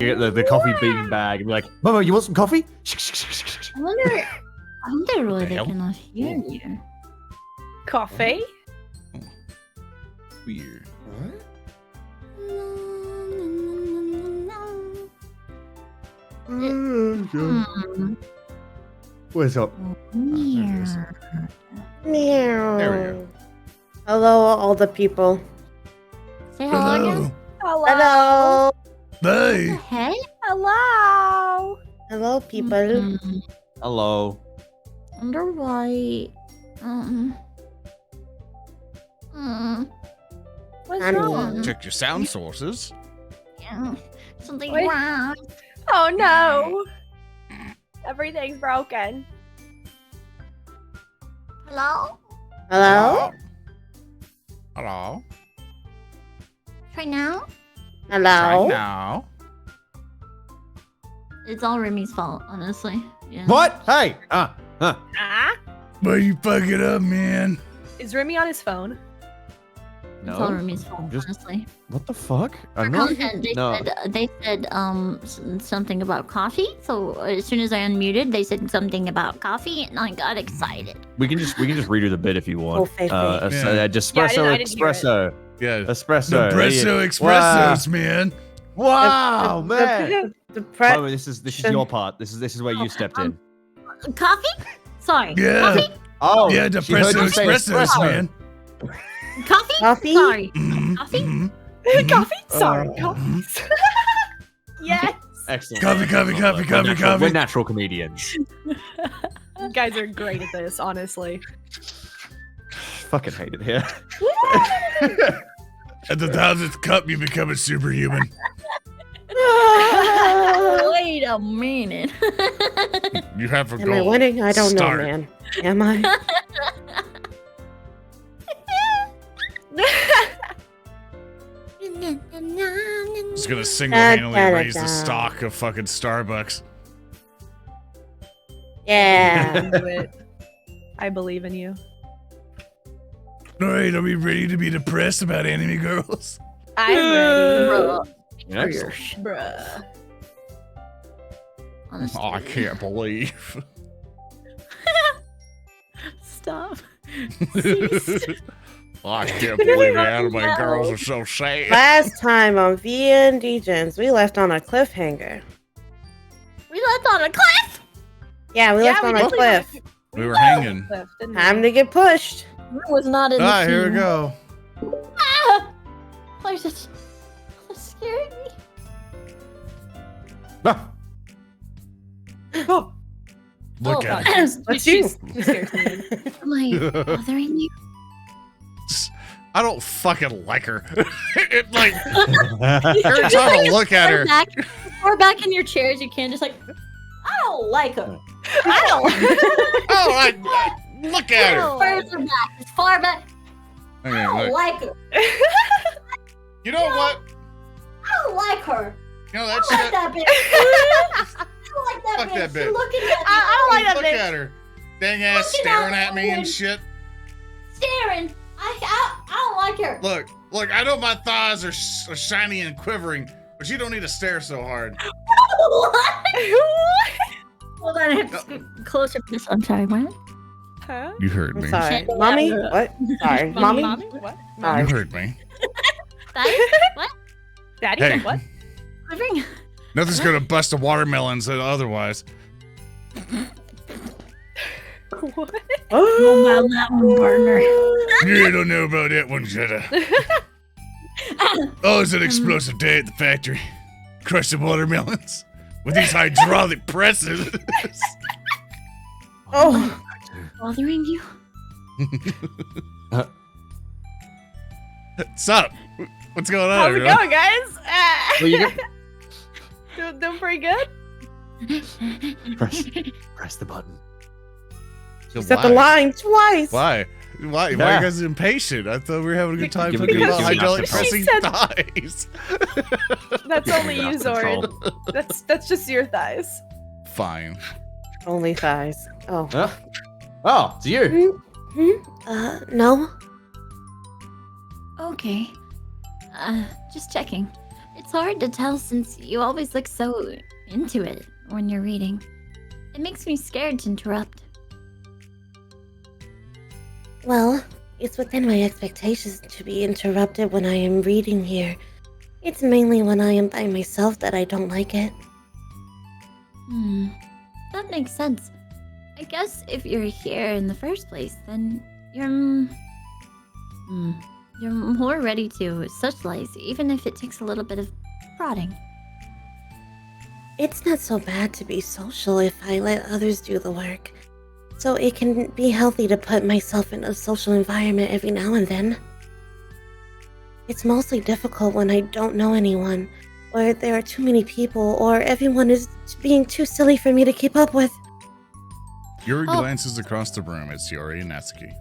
You get the coffee bean bag and be like, Momo, you want some coffee? I wonder why they cannot hear you. Coffee? Weird. What's up? Meow. Meow. There we go. Hello, all the people. Say hello again. Hello. Hello. Hey. Hey. Hello. Hello, people. Mm, Hello. wonder why. What's I'm wrong? Check your sound sources. Yeah, something Wait. wrong. Oh no. Everything's broken. Hello. Hello. Hello. Try now. Right Hello. now. It's all Remy's fault, honestly. Yeah. What? Hey. Ah? Why you fuck it up, man? Is Remy on his phone? It's all No. Remy's fault, Just- honestly. What the fuck? For I'm not. content, No. they said something about coffee. So as soon as I unmuted, they said something about coffee, and I got excited. We can just redo the bit if you want. Oh, Faye, Faye. Espresso, I didn't hear it. espresso, Yeah. espresso. Nebrasso Expressos, man. Wow, man. The pre- Momo, this is your part. This is where you stepped in. Coffee? Sorry. Yeah. Coffee? Oh, Yeah, she heard Nebrasso you say Expressos, espresso. man. Coffee? Coffee? Sorry. Mhm, Coffee? mhm. Coffee? Sorry, Uh, coffee. Yes. Excellent. Coffee, coffee, coffee, coffee, coffee. We're natural comedians. You guys are great at this, honestly. Fucking hate it here. At the 1000th cup, you become a superhuman. Wait a minute. You have a Am I goal. winning? I don't Start. know, man. Am I? Just gonna single-handedly Da, da, da, raise the da. stock of fucking Starbucks. Yeah. Do it. I believe in you. Alright, are we ready to be depressed about anime girls? I'm ready. Bruh. Excellent. Bruh. Honestly. Oh, I can't believe. Stop. I can't believe the anime girls are so sad. Last time on VNDegens, we left on a cliffhanger. We left on a cliff. Yeah, we left we on a totally cliff. We were hanging. left, didn't we? Time to get pushed. It was not in the Ah, here we scene. go. Ah! Why is it scaring me? Ah, Oh, Look God. at it. What's you? She scares me. Am I bothering you? I don't fucking like her. It like every time I look at her, Far back in your chair as you can, just like, I don't like her. I don't. oh, I look at her. Further back, as far back. I Okay, don't look. like her. You know what? I don't like her. You know I that don't like shit. that bitch. I don't like that Fuck bitch. that bitch. She's looking at me. I don't like that Look bitch. at her. Dang ass Looking staring at at me and me. shit. Staring. I don't like her. Look, I know my thighs are shiny and quivering, but you don't need to stare so hard. What? What? Hold on, I have to scoot closer to this. I'm sorry, what? Huh? You heard I'm me. sorry. Shit. Mommy? What? Sorry. Mommy? What? Sorry. You heard me. Daddy? What? Daddy? Hey. What? Quivering? Nothing's gonna bust a watermelon otherwise. What? Oh, man, that one, partner. You don't know about that one, Jetta. Oh, it's an explosive day at the factory. Crush the watermelons with these hydraulic presses. Oh, Bothering you? What's up? What's going on? How's it everyone? going, guys? well, you Doing pretty good? press the button. So set the why? line twice. Why? Why are you Yeah. guys impatient? I thought we were having a good time Give me- talking give me- about give me hydraulic enough to pressing said- thighs. That's only Give me you, enough control. Zoran. That's just your thighs. Fine. Only thighs. Oh. Huh? Oh, it's you. No. Okay. Just checking. It's hard to tell since you always look so into it when you're reading. It makes me scared to interrupt. Well, it's within my expectations to be interrupted when I am reading here. It's mainly when I am by myself that I don't like it. That makes sense. I guess if you're here in the first place, then you're more ready to socialize, even if it takes a little bit of prodding. It's not so bad to be social if I let others do the work. So it can be healthy to put myself in a social environment every now and then. It's mostly difficult when I don't know anyone, or there are too many people, or everyone is being too silly for me to keep up with. Yuri glances across the room at Sayori and Natsuki.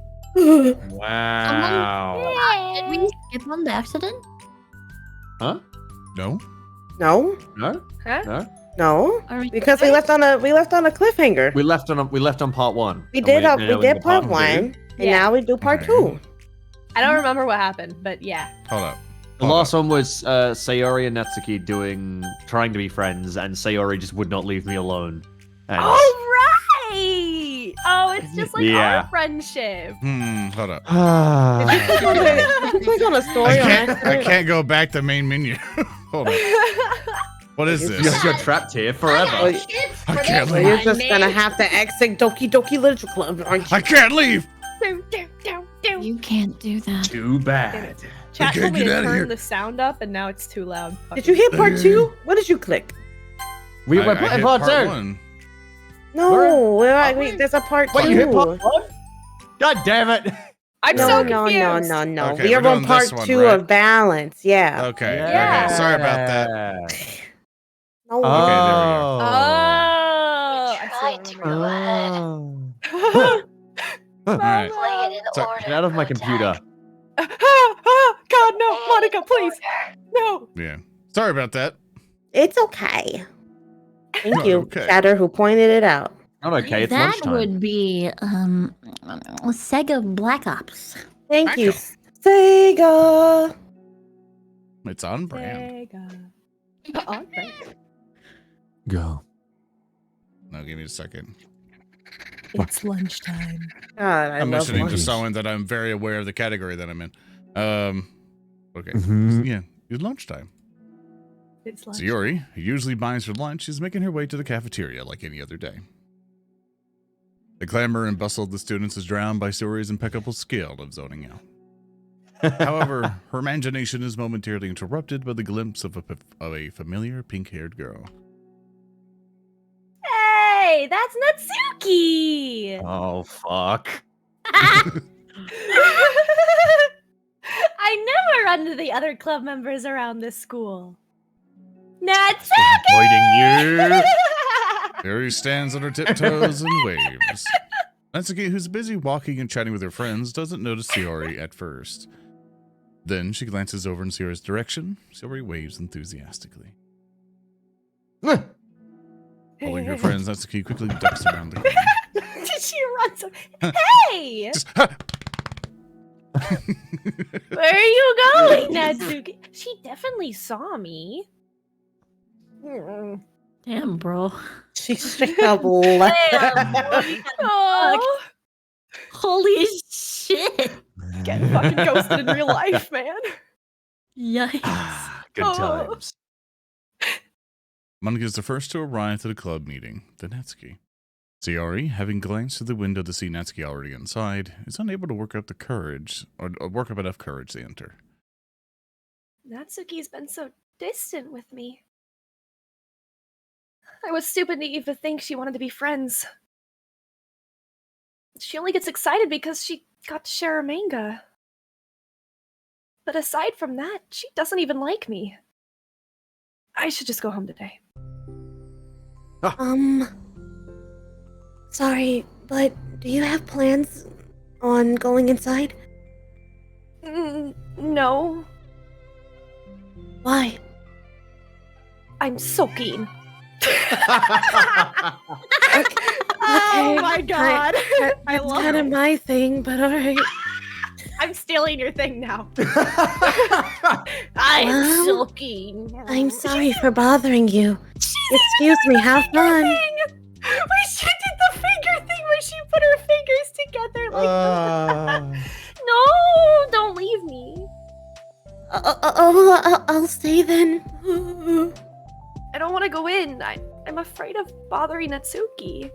Wow. Did we skip on the accident? Huh? No? No? No? Huh? No? No? Are we Because we left on a cliffhanger. We left on part 1. We And did now we in did the part two. 1, and Yeah. now we do part Okay. 2. I don't remember what happened, but yeah. Hold up. The last one was Sayori and Natsuki trying to be friends, and Sayori just would not leave me alone. And right! Oh, it's just like Yeah. our friendship. Hold up. Did you click on a I story on can't, I accident? can't go back to main menu. Hold on. What is you're, this? you're trapped here forever. I can't So leave. you're just gonna have to exit Doki Doki Literature Club, aren't you? I can't leave. You can't do that. Too bad. Chat can't told me get to outta here. turn the sound up, and now it's too loud. Did you hit part 2? What did you click? We were I playing hit part 2. 1. No, Where? there's a part 2. Wait, you hit part 1? God damn it. I'm No, so no, confused. no. Okay, We we're are on doing part this one, 2 right? of balance. Yeah. Okay. Yeah. Okay. Sorry about that. No. Oh. Okay, there we go. Oh, I see what I'm Oh. All right. Play it in So- order. Get out of my computer. God, no, Monica, please, no. Yeah. Sorry about that. It's okay. Thank Not you, okay. Chatter, who pointed it out. Not okay, it's that lunchtime. would be Sega Black Ops. Thank you, Michael. Sega. It's on brand. Sega. On brand. Go. No, give me a second. It's lunchtime. God, I I'm love mentioning to lunch. someone that I'm very aware of the category that I'm in. Okay. Mhm. Yeah, it's lunchtime. It's lunch. Sayori, who usually buys her lunch, is making her way to the cafeteria like any other day. The clamor and bustle of the students is drowned by Sayori's impeccable skill of zoning out. However, her imagination is momentarily interrupted by the glimpse of a familiar pink-haired girl. Hey, that's Natsuki. Oh, fuck. I never run into the other club members around this school. Natsuki! Avoiding you. Sayori stands on her tiptoes and waves. Natsuki, who's busy walking and chatting with her friends, doesn't notice Sayori at first. Then she glances over in Sayori's direction. Sayori waves enthusiastically. Following her friends, Natsuki quickly ducks around the corner. She runs. Hey! Just, Where are you going, Natsuki? She definitely saw me. Damn, bro. She straight up left. Oh, Holy shit. getting fucking ghosted in real life, man. Yikes. Ah, good Oh. times. Monica is the first to arrive to the club meeting, then Natsuki. Sayori, having glanced through the window to see Natsuki already inside, is unable to work up enough courage to enter. Natsuki's been so distant with me. I was stupid naive to think she wanted to be friends. She only gets excited because she got to share her manga. But aside from that, she doesn't even like me. I should just go home today. Sorry, but do you have plans on going inside? No, Why? I'm so keen. Okay, my God. I That's love kind of it. my thing, but alright. I'm stealing your thing now. I'm Well, sulking. I'm sorry for bothering you. Excuse me, have fun. Wait, she did the finger thing where she put her fingers together like No, don't leave me. I'll stay then. I don't want to go in. I'm afraid of bothering Natsuki.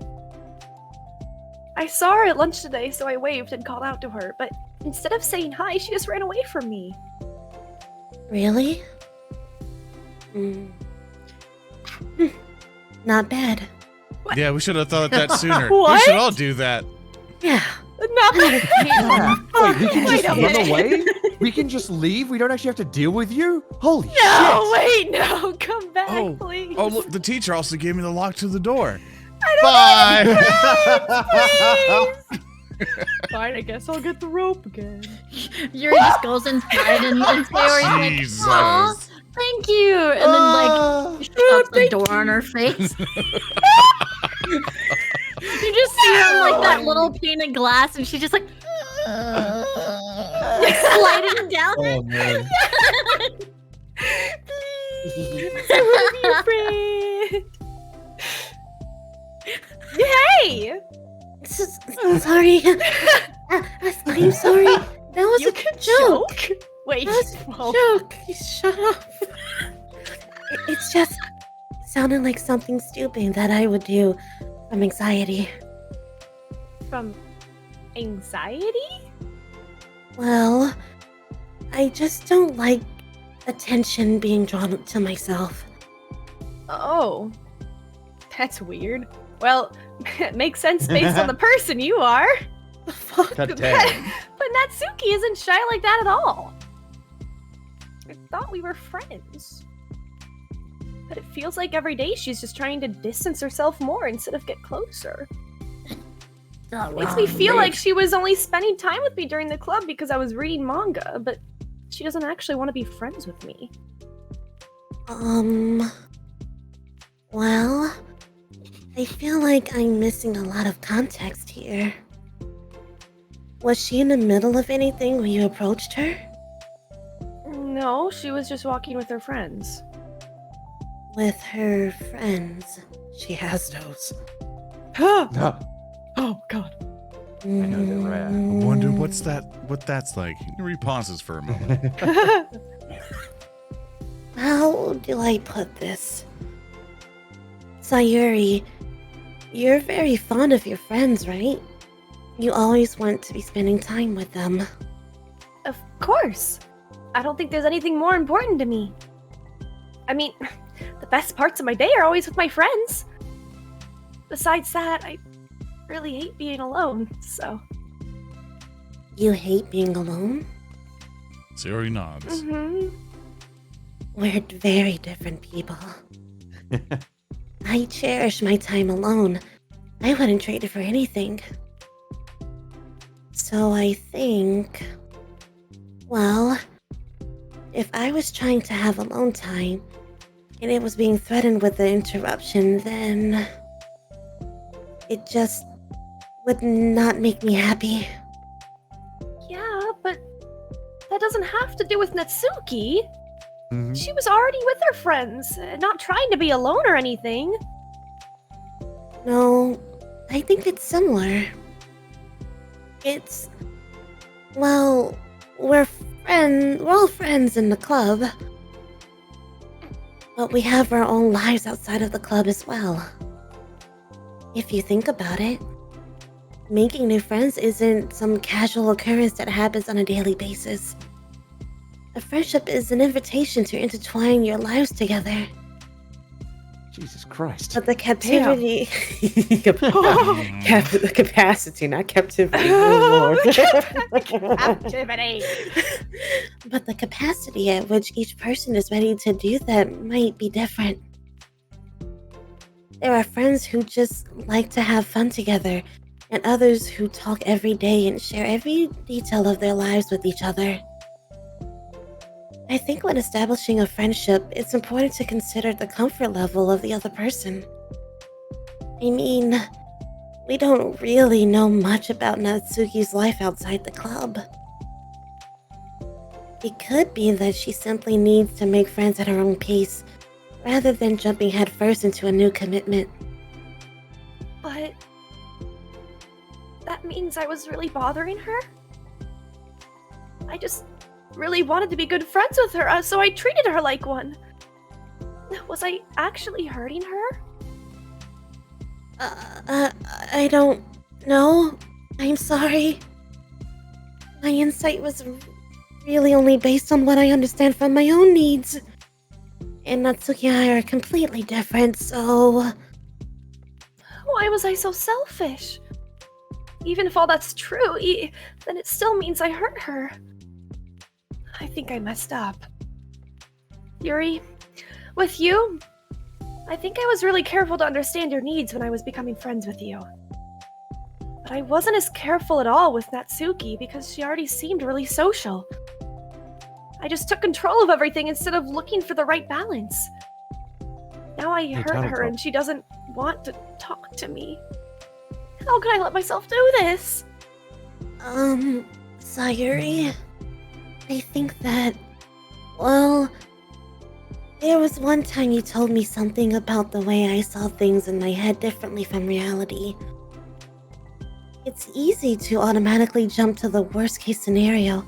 I saw her at lunch today, so I waved and called out to her, but instead of saying hi, she just ran away from me. Really? Not bad. Yeah, we should have thought of that sooner. What? We should all do that. Yeah. Not Yeah. Wait, we can Wait just a run minute. away? We can just leave? We don't actually have to deal with you? Holy No, shit! wait, no, come back, Oh, please. Oh, look, the teacher also gave me the lock to the door. I Bye. Fine, I guess I'll get the rope again. Yuri just goes inside and Sayori's like, Jesus. "Aw, thank you," and then like shuts the door on her face. You just see her on like that little pane of glass, and she's just like sliding down it. Oh, man. Please, I want to be your friend. Hey! Sorry. I'm sorry. That was You a can joke. Wait, That was a well, joke. Shut up. It's just sounded like something stupid that I would do from anxiety. from anxiety? Well, I just don't like attention being drawn to myself. Oh, that's weird. Well, it makes sense based on the person you are. The fuck? God But, damn. but Natsuki isn't shy like that at all. I thought we were friends. But it feels like every day she's just trying to distance herself more instead of get closer. Makes me feel like she was only spending time with me during the club because I was reading manga, but she doesn't actually want to be friends with me. Well, I feel like I'm missing a lot of context here. Was she in the middle of anything when you approached her? No, she was just walking with her friends. With her friends. She has those. No. Oh god. know they're rare. I wonder what that's like. He pauses for a moment. How do I put this? Sayuri, you're very fond of your friends, right? You always want to be spending time with them. Of course. I don't think there's anything more important to me. I mean, the best parts of my day are always with my friends. Besides that, I really hate being alone, so. You hate being alone? Sayori nods. Mm-hmm. We're very different people. I cherish my time alone. I wouldn't trade it for anything. So I think... Well, if I was trying to have alone time, and it was being threatened with the interruption, then... It just would not make me happy. Yeah, but that doesn't have to do with Natsuki. Mhm. She was already with her friends, not trying to be alone or anything. No, I think it's similar. It's... Well, we're all friends in the club. But we have our own lives outside of the club as well. If you think about it, making new friends isn't some casual occurrence that happens on a daily basis. A friendship is an invitation to intertwine your lives together. Jesus Christ. But the captivity... Mm. the capacity, not captivity. Activity. But the capacity at which each person is ready to do that might be different. There are friends who just like to have fun together, and others who talk every day and share every detail of their lives with each other. I think when establishing a friendship, it's important to consider the comfort level of the other person. I mean, we don't really know much about Natsuki's life outside the club. It could be that she simply needs to make friends at her own pace, rather than jumping headfirst into a new commitment. But that means I was really bothering her? I just really wanted to be good friends with her, so I treated her like one. Was I actually hurting her? I don't know. I'm sorry. My insight was really only based on what I understand from my own needs. And Natsuki and I are completely different, so... Why was I so selfish? Even if all that's true, then it still means I hurt her. I think I messed up. Yuri, with you, I think I was really careful to understand your needs when I was becoming friends with you. But I wasn't as careful at all with Natsuki because she already seemed really social. I just took control of everything instead of looking for the right balance. Now I hurt her and she doesn't want to talk to me. How could I let myself do this? Sayuri, I think that, well, there was one time you told me something about the way I saw things in my head differently from reality. It's easy to automatically jump to the worst case scenario,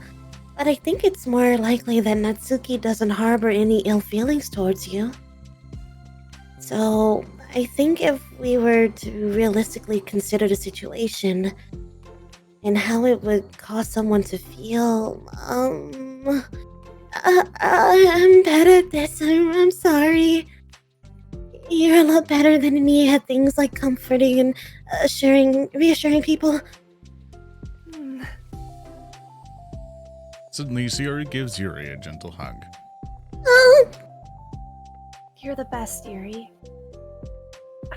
but I think it's more likely that Natsuki doesn't harbor any ill feelings towards you. So, I think if we were to realistically consider the situation and how it would cause someone to feel, I'm bad at this. I'm sorry. You're a lot better than me at things like comforting and reassuring people. Suddenly, Sayori gives Yuri a gentle hug. You're the best, Yuri.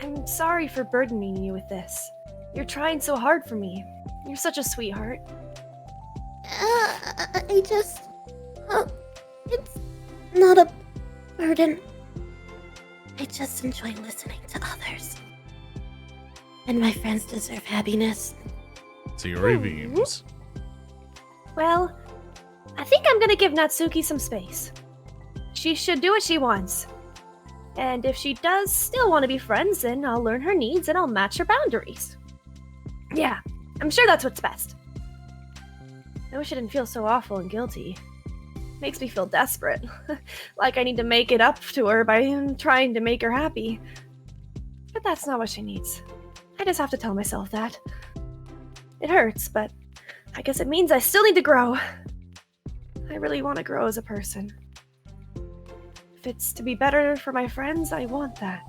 I'm sorry for burdening you with this. You're trying so hard for me. You're such a sweetheart. It's not a burden. I just enjoy listening to others. And my friends deserve happiness. Sayori beams. Well, I think I'm gonna give Natsuki some space. She should do what she wants. And if she does still want to be friends, then I'll learn her needs and I'll match her boundaries. Yeah, I'm sure that's what's best. I wish I didn't feel so awful and guilty. Makes me feel desperate. Like I need to make it up to her by trying to make her happy. But that's not what she needs. I just have to tell myself that. It hurts, but I guess it means I still need to grow. I really want to grow as a person. If it's to be better for my friends, I want that.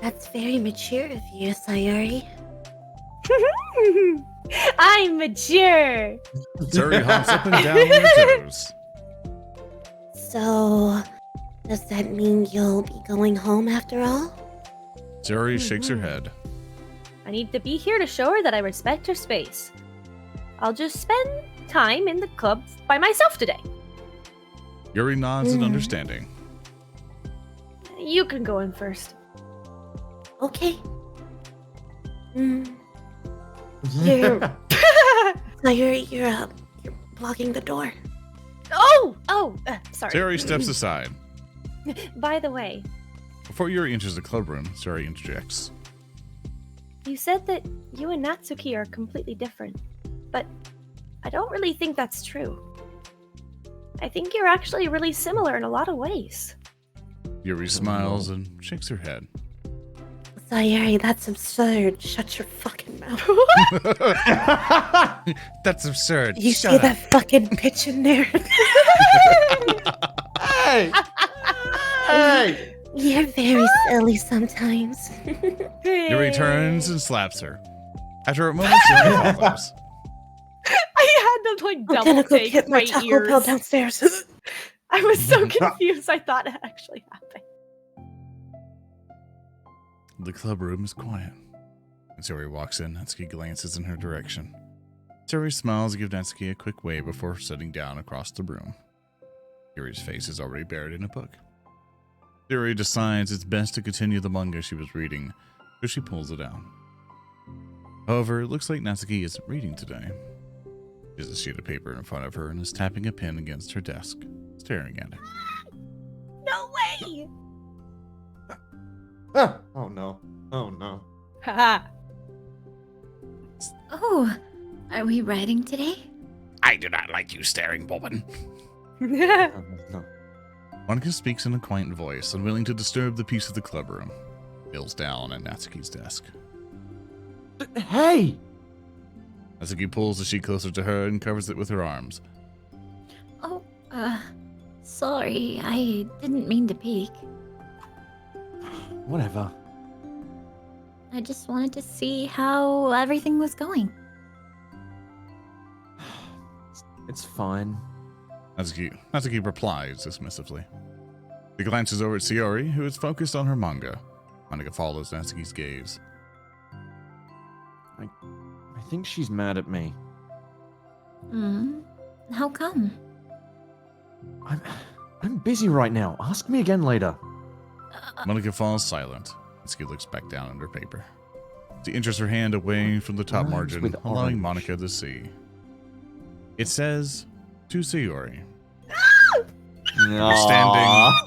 That's very mature of you, Sayori. I'm mature! Sayori hops up and down on her toes. So, does that mean you'll be going home after all? Sayori shakes her head. I need to be here to show her that I respect her space. I'll just spend time in the club by myself today. Yuri nods in understanding. You can go in first. Okay. You're blocking the door. Sorry. Sayori steps aside. By the way, Before Yuri enters the clubroom, Sayori interjects. you said that you and Natsuki are completely different, but I don't really think that's true. I think you're actually really similar in a lot of ways. Yuri smiles and shakes her head. Sayori, that's absurd. Shut your fucking mouth. That's absurd. You Shut see up. that fucking bitch in there? Hey! Hey! You're very silly sometimes. Yuri turns and slaps her. After a moment, Yuri follows. I had to like I'm double gonna go take get my my Taco ears. Bell downstairs. I was so confused. I thought it actually happened. The clubroom is quiet. As Sayori walks in, Natsuki glances in her direction. Sayori smiles and gives Natsuki a quick wave before sitting down across the room. Yuri's face is already buried in a book. Sayori decides it's best to continue the manga she was reading, so she pulls it out. However, it looks like Natsuki isn't reading today. There's a sheet of paper in front of her and is tapping a pen against her desk, staring at it. No way! Ah, oh no. Oh no. Haha. Oh, are we riding today? I do not like you staring, woman. Oh, no. Monica speaks in a quaint voice, unwilling to disturb the peace of the clubroom. Kneels down at Natsuki's desk. Hey! Natsuki pulls the sheet closer to her and covers it with her arms. Oh, sorry. I didn't mean to peek. Whatever. I just wanted to see how everything was going. It's fine. Natsuki replies dismissively. She glances over at Sayori, who is focused on her manga. Monica follows Natsuki's gaze. I think she's mad at me. How come? I'm busy right now. Ask me again later. Monica falls silent. Natsuki looks back down at her paper. She enters her hand away from the top Rhymes margin, with allowing orange. Monica to see. It says, to Sayori. Aw.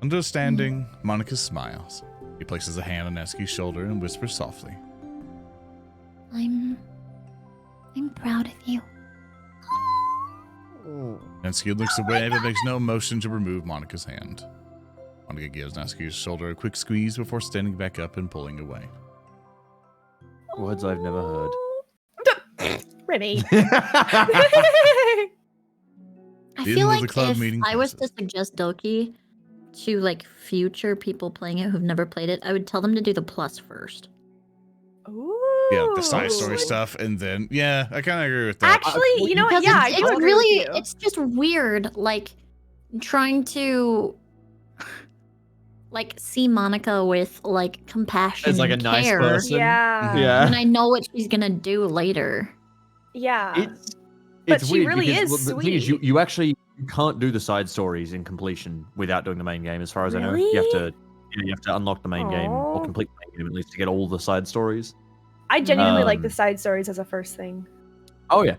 Understanding, Monica smiles. He places a hand on Natsuki's shoulder and whispers softly. I'm proud of you. Natsuki looks away but makes no motion to remove Monica's hand. Monica gives Natsuki's shoulder a quick squeeze before standing back up and pulling away. Words I've never heard. Remy. I The feel end of like the club if meeting I was to passes. suggest Doki to like future people playing it who've never played it, I would tell them to do the plus first. Ooh. Yeah, the side story stuff, and then, yeah, I kind of agree with that. Actually, you know what? Because Yeah, I it's do agree really, with you. it's just weird, like trying to like see Monica with like compassion As like a and nice care person. Yeah. Yeah. when I know what she's gonna do later. Yeah. It's she weird really because is the thing is sweet. you actually can't do the side stories in completion without doing the main game, as far as I know. You Really? have to unlock the main game or Aw. complete the main game at least to get all the side stories. I genuinely like the Um, side stories as a first thing. Oh yeah.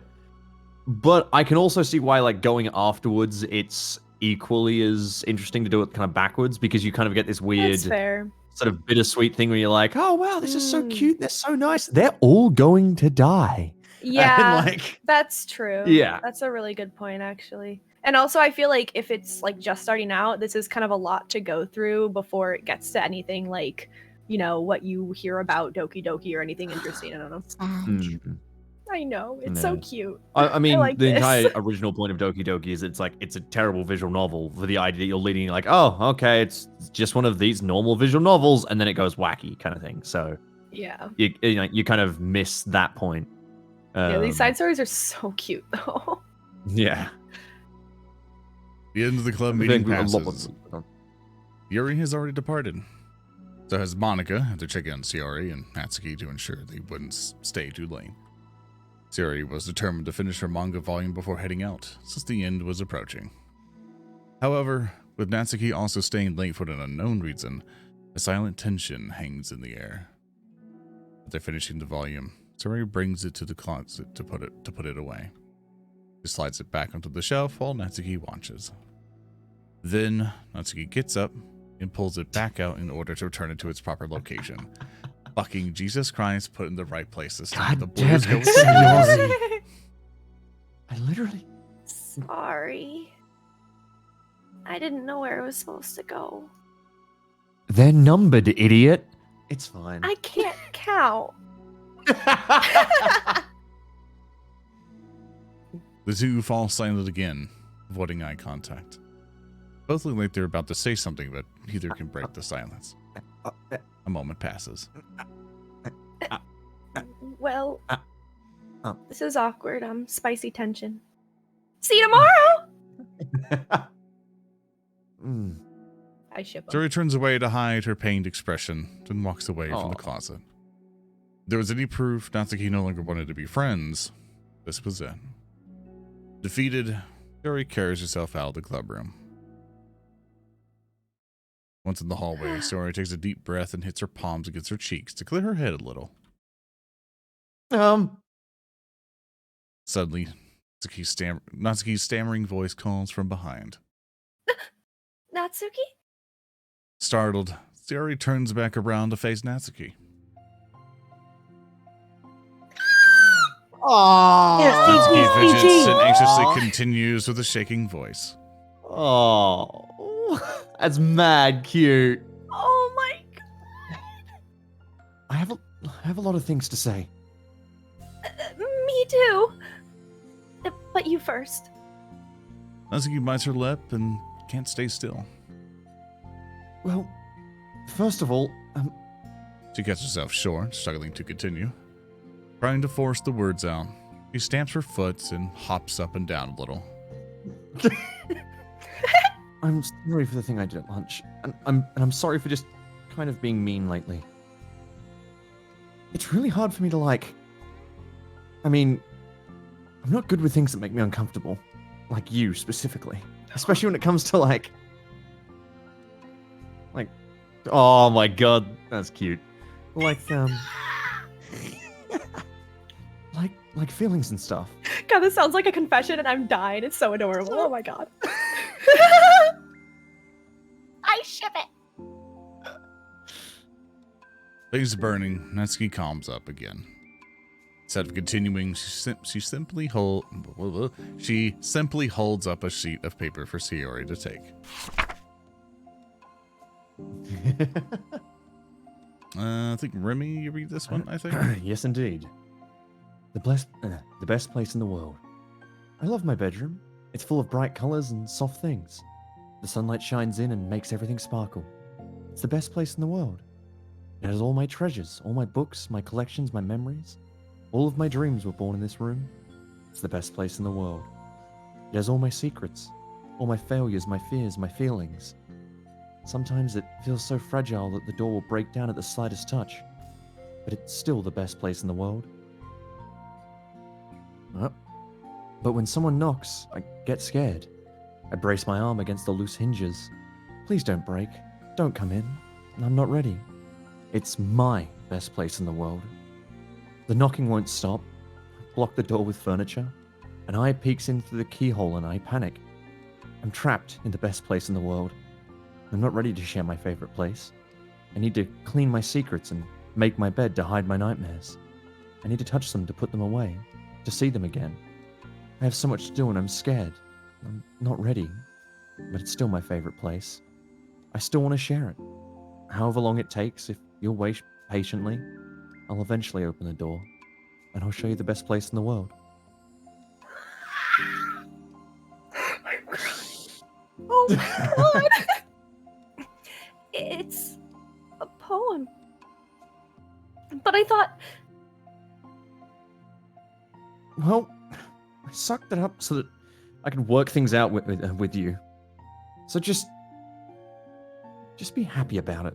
But I can also see why like going afterwards it's equally as interesting to do it kind of backwards, because you kind of get this weird That's fair. sort of bittersweet thing where you're like, oh wow, this is so Mm. cute, they're so nice. They're all going to die. Yeah, And like that's true. Yeah. That's a really good point, actually. And also, I feel like if it's like just starting out, this is kind of a lot to go through before it gets to anything like, you know, what you hear about Doki Doki or anything interesting. I don't know. mm. I know. It's so No. cute. I mean, like the this. entire original point of Doki Doki is it's a terrible visual novel for the idea that you're leading like, oh, okay, it's just one of these normal visual novels, and then it goes wacky kind of thing. So Yeah. you kind of miss that point. Yeah, these Um, side stories are so cute, though. Yeah. The end of the club I meeting think a lot passes. was- Yuri has already departed. So has Monica, had to check in on Sayori and Natsuki to ensure they wouldn't stay too late. Sayori was determined to finish her manga volume before heading out, since the end was approaching. However, with Natsuki also staying late for an unknown reason, a silent tension hangs in the air. After finishing the volume, Sayori brings it to the closet to put it away. She slides it back onto the shelf while Natsuki watches. Then, Natsuki gets up and pulls it back out in order to return it to its proper location. Fucking Jesus Christ, put in the right place this time. God The damn boys it, go Sayori. I literally. Sorry. I didn't know where it was supposed to go. They're numbered, idiot. It's fine. I can't count. The two fall silent again, avoiding eye contact. Both look like they're about to say something, but neither can break the silence. A moment passes. Well, oh. this is awkward. Spicy tension. See you tomorrow. Mm. I ship 'em. Sayori turns away to hide her pained expression, then walks away from the Aw. closet. If there was any proof Natsuki no longer wanted to be friends, this was it. Defeated, Sayori carries herself out of the clubroom. Once in the hallway, Sayori takes a deep breath and hits her palms against her cheeks to clear her head a little. Suddenly, Natsuki's stammering voice calls from behind. Natsuki? Startled, Sayori turns back around to face Natsuki. Natsuki Aww. fidgets and anxiously continues with a shaking voice. Oh, that's mad cute. Oh my god. I have a lot of things to say. Me too. But you first. Natsuki bites her lip and can't stay still. Well, first of all, She gets herself short, struggling to continue. Trying to force the words out, she stamps her foot and hops up and down a little. I'm sorry for the thing I did at lunch, and I'm sorry for just kind of being mean lately. It's really hard for me to I mean, I'm not good with things that make me uncomfortable, like you specifically, especially when it comes to oh my god, that's cute. Like feelings and stuff. God, this sounds like a confession and I'm dying. It's so adorable. Oh my god. I ship it. Face burning, Natsuki calms up again. Instead of continuing, she simply holds up a sheet of paper for Sayori to take. I think Remy, you read this one, I think? Yes, indeed. The best place in the world. I love my bedroom. It's full of bright colors and soft things. The sunlight shines in and makes everything sparkle. It's the best place in the world. It has all my treasures, all my books, my collections, my memories. All of my dreams were born in this room. It's the best place in the world. It has all my secrets, all my failures, my fears, my feelings. Sometimes it feels so fragile that the door will break down at the slightest touch. But it's still the best place in the world. But when someone knocks, I get scared. I brace my arm against the loose hinges. Please don't break. Don't come in. I'm not ready. It's my best place in the world. The knocking won't stop. I block the door with furniture. An eye peeks in through the keyhole and I panic. I'm trapped in the best place in the world. I'm not ready to share my favorite place. I need to clean my secrets and make my bed to hide my nightmares. I need to touch them to put them away, to see them again. I have so much to do and I'm scared. I'm not ready, but it's still my favorite place. I still want to share it. However long it takes, if you'll wait patiently, I'll eventually open the door, and I'll show you the best place in the world. I'm crying. Oh my god. It's a poem. But I thought... Well, I sucked it up so that I could work things out with you. So just be happy about it.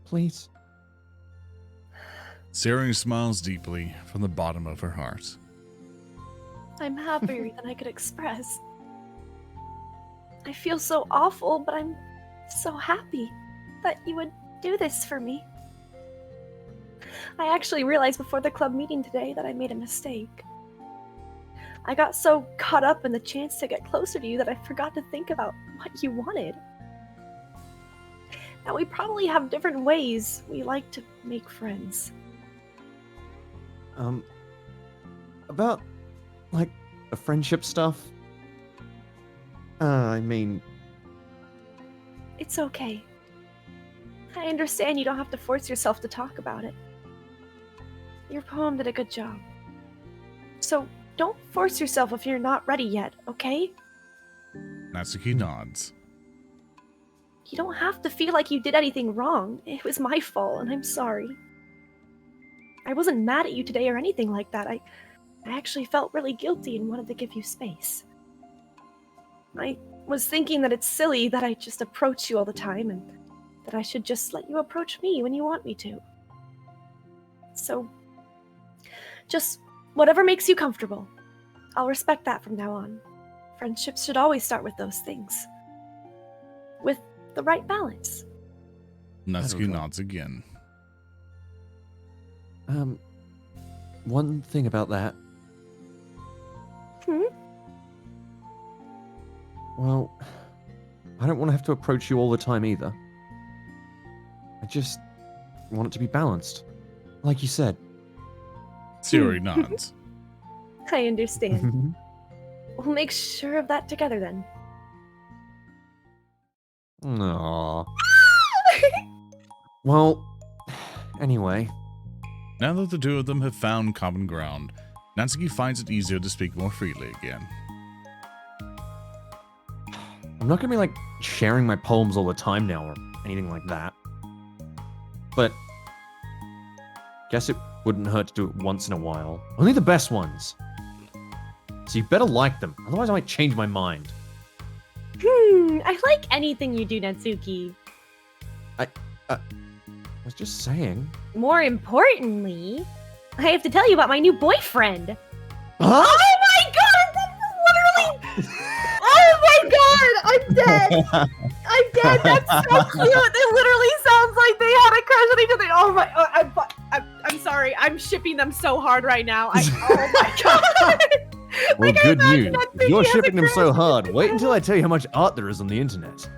Please. Sayori smiles deeply from the bottom of her heart. I'm happier than I could express. I feel so awful, but I'm so happy that you would do this for me. I actually realized before the club meeting today that I made a mistake. I got so caught up in the chance to get closer to you that I forgot to think about what you wanted. Now we probably have different ways we like to make friends. About, like, the friendship stuff? I mean... It's okay. I understand you don't have to force yourself to talk about it. Your poem did a good job. So don't force yourself if you're not ready yet, okay? Natsuki nods. You don't have to feel like you did anything wrong. It was my fault, and I'm sorry. I wasn't mad at you today or anything like that. I actually felt really guilty and wanted to give you space. I was thinking that it's silly that I just approach you all the time and that I should just let you approach me when you want me to. So, just whatever makes you comfortable. I'll respect that from now on. Friendships should always start with those things. With the right balance. Natsuki nods again. One thing about that, Well, I don't want to have to approach you all the time either. I just want it to be balanced. Like you said. Sayori nods. I understand. We'll make sure of that together then. Aww. Well, anyway. Now that the two of them have found common ground, Natsuki finds it easier to speak more freely again. I'm not gonna be like sharing my poems all the time now or anything like that. But guess it wouldn't hurt to do it once in a while. Only the best ones. So you better like them, otherwise I might change my mind. I like anything you do, Natsuki. I was just saying. More importantly, I have to tell you about my new boyfriend. Huh? Oh my god! That's literally... Oh my god! I'm dead! I'm dead! That's so cute! It literally sounds like they had a crush on each other. Oh my... I'm sorry. I'm shipping them so hard right now. Oh my god! Well, Like, I good imagine news. that If thing you're has a shipping them so crush. hard, wait until I tell you how much art there is on the internet.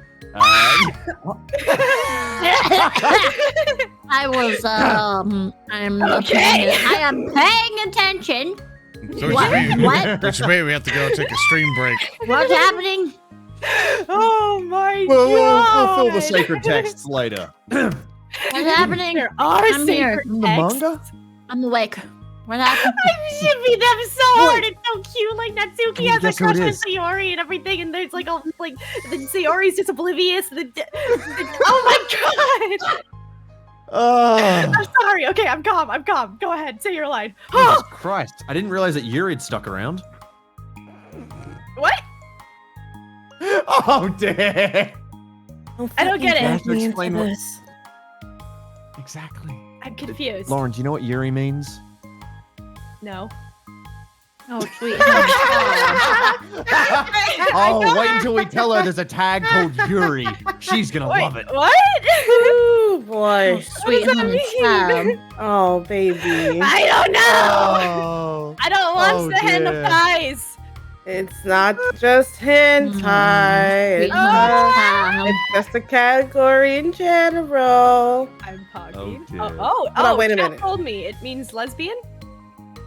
I was I am paying attention. So What? Which way we have to go take a stream break. What's happening? Oh my We'll god! fill the sacred texts later. What's happening? There are I'm here. sacred The texts. manga? I'm awake. What happened? I'm shipping them so hard. It's so cute. Like Natsuki has a Guess who it crush on is? Sayori and everything, and there's like the Sayori's just oblivious. Oh my god! I'm sorry. Okay, I'm calm. I'm calm. Go ahead. Say your line. Jesus Christ. I didn't realize that Yuri had stuck around. What? Oh, dear. I don't get it. You have to Me into explain what- this. Exactly. I'm confused. Lauren, do you know what Yuri means? No. Oh, sweet. honey. Oh, wait until we tell her there's a tag called Yuri. She's gonna Wait, love it. what? Oh Oh, boy. sweet does that honey mean? child. Oh baby. I don't know. Oh. I don't watch Oh, the hand dear. of thighs. It's not just hentai. Sweet It's, honey child. it's just a category in general. I'm talking. Oh, dear. Oh, Hold on, wait a Jeff minute. told me it means lesbian.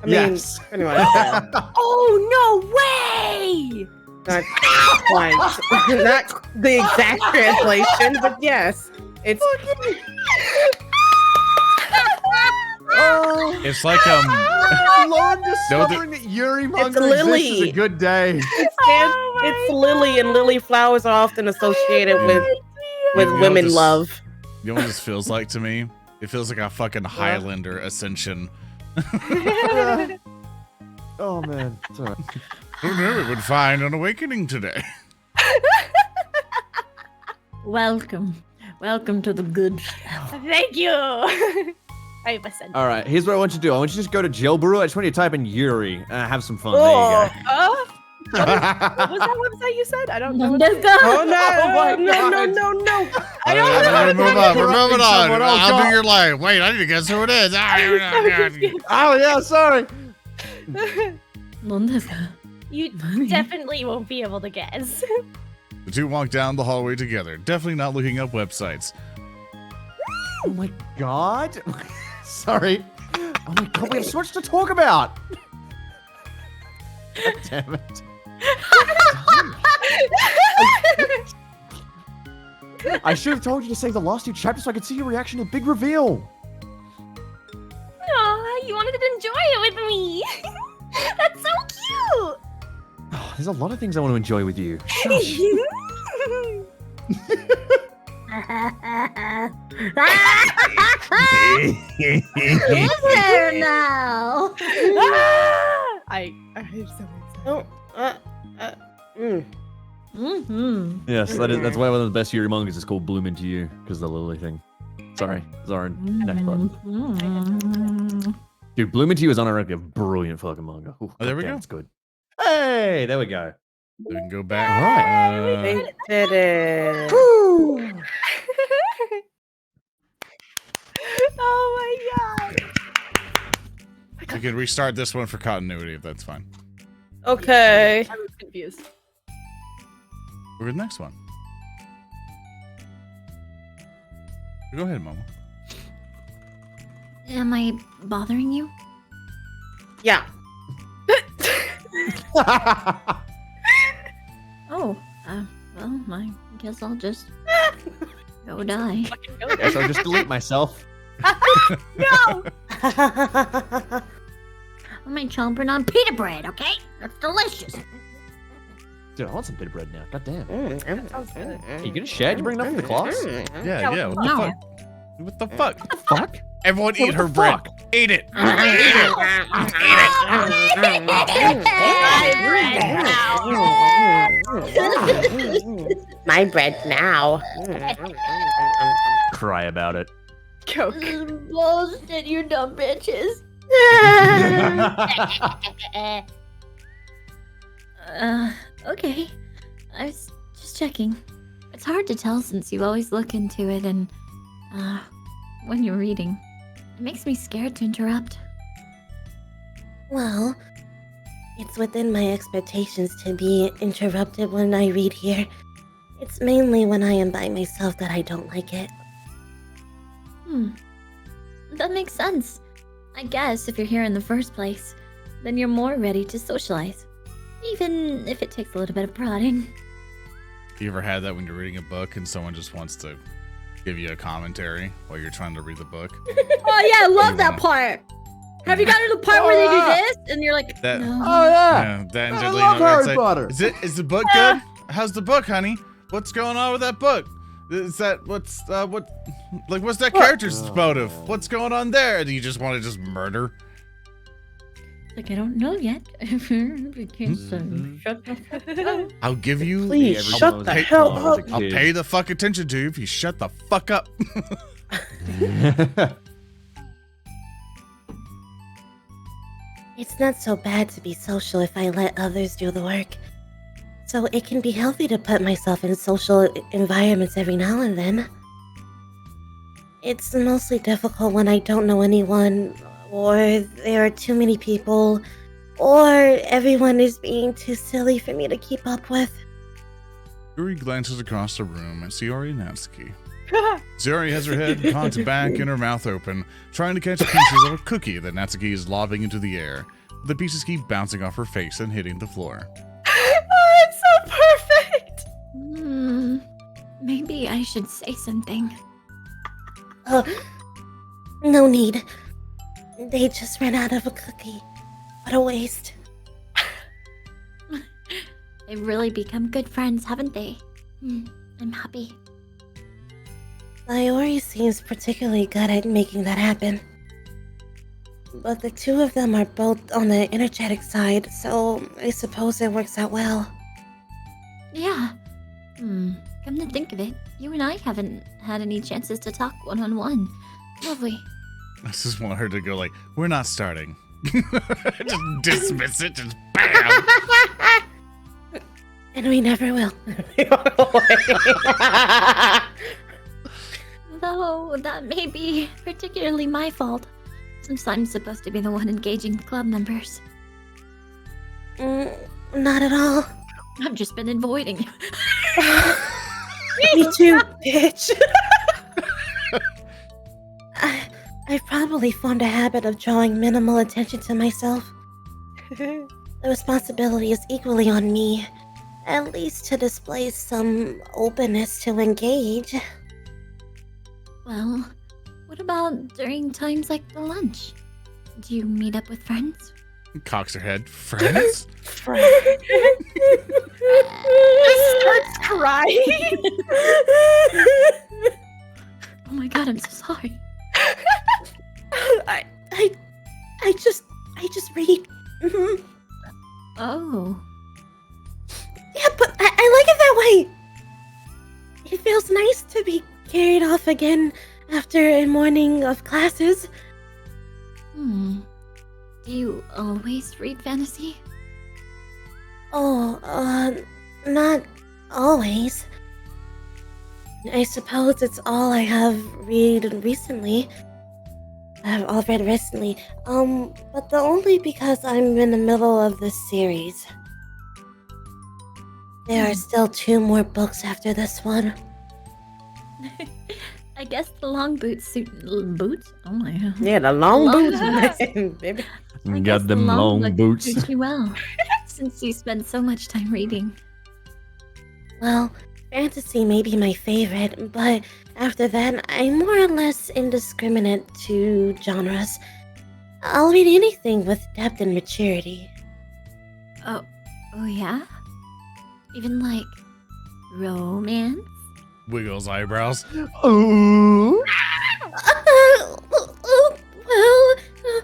I mean, Yes. pretty much. Yeah. Oh no way! Not quite. Not the exact translation, but yes. It's Oh. It's like Lauren No, discovering that Yuri manga Lily. exists is a good day. it's lily, and lily flowers are often associated with You know women this- love. You know what this feels like to me? It feels like a fucking Highlander ascension. Oh man, it's alright. Who knew we would find an awakening today? Welcome. Welcome to the good stuff. Thank you. I ascended. All right, here's what I want you to do. I want you to just go to Jailbrew. I just want you to type in Yuri. Have some fun. Oh. What was that website you said? I don't know. Let's go. Oh no! my no! God. No! I don't know. We're moving on. We're moving on. Someone else. I'll Go. do your line. Wait, I need to guess who it is. Oh yeah, sorry. You definitely won't be able to guess. The two walk down the hallway together, definitely not looking up websites. Oh my god. Sorry. Oh my god, we have so much to talk about. God damn it. I should have told you to save the last two chapters so I could see your reaction to the big reveal. Aw, you wanted to enjoy it with me. That's so cute. Oh, there's a lot of things I want to enjoy with you. Shush. Who's there now? I'm so excited. Oh, mm. Mm-hmm. Yes, that's why one of the best Yuri mangas is called Bloom Into You, because of the Lily thing. Sorry, Zoran. Next button. Mm-hmm. Dude, Bloom Into You is unironically a brilliant fucking manga. Ooh, Oh, there we goddamn, go. It's good. Hey, there we go. We can go back. All right. They did it. Oh my god. We can restart this one for continuity if that's fine. Okay. I was confused. Or the next one. Go ahead, Momo. Am I bothering you? Yeah. Oh, well, I guess I'll just go die. Guess I'll just delete myself. No! I'm chomping on pita bread, okay? That's delicious. Dude, I want some pita bread now. God damn. Sounds good. Are you gonna share? You bring enough for the class? Yeah, what the No. fuck? What the fuck? What the fuck? Everyone eat What her the bread. fuck? Eat it. My bread now. Cry about it. Coke. Bullshit, you dumb bitches. Okay. I was just checking. It's hard to tell since you always look into it and, when you're reading. It makes me scared to interrupt. Well, it's within my expectations to be interrupted when I read here. It's mainly when I am by myself that I don't like it. That makes sense. I guess if you're here in the first place, then you're more ready to socialize. Even if it takes a little bit of prodding. You ever had that when you're reading a book and someone just wants to give you a commentary while you're trying to read the book? Oh yeah, I love You that wanna- part. Have you gotten to the part where they do this and you're like, That, No. Oh yeah. yeah, that and I Angelina, love where it's Harry like, Potter. Is the book good? How's the book, honey? What's going on with that book? Is that what's that character's motive? What's going on there? Do you just want to just murder? Like, I don't know yet. Because, shut the fuck up. I'll give you. Please Everyone shut was the like, hell when I was up. a I'll kid. pay the fuck attention to you if you shut the fuck up. It's not so bad to be social if I let others do the work. So it can be healthy to put myself in social environments every now and then. It's mostly difficult when I don't know anyone, or there are too many people, or everyone is being too silly for me to keep up with. Yuri glances across the room at Sayori and Natsuki. Sayori has her head cocked back and her mouth open, trying to catch pieces of a cookie that Natsuki is lobbing into the air. The pieces keep bouncing off her face and hitting the floor. Oh, it's so perfect. Maybe I should say something. No need. They just ran out of a cookie. What a waste. They've really become good friends, haven't they? I'm happy. Sayori seems particularly good at making that happen. But the two of them are both on the energetic side, so I suppose it works out well. Yeah. Come to think of it, you and I haven't had any chances to talk one-on-one, have we? I just want her to go like, we're not starting. Just dismiss it, just bam. And we never will. Though that may be particularly my fault, since I'm supposed to be the one engaging the club members. Not at all. I've just been avoiding you. Me too, bitch. I've probably formed a habit of drawing minimal attention to myself. The responsibility is equally on me, at least to display some openness to engage. Well, what about during times like the lunch? Do you meet up with friends? Cocks her head. Friends? Starts crying. Oh my god, I'm so sorry. I just read. Mhm. Oh. Yeah, but I like it that way. It feels nice to be carried off again after a morning of classes. Do you always read fantasy? Oh, not always. I suppose it's all I have read recently. I've all read recently. But only because I'm in the middle of this series. There are still 2 more books after this one. I guess the long boots suit boots. Oh my god. Yeah, the long Long boots, boots. man, baby. I guess Got the them long book boots. suits you well, since you spend so much time reading. Well, fantasy may be my favorite, but after that, I'm more or less indiscriminate to genres. I'll read anything with depth and maturity. Oh yeah? Even like romance? Wiggles eyebrows. Ooh. Well,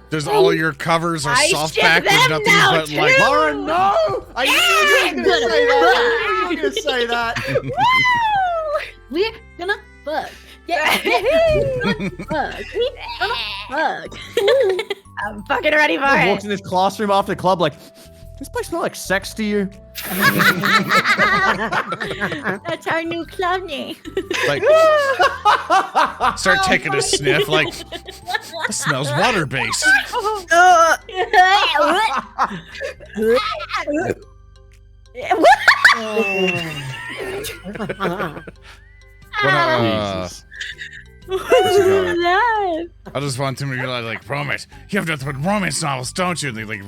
There's all your covers are I softback ship with them nothing now, but like. too. Lauren, no! I knew you were going to say that. I knew you were going to say that. We're gonna fuck. Yeah, fuck. Fuck. I'm fucking ready for I walks it. in this classroom after the club like, this place smell like sex to you? That's our new club name. Like, start taking a sniff. Like, this smells water based. Jesus. I just want to be like romance. You have nothing but romance novels, don't you? And they like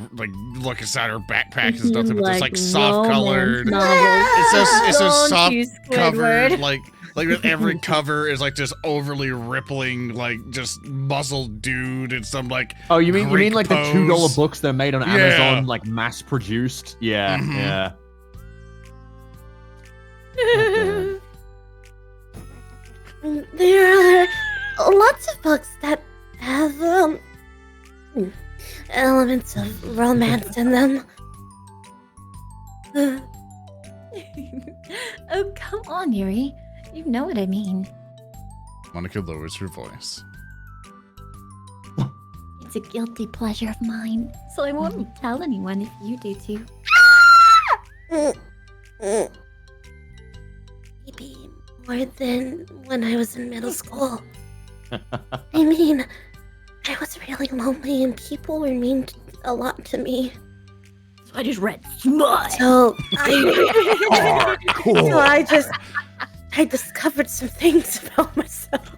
look inside her backpack. There's nothing but just like soft colored. It's so soft covered. Like with every cover is like just overly rippling, like just muzzled dude and some like. Oh, you mean Greek like the $2 pose. books they're made on Yeah. Amazon, like mass produced? Yeah, Mhm. yeah. there are lots of books that have elements of romance in them. Oh, come on, Yuri. You know what I mean. Monica lowers her voice. It's a guilty pleasure of mine, so I won't tell anyone if you do too. Maybe more than when I was in middle school. I mean, I was really lonely and people were mean a lot to me. So I just read smut. So I, Cool. so I discovered some things about myself.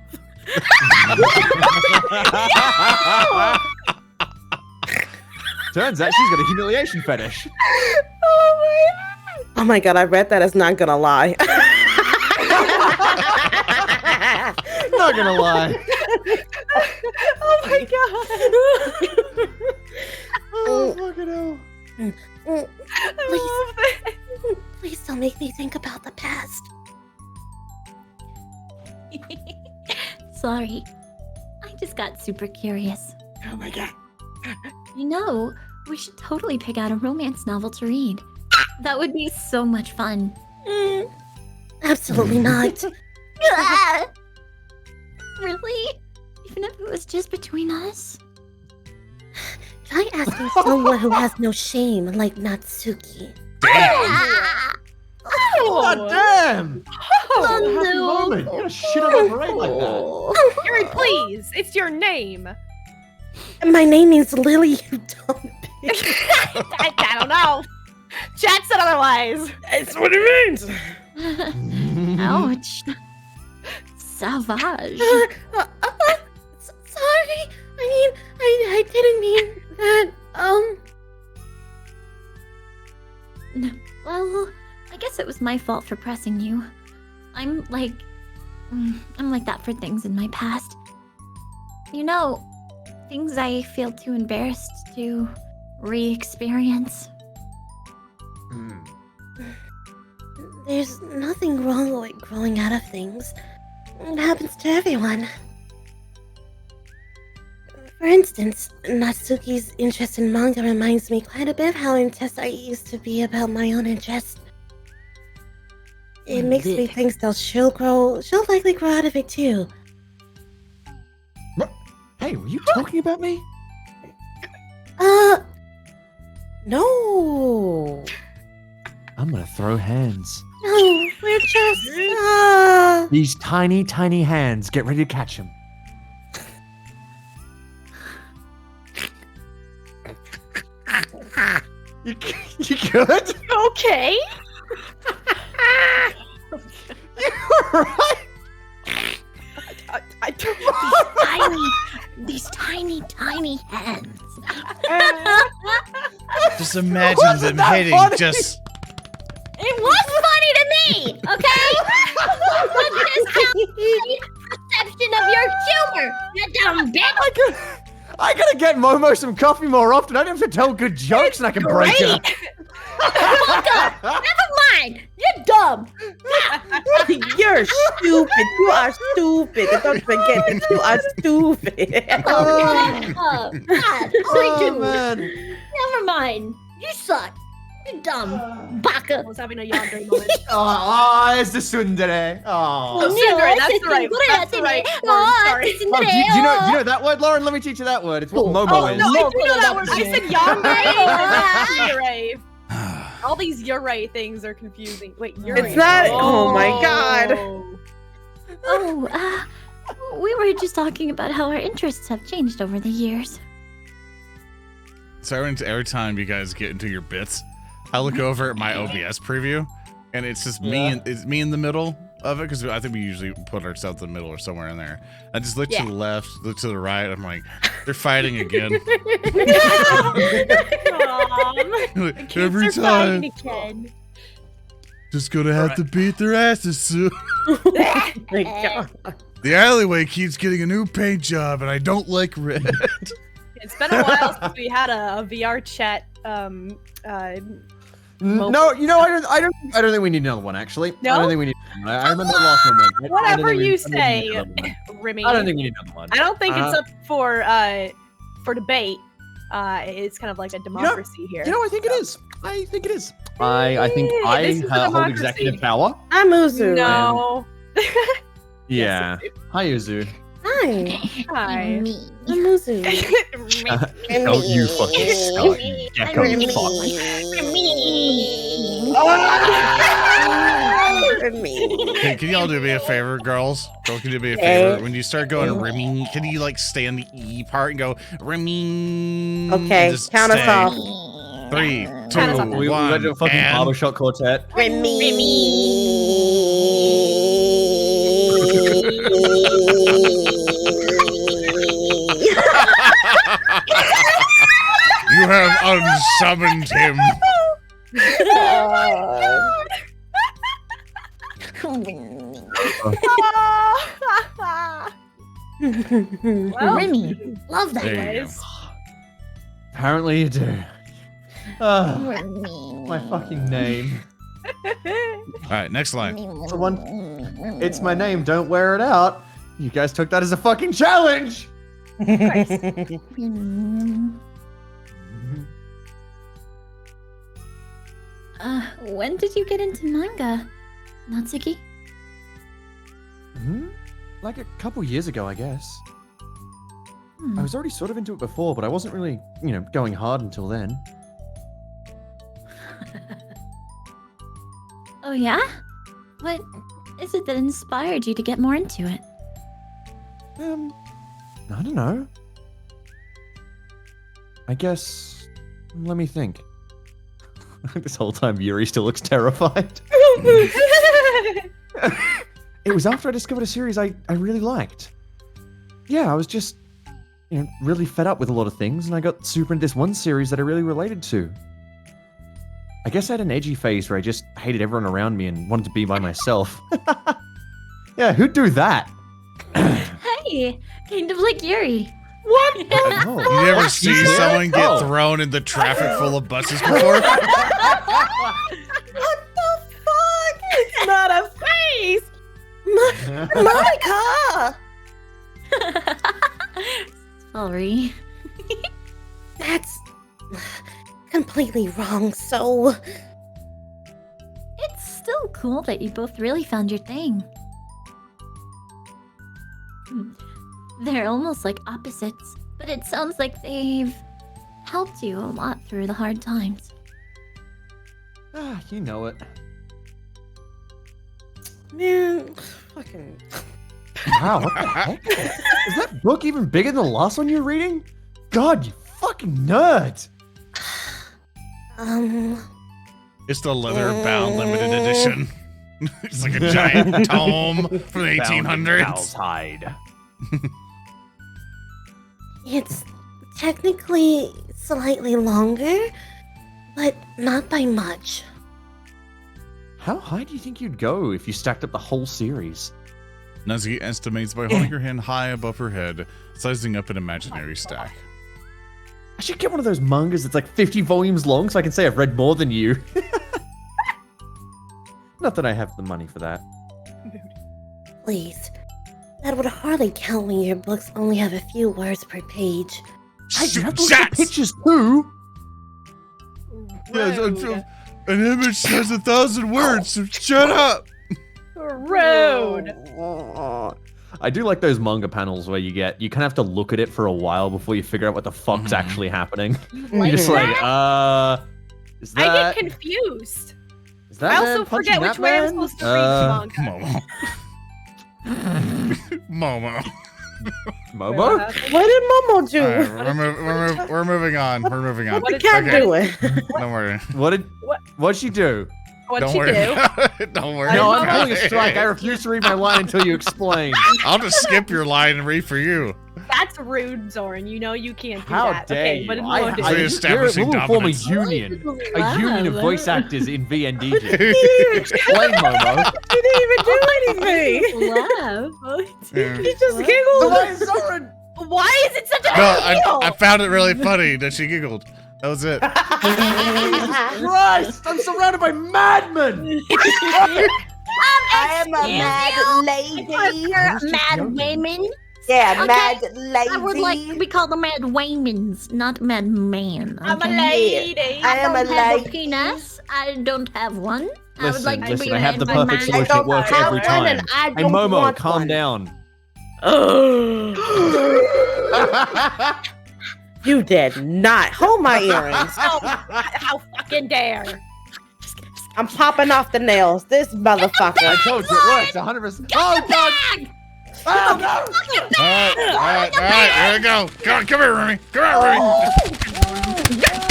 Turns out she's got a humiliation fetish. Oh my god, I read that as not gonna lie. Not gonna lie. Oh my god. Oh, fucking hell. I love it. Please don't make me think about the past. Sorry. I just got super curious. Oh my god. You know, we should totally pick out a romance novel to read. That would be so much fun. Absolutely not. Really? Even if it was just between us? Try asking someone who has no shame, like Natsuki. God damn! Oh, Happy no. moment. You're gonna shit on a parade like that. Yuri, please. It's your name. My name means Lily, you dumb bitch. I don't know. Chat said otherwise. That's what it means. Ouch. Savage. Sorry. I didn't mean that. Well, I guess it was my fault for pressing you. I'm like that for things in my past. You know, things I feel too embarrassed to re-experience. There's nothing wrong with growing out of things. It happens to everyone. For instance, Natsuki's interest in manga reminds me quite a bit of how intense I used to be about my own interest. It makes me think that she'll likely grow out of it too. Hey, were you talking about me? No. I'm gonna throw hands. No, we're just, These tiny, tiny hands. Get ready to catch them. You good? Okay. right? I don't. These tiny hands. Just imagine Wasn't them that hitting funny? just. It was funny to me, okay? But just my perception of your humor, you dumb bitch. I gotta get Momo some coffee more often. I don't have to tell good jokes and I can break her. Never mind. You're dumb. You're stupid. You are stupid. And don't forget that you are stupid. God, I do. Man. Never mind. You suck. You're dumb. Baka. I was having a yandere moment. It's the tsundere. Oh. Tsundere, that's the right- that's the right word, sorry. Oh, do you know that word, Lauren? Let me teach you that word. It's what Momo Oh, is. no, I do know that word. I said Yandere. yandere. All these yurei things are confusing. Wait, yurei. It's not. Oh my god. Oh, we were just talking about how our interests have changed over the years. So every time you guys get into your bits, I look over at my OBS preview, and it's just it's me in the middle of it, because I think we usually put ourselves in the middle or somewhere in there. I just look to the left, look to the right. I'm like, they're fighting again. Every time. Again. Just gonna have to beat their asses soon. Oh my god. The alleyway keeps getting a new paint job, and I don't like red. It's been a while since we had a VR chat. No, you know, I don't think we need another one. Actually, No? I don't think we need. I remember the last one. Man. I don't Whatever think we- you I don't think we say, need another one. Remy. I don't think we need another one. I don't think it's up for debate. It's kind of like a democracy here. You know, I think it is. I think it is. I think I This is a hold democracy. executive power. I'm Uzu. No. Yeah. Hi, Uzu. Hi. Hi. I'm Uzu. Don't you fucking start, you gecko fuck. Hey, can y'all do me a favor, girls? Girls, can you do me a favor? When you start going rimming, can you like stay on the E part and go rimming? Okay, and just count us stay? off. 3, 2, Count us off. We went to a 1, fucking and... barbershop quartet. You have unsummoned him. Well, Remy, love that There you word. go. Apparently you do. Ah, Remy. my fucking name. All right, next line. The one. It's my name. Don't wear it out. You guys took that as a fucking challenge. When did you get into manga, Natsuki? Like a couple years ago, I guess. Hmm. I was already sort of into it before, but I wasn't really, going hard until then. Oh yeah? What is it that inspired you to get more into it? I don't know. I guess. Let me think. This whole time, Yuri still looks terrified. It was after I discovered a series I really liked. Yeah, I was just, really fed up with a lot of things, and I got super into this one series that I really related to. I guess I had an edgy phase where I just hated everyone around me and wanted to be by myself. Yeah, who'd do that? Hey, kind of like Yuri. What? You never see someone get thrown in the traffic full of buses before? What the fuck? It's not a face. Monica! Sorry. That's completely wrong, so... It's still cool that you both really found your thing. They're almost like opposites, but it sounds like they've helped you a lot through the hard times. Ah, you know it. Man, fucking... Wow, what the heck? Is that book even bigger than the last one you're reading? God, you fucking nerd! It's the leather-bound limited edition. It's like a giant tome from the Bound in 1800s. cow's hide. It's technically slightly longer, but not by much. How high do you think you'd go if you stacked up the whole series? Natsuki estimates by holding her hand high above her head, sizing up an imaginary stack. I should get one of those mangas that's like 50 volumes long so I can say I've read more than you. Not that I have the money for that. Please. That would hardly count when your books only have a few words per page. Hey, you have to look at the pictures too! Rude. An image says 1,000 words, so shut up! Rude. I do like those manga panels where you kind of have to look at it for a while before you figure out what the fuck's actually happening. You're just like, is that... I get confused. Is that I also man punching forget which that way I'm man? supposed to read the manga. Momo. Momo? What did Momo do? All right, we're moving on. We're moving on. What the cat doing? Don't worry. What'd she do? What'd Don't she worry. do? Don't worry. No, I'm about calling a it. strike. I refuse to read my line until you explain. I'll just skip your line and read for you. That's rude, Zoran. You know you can't do How that. dare Okay, you? what did I- Mo do? I- establishing we'll form a dominance. union. A union of voice actors in VNDegens. He Explain, Momo. didn't even do anything. Yeah. He just giggled. Zoran? Why is it such a No, big deal? I found it really funny that she giggled. That was it. Christ! I'm surrounded by madmen! I am a mad lady. Mad women. Yeah, Okay, mad lady. I would like we call them mad women's, not mad man. I'm a okay? lady. I am a don't have lady. a penis. I don't have one. I would Listen, like to listen, be I have the mad perfect man. solution. It works have every one time. and I Hey, don't Momo, want calm one. down. You did not hold my earrings. How fucking dare. I'm popping off the nails. This I motherfucker. told you, it works 100%. Oh, God! Oh, no! All right, here we go. Come here, Remy. Come here, Remy.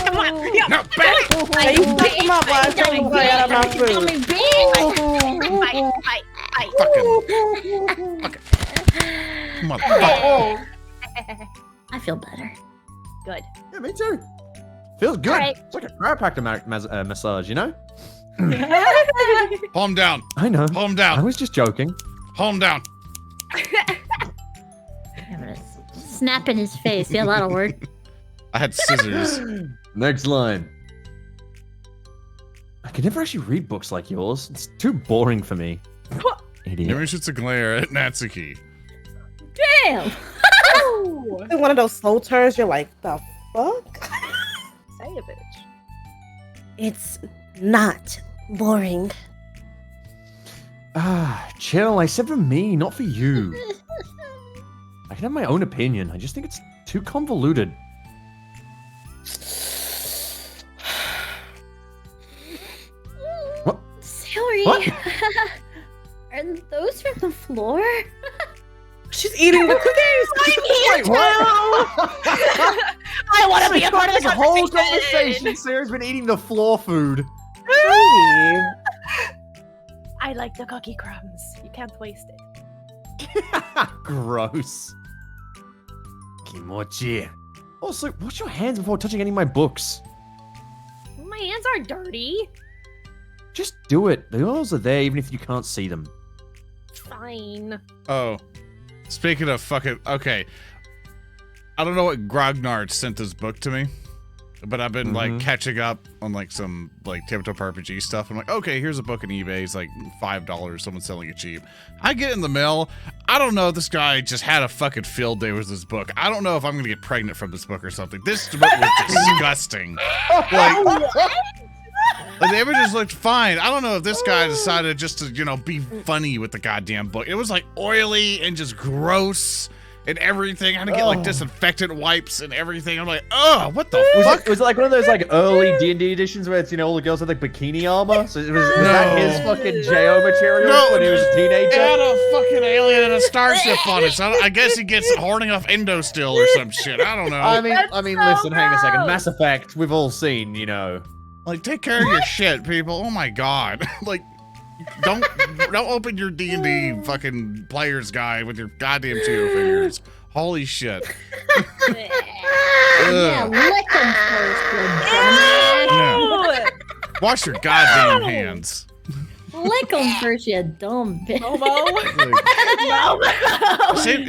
Come on. Yeah. No, back. Hey, you fuck him up while I take him out of my food. Fucking motherfucker. I feel better. Good. Yeah, me too. Feels good. Alright. It's like a chiropractor massage, you know? Palm down. I know. Palm I down. was just joking. Palm down. I'm gonna snap in his face. Yeah, that'll work. I had scissors. Next line. I can never actually read books like yours. It's too boring for me. Idiot. Maybe shoots a glare at Natsuki. Damn. One of those slow turns, you're like, the fuck? Say a bitch. It's not boring. Ah, chill. I said for me, not for you. I can have my own opinion. I just think it's too convoluted. What? Sorry. What? Are those from the floor? She's eating the cookies. Wait, what? I want to be a part of This the whole conversation. conversation, Sarah's been eating the floor food. I like the cookie crumbs. You can't waste it. Gross. Kimochi. Also, wash your hands before touching any of my books. My hands aren't dirty. Just do it. The oils are there even if you can't see them. Fine. Oh. Speaking of fucking... Okay. I don't know what Grognard sent this book to me. But I've been, like, catching up on, like, some, like, tabletop RPG stuff. I'm like, okay, here's a book on eBay. It's, like, $5. Someone's selling it cheap. I get in the mail. I don't know if this guy just had a fucking field day with this book. I don't know if I'm going to get pregnant from this book or something. This book was disgusting. Like, the images looked fine. I don't know if this guy decided just to, you know, be funny with the goddamn book. It was, like, oily and just gross. And everything, I had to get like disinfectant wipes and everything. I'm like, oh, what the fuck? Was it like one of those like early D&D editions where it's, you know, all the girls had like bikini armor? So was that his fucking JO material when he was a teenager? It had a fucking alien and a starship on it. So I guess he gets hard enough endo still or some shit. I don't know. I mean, so listen, hang on a second. gross. Mass Effect, we've all seen, you know. Like, take care of your shit, people. Oh my god. Like, Don't open your D&D fucking player's guide with your goddamn Cheeto fingers. Holy shit. Yeah, Ugh. lick 'em first, Yeah. Wash your goddamn hands. Lick 'em first, you dumb bitch. Momo.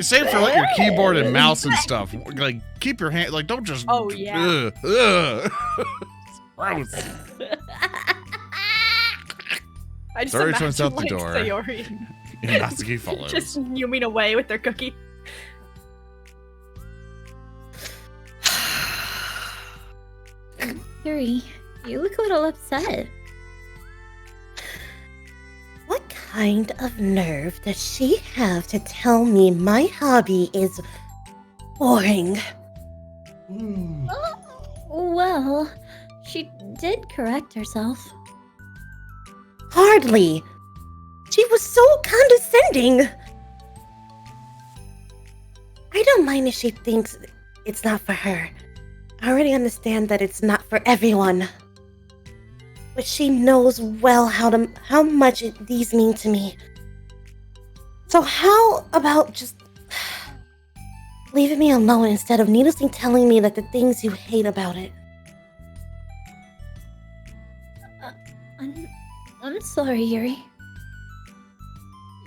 Save for like your keyboard and mouse and stuff. Like keep your hand. Like don't just. Oh, yeah. Ugh. Gross. I just Zori imagine, turns out the like, door. Sayori And Natsuki follows. just fuming away with their cookie. Yuri, you look a little upset. What kind of nerve does she have to tell me my hobby is boring? Well, she did correct herself. Hardly. She was so condescending. I don't mind if she thinks it's not for her. I already understand that it's not for everyone. But she knows well how much these mean to me. So how about just leaving me alone instead of needlessly telling me that the things you hate about it? I'm sorry, Yuri.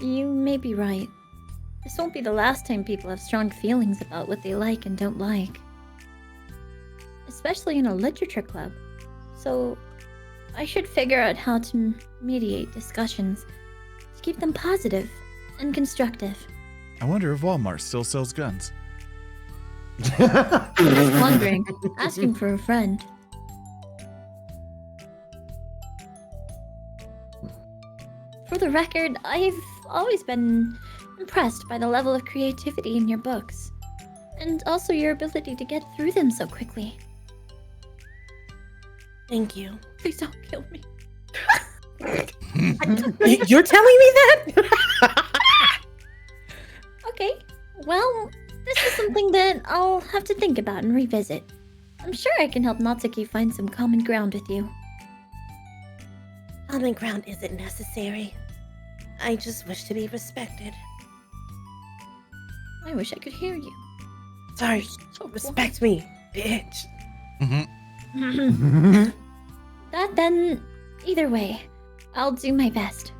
You may be right. This won't be the last time people have strong feelings about what they like and don't like. Especially in a literature club. So, I should figure out how to mediate discussions to keep them positive and constructive. I wonder if Walmart still sells guns. Just wondering, asking for a friend. For the record, I've always been impressed by the level of creativity in your books, and also your ability to get through them so quickly. Thank you. Please don't kill me. You're telling me that? Okay, well, this is something that I'll have to think about and revisit. I'm sure I can help Natsuki find some common ground with you. Common ground isn't necessary. I just wish to be respected. I wish I could hear you. Sorry, So respect me, bitch. That then, either way, I'll do my best.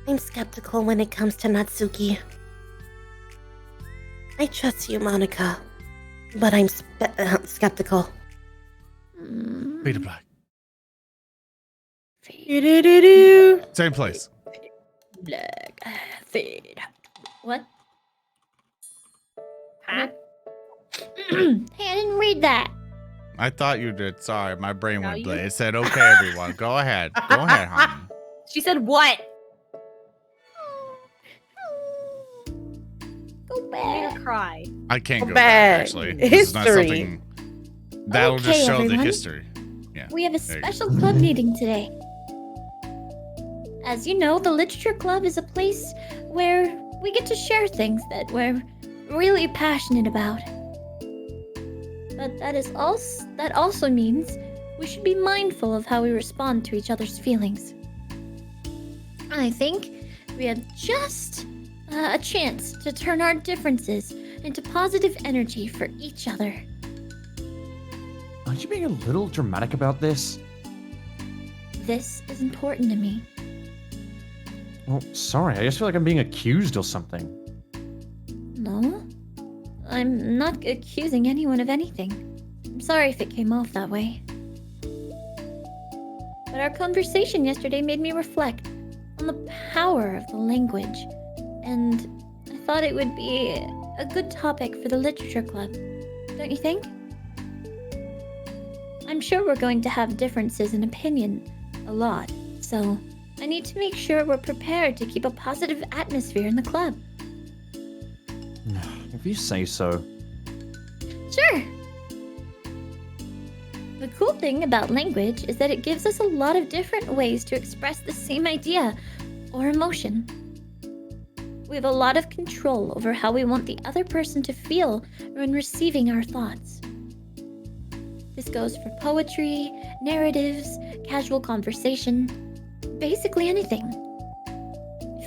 I'm skeptical when it comes to Natsuki. I trust you, Monica, but I'm skeptical. Fade to black. Fade. Same place. Black. Fade. What? Huh? Hey, I didn't read that. I thought you did. Sorry, my brain No, went you- blank. It said, "Okay, everyone, go ahead, go ahead, hon." She said what? Go You made back. her cry. I can't Go go back. back. Actually, this is not History. something that'll Okay, just show the everyone. history. Yeah. We have a There you go. special club meeting today. As you know, the Literature Club is a place where we get to share things that we're really passionate about. But that also means we should be mindful of how we respond to each other's feelings. I think we have just a chance to turn our differences into positive energy for each other. Aren't you being a little dramatic about this? This is important to me. Well, sorry, I just feel like I'm being accused or something. No, I'm not accusing anyone of anything. I'm sorry if it came off that way. But our conversation yesterday made me reflect on the power of the language, and I thought it would be a good topic for the Literature Club. Don't you think? I'm sure we're going to have differences in opinion a lot, so I need to make sure we're prepared to keep a positive atmosphere in the club. If you say so. Sure. The cool thing about language is that it gives us a lot of different ways to express the same idea or emotion. We have a lot of control over how we want the other person to feel when receiving our thoughts. This goes for poetry, narratives, casual conversation, basically anything.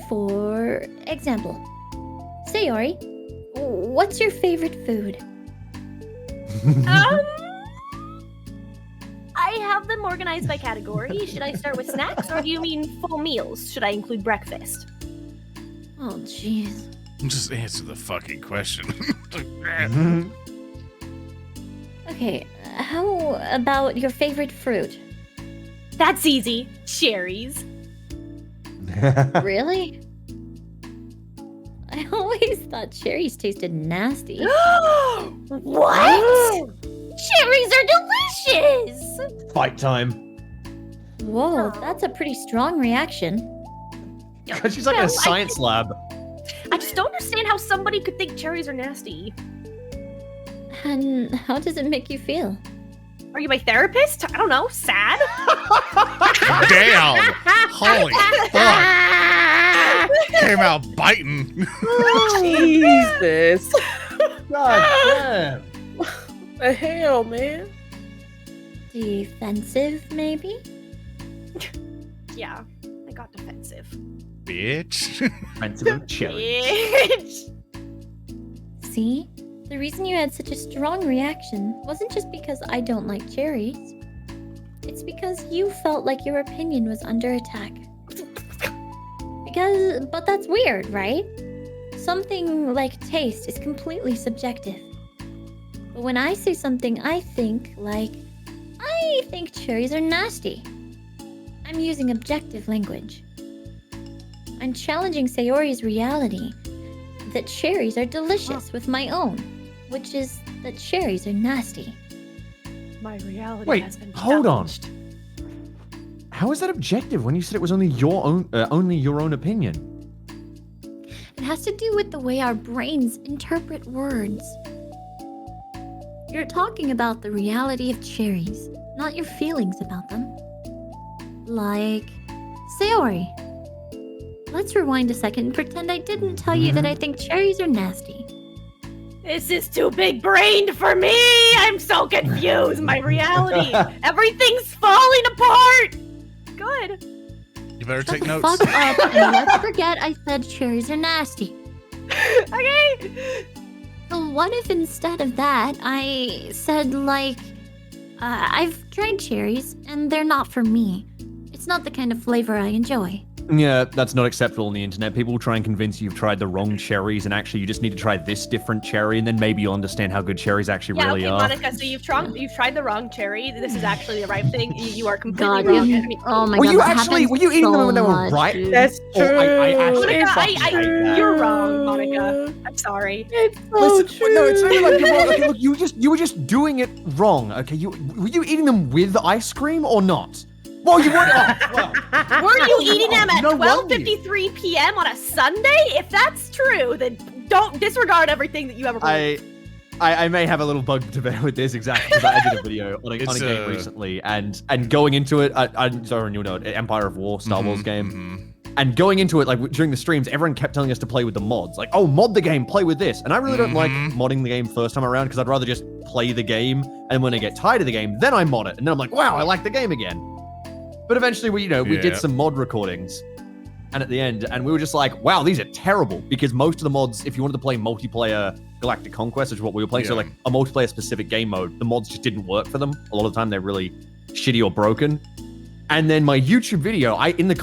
For example, Sayori, what's your favorite food? I have them organized by category. Should I start with snacks, or do you mean full meals? Should I include breakfast? Oh, jeez. Just answer the fucking question. Okay, how about your favorite fruit? That's easy. Cherries. Really? I always thought cherries tasted nasty. What? Cherries are delicious! Fight time. Whoa, that's a pretty strong reaction. Because she's like in a Well, science lab. I just don't understand how somebody could think cherries are nasty. And how does it make you feel? Are you my therapist? I don't know. Sad? Damn! Holy fuck! Came out biting. Jesus. God damn. The hell, man? Defensive, maybe? Yeah, I got defensive. Bitch. Expensive cherry. Bitch. See? The reason you had such a strong reaction wasn't just because I don't like cherries. It's because you felt like your opinion was under attack. But that's weird, right? Something like taste is completely subjective. But when I say something I think cherries are nasty, I'm using objective language. I'm challenging Sayori's reality that cherries are delicious with my own, which is that cherries are nasty. My reality Wait, has been hold on. challenged. How is that objective when you said it was only your own opinion? It has to do with the way our brains interpret words. You're talking about the reality of cherries, not your feelings about them. Like, Sayori. Let's rewind a second and pretend I didn't tell you that I think cherries are nasty. This is too big-brained for me! I'm so confused! My reality! Everything's falling apart! Good. You better Shut take the notes. fuck up and let's forget I said cherries are nasty. Okay! So what if instead of that, I said I've tried cherries and they're not for me. It's not the kind of flavor I enjoy. Yeah, that's not acceptable on the internet. People will try and convince you you've tried the wrong cherries, and actually you just need to try this different cherry, and then maybe you'll understand how good cherries actually Yeah, really okay, are. Monica, so you've tried the wrong cherry. This is actually the right thing. You are completely God, wrong. oh my Were god, you that actually? happens Were you eating them when they so were much, right? dude. That's Oh, true. I actually Monica, fucking hate that. you're wrong, Monica. I'm sorry. It's so Listen, true. no, it's not even like you're wrong. Okay, look, you were just doing it wrong. Okay, were you eating them with ice cream or not? Well, you weren't. Oh, well. Were you eating them at No wonder. 12:53 p.m. on a Sunday? If that's true, then don't disregard everything that you ever believed. I may have a little bug to bear with this exactly because I did a video on a game recently, and going into it, I'm sorry, you'll know it, Empire of War, Star Wars game. And going into it, like during the streams, everyone kept telling us to play with the mods. Like, oh, mod the game, play with this. And I really don't like modding the game first time around because I'd rather just play the game. And when I get tired of the game, then I mod it. And then I'm like, wow, I like the game again. But eventually, we did some mod recordings. And at the end, and we were just like, wow, these are terrible. Because most of the mods, if you wanted to play multiplayer Galactic Conquest, which is what we were playing, so like a multiplayer specific game mode, the mods just didn't work for them. A lot of the time, they're really shitty or broken. And then my YouTube video, in the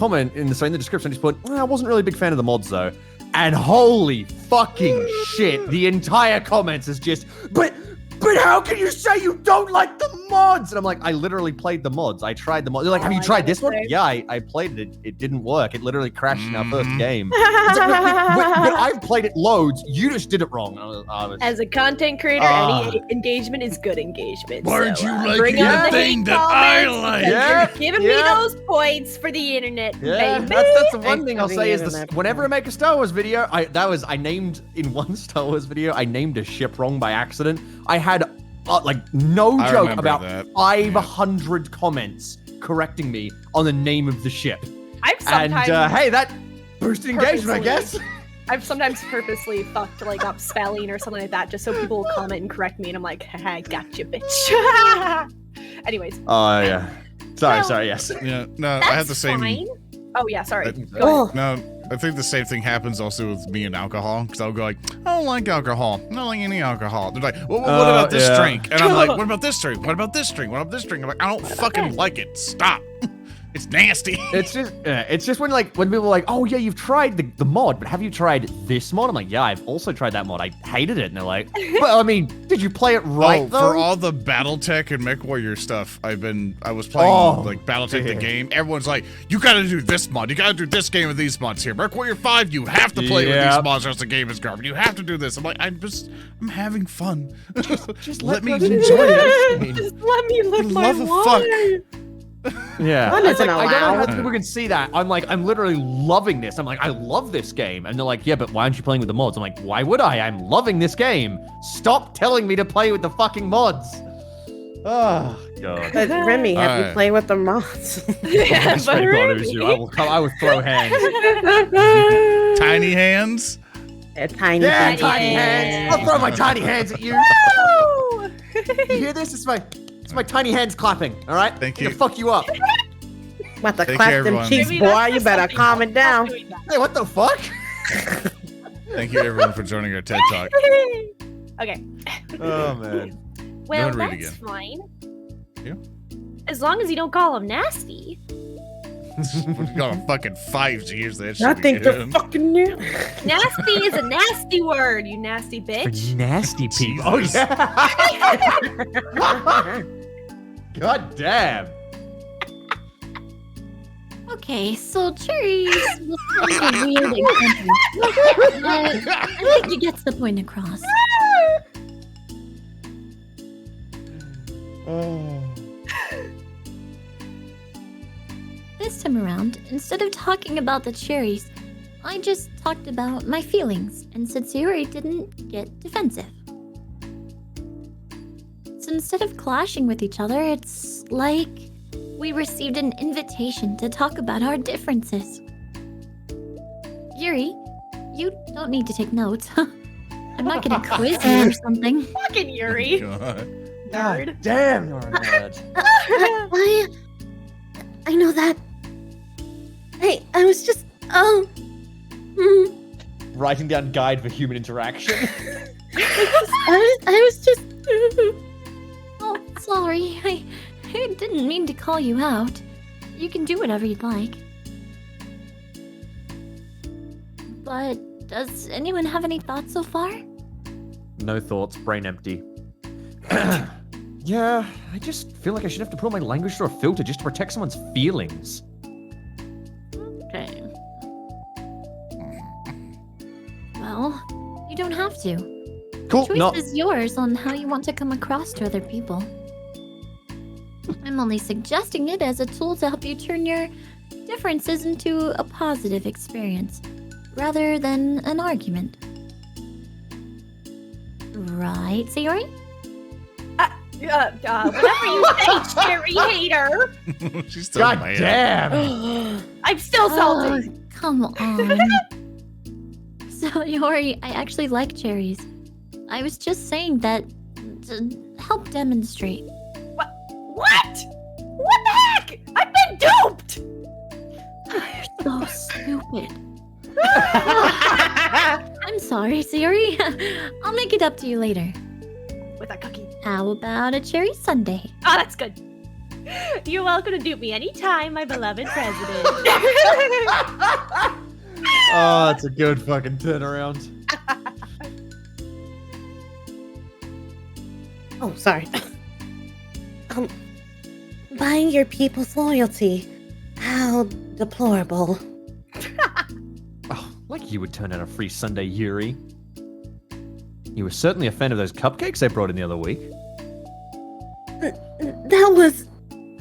description, I just put, I wasn't really a big fan of the mods though. And holy fucking shit, the entire comments is just, but how can you say you don't like the mods? And I'm like, I literally played the mods. I tried the mods. They're like, have you tried this one? Yeah, I played it. It didn't work. It literally crashed in our first game. It's like, but I've played it loads. You just did it wrong. As a content creator, any engagement is good engagement. Aren't so, you liking bring the on the thing hate that I comments like? because Yeah, You're giving me those points for the internet, Yeah, baby. that's the one thing I'll Thanks for say the is this: internet. whenever I make a Star Wars video, I named in one Star Wars video, I named a ship wrong by accident. I had no I joke remember about that. 500 comments correcting me on the name of the ship. I've sometimes And hey, that boosted engagement, I purposely- guess. I've sometimes purposely fucked up spelling or something like that just so people will comment and correct me, and I'm like, haha, gotcha, bitch. Anyways, Oh yeah. Sorry, yes. Yeah, no, that's I had the same. fine. Oh yeah, sorry. That- Go ahead. Oh, No, I think the same thing happens also with me and alcohol, because I'll go like, I don't like alcohol. I don't like any alcohol. They're like, well, what about this yeah. drink? And I'm like, what about this drink? What about this drink? What about this drink? I'm like, I don't fucking like it. Stop. It's nasty. It's just when people are like, oh yeah, you've tried the mod, but have you tried this mod? I'm like, yeah, I've also tried that mod. I hated it. And they're like, well, I mean, did you play it right though? For all the BattleTech and MechWarrior stuff, I was playing like BattleTech the game. Everyone's like, you gotta do this mod. You gotta do this game with these mods here. MechWarrior 5, you have to play with these mods or else the game is garbage. You have to do this. I'm like, I'm having fun. Just let me us enjoy it. Just let me live my love of fuck. life. Yeah. Fun isn't I don't know how allowed. people can see that. I'm literally loving this. I'm like, I love this game. And they're like, yeah, but why aren't you playing with the mods? I'm like, why would I? I'm loving this game. Stop telling me to play with the fucking mods. Oh, God. But Remy, have you Alright. played with the mods? Yeah, I swear to but God, it was you. I will throw hands. Tiny hands. They're tiny. Yeah, baby tiny hands. I'll throw my tiny hands at you. Woo! You hear this? It's my tiny hands clapping. All right. Thank I'm you. gonna fuck you up. About to Take clap care, them everyone. cheeks, Maybe boy. that's You just better something calm it I'll down. stop doing that. Hey, what the fuck? Thank you everyone for joining our TED Talk. Okay. Oh man. Well, Go and read that's again. fine. Yeah. As long as you don't call him nasty. We got a fucking 5Gs. That I should be think they're good. fucking new. Nasty is a nasty word, you nasty For bitch. nasty people. Oh Jesus. yeah. God damn. Okay, so cherries was kind of a weird example. But I think it gets the point across. This time around, instead of talking about the cherries, I just talked about my feelings, and Satsuri didn't get defensive. So instead of clashing with each other, it's like we received an invitation to talk about our differences. Yuri, you don't need to take notes. I'm not gonna quiz you or something. Fucking Yuri. God. Nerd. Damn, you're a nerd. I know that. I was just. Writing down guide for human interaction. I was just. Oh, sorry. I didn't mean to call you out. You can do whatever you'd like. But does anyone have any thoughts so far? No thoughts, brain empty. Yeah, I just feel like I should have to put my language through a filter just to protect someone's feelings. Okay. Well, you don't have to. Cool. Choice No. is yours on how you want to come across to other people. I'm only suggesting it as a tool to help you turn your differences into a positive experience, rather than an argument. Right, Sayori? Whatever you say, cherry hater. She's still God mad. damn. I'm still salty. Oh, come on. So, Yori, I actually like cherries. I was just saying that to help demonstrate. What? What the heck? I've been duped. You're so stupid. I'm sorry, Sayori. I'll make it up to you later. With a cookie. How about a cherry sundae? Oh, that's good. You're welcome to dupe me anytime, my beloved president. Oh, that's a good fucking turnaround. Oh, sorry. Buying your people's loyalty. How deplorable. Oh, like you would turn down a free Sunday, Yuri. You were certainly a fan of those cupcakes I brought in the other week. That was.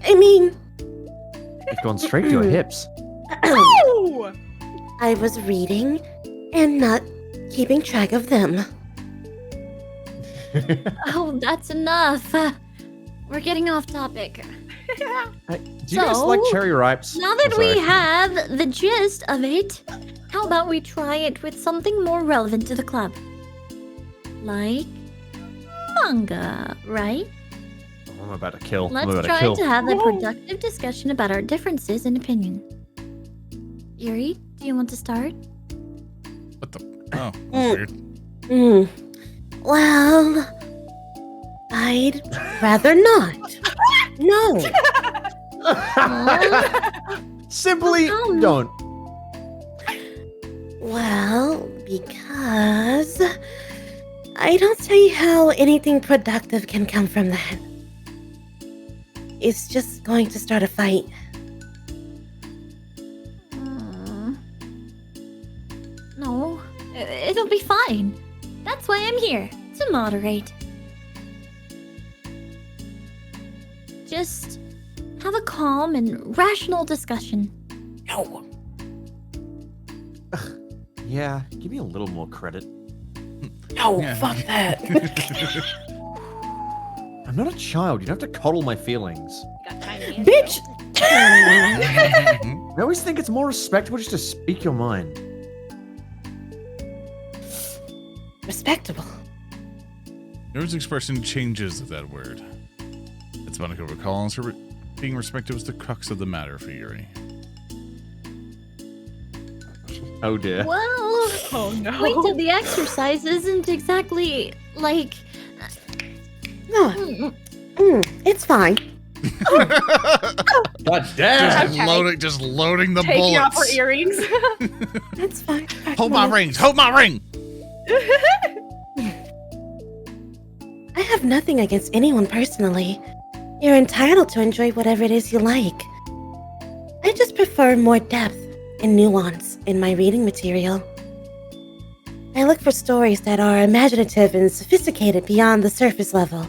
I mean. You've gone straight to your hips. Oh! I was reading and not keeping track of them. Oh, that's enough. We're getting off topic. Do you guys like So, cherry ripes? Now that Oh, we sorry. have the gist of it, how about we try it with something more relevant to the club? Like manga, right? Oh, I'm about to kill. I'm Let's about to try kill. to have a productive discussion about our differences in opinion. Yuri, do you want to start? What the? Oh, that's weird. Hmm. Well, I'd rather not. No. Simply How come? don't. Well, because I don't see how anything productive can come from that. It's just going to start a fight. No, it'll be fine. That's why I'm here, to moderate. Just have a calm and rational discussion. No. Yeah, give me a little more credit. No, Yeah. fuck that. I'm not a child. You don't have to coddle my feelings. Got tiny hands, Bitch! I always think it's more respectable just to speak your mind. Respectable. Nora's expression changes at that word. As Monica recalls, her being respected was the crux of the matter for Yuri. Oh dear. Well, Oh no. wait till the exercise isn't exactly like. No, it's fine. God damn! Okay. Just loading the Taking off her bullets. earrings. It's fine. Hold my rings. Hold my ring. I have nothing against anyone personally. You're entitled to enjoy whatever it is you like. I just prefer more depth and nuance in my reading material. I look for stories that are imaginative and sophisticated beyond the surface level.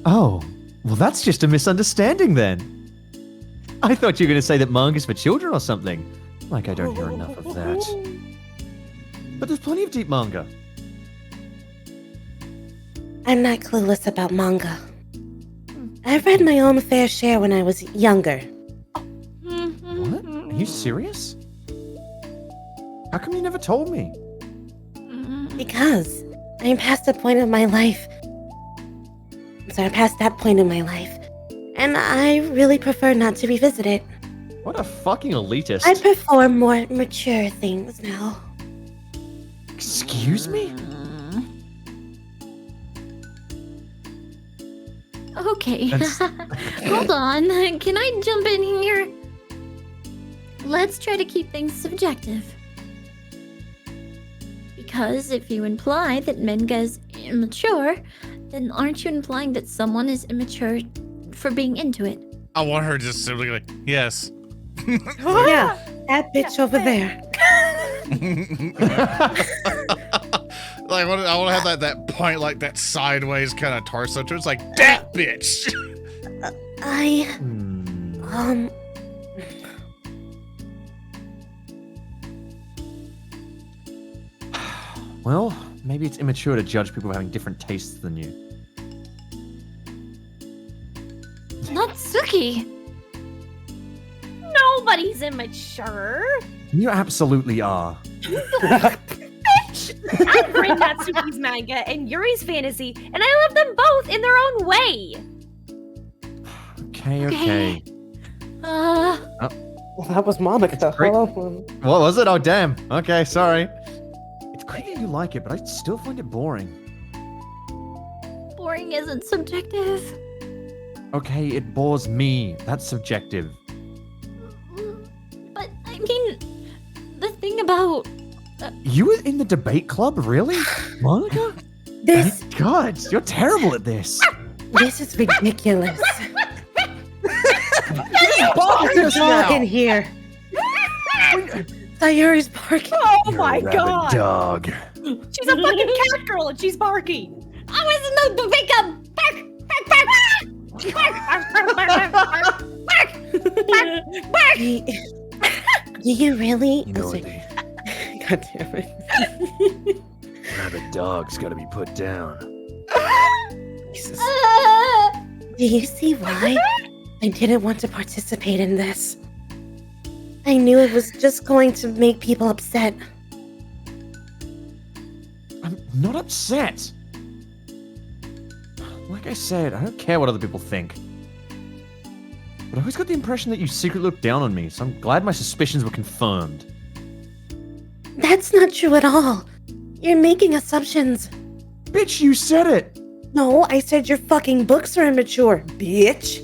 Oh, well, that's just a misunderstanding then. I thought you were going to say that manga's for children or something. Like I don't hear enough of that. But there's plenty of deep manga. I'm not clueless about manga. I've read my own fair share when I was younger. What? Are you serious? How come you never told me? Because I'm past the point of my life. Past that point in my life. And I really prefer not to revisit it. What a fucking elitist. I perform more mature things now. Excuse me? Okay. That's- Hold on. Can I jump in here? Let's try to keep things subjective. Because if you imply that manga is immature, then aren't you implying that someone is immature for being into it? I want her just simply like, yes. Yeah, that bitch over there. Like, I want to have that point, like that sideways kind of torso to it. It's like, that bitch. I, Hmm. Well, maybe it's immature to judge people having different tastes than you. Natsuki! Nobody's immature. You absolutely are. I've read Natsuki's manga and Yuri's fantasy, and I love them both in their own way. Okay. Well, that was Monica. great. Hold on. What was it? Oh, damn. Okay, sorry. It's great that you like it, but I still find it boring. Boring isn't subjective. Okay, it bores me. That's subjective. But, I mean, the thing about... You were in the debate club, really? Monica? this, God, you're terrible at this. this is ridiculous. There's Dog in here. Sayuri's barking. Oh my god. Dog. She's a fucking cat girl and she's barking. I was no victim! Do you really? You know Oh, what? sorry. God damn it. Rabid dog's gotta be put down. Jesus. Do you see why I didn't want to participate in this? I knew it was just going to make people upset. I'm not upset. Like I said, I don't care what other people think. But I always got the impression that you secretly looked down on me, so I'm glad my suspicions were confirmed. That's not true at all. You're making assumptions. Bitch, you said it! No, I said your fucking books are immature, bitch.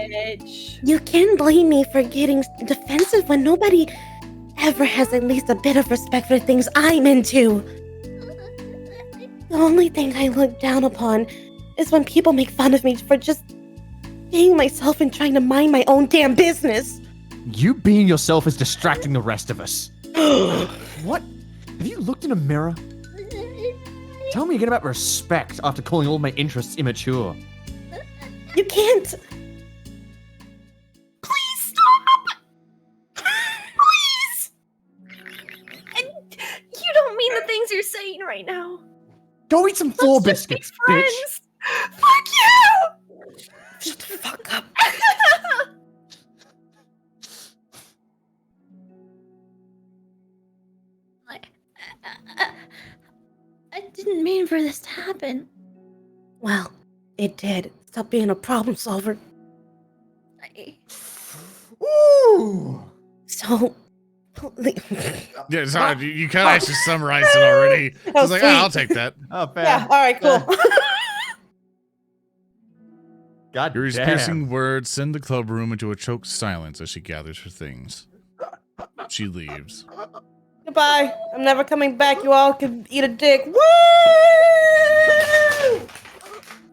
Bitch. You can't blame me for getting defensive when nobody ever has at least a bit of respect for things I'm into. The only thing I look down upon is when people make fun of me for just being myself and trying to mind my own damn business. You being yourself is distracting the rest of us. What? Have you looked in a mirror? Tell me again about respect after calling all my interests immature. You can't. Please stop! Please! And you don't mean the things you're saying right now. Go eat some floor Let's just be biscuits, bitch! friends. Fuck you! Shut the fuck up. I didn't mean for this to happen. Well, it did. Stop being a problem solver. Ooh! So, Yeah, sorry, you kind of actually summarized it already. I was like, sweet. I'll take that. Oh, fair. Yeah, all right, cool. God Yuri's damn. piercing words send the club room into a choked silence as she gathers her things. She leaves. Goodbye. I'm never coming back. You all can eat a dick. Woo!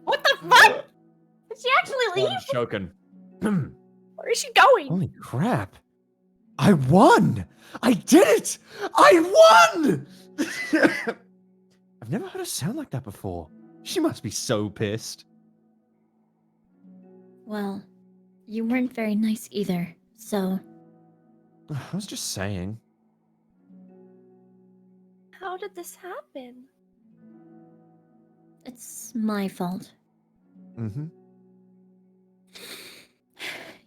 What the fuck? Did she actually leave? I'm choking. Where is she going? Holy crap. I won! I did it! I won! I've never heard her sound like that before. She must be so pissed. Well, you weren't very nice either, so I was just saying. How did this happen? it's my fault. Mm-hmm.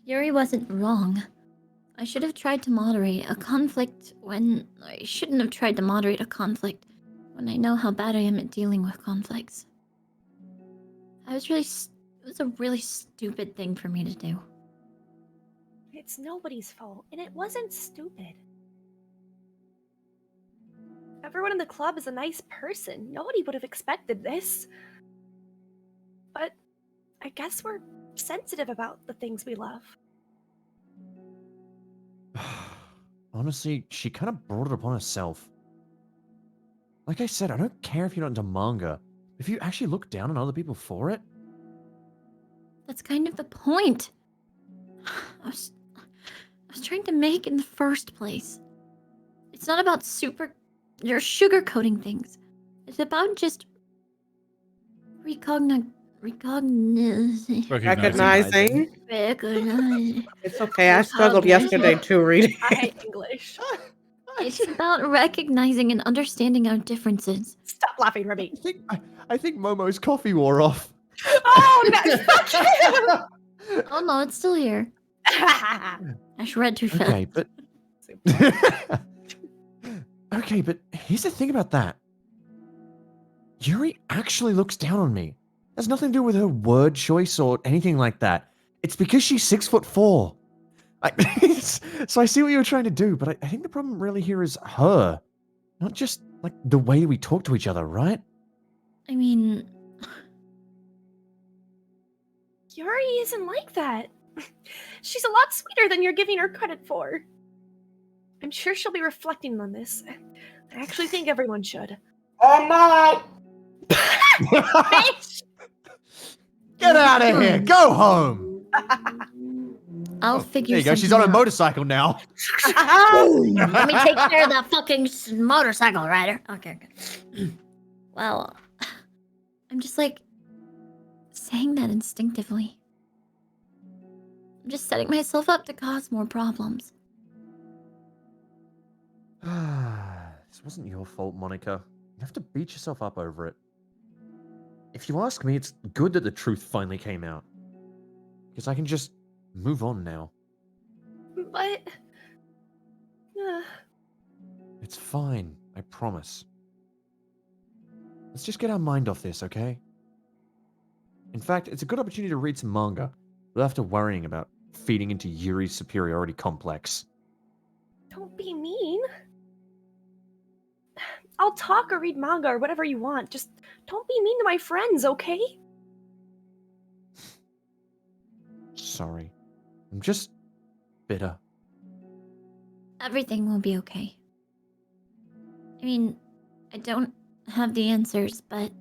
Yuri wasn't wrong. I should have tried to moderate a conflict when I shouldn't have tried to moderate a conflict when I know how bad I am at dealing with conflicts. It was a really stupid thing for me to do. It's nobody's fault, and it wasn't stupid. Everyone in the club is a nice person. Nobody would have expected this. But I guess we're sensitive about the things we love. Honestly, she kind of brought it upon herself. Like I said, I don't care if you're not into manga. If you actually look down on other people for it, That's kind of the point. I was trying to make in the first place. It's not about you're sugarcoating things. It's about just recognizing. Recognizing. Recognize. It's okay. I struggled yesterday too reading. I hate English. It's about recognizing and understanding our differences. Stop laughing, Remy. I think Momo's coffee wore off. Oh, no, fuck you! Oh no, it's still here. I read too fast. Okay, but okay, but here's the thing about that. Yuri actually looks down on me. Has nothing to do with her word choice or anything like that. It's because she's 6'4". So I see what you were trying to do, but I think the problem really here is her, not just like the way we talk to each other, right? I mean, Yuri isn't like that. She's a lot sweeter than you're giving her credit for. I'm sure she'll be reflecting on this. I actually think everyone should. I'm not. Bitch! Get out of here! Go home! I'll figure. There you go. She's on a motorcycle now. Let me take care of that fucking motorcycle rider. Okay. Well, I'm just like saying that instinctively. I'm just setting myself up to cause more problems. This wasn't your fault, Monica. You have to beat yourself up over it. If you ask me, it's good that the truth finally came out. Because I can just move on now. But... It's fine, I promise. Let's just get our mind off this, okay? In fact, it's a good opportunity to read some manga without after worrying about feeding into Yuri's superiority complex. Don't be mean. I'll talk or read manga or whatever you want. Just don't be mean to my friends, okay? Sorry. I'm just bitter. Everything will be okay. I mean, I don't have the answers, but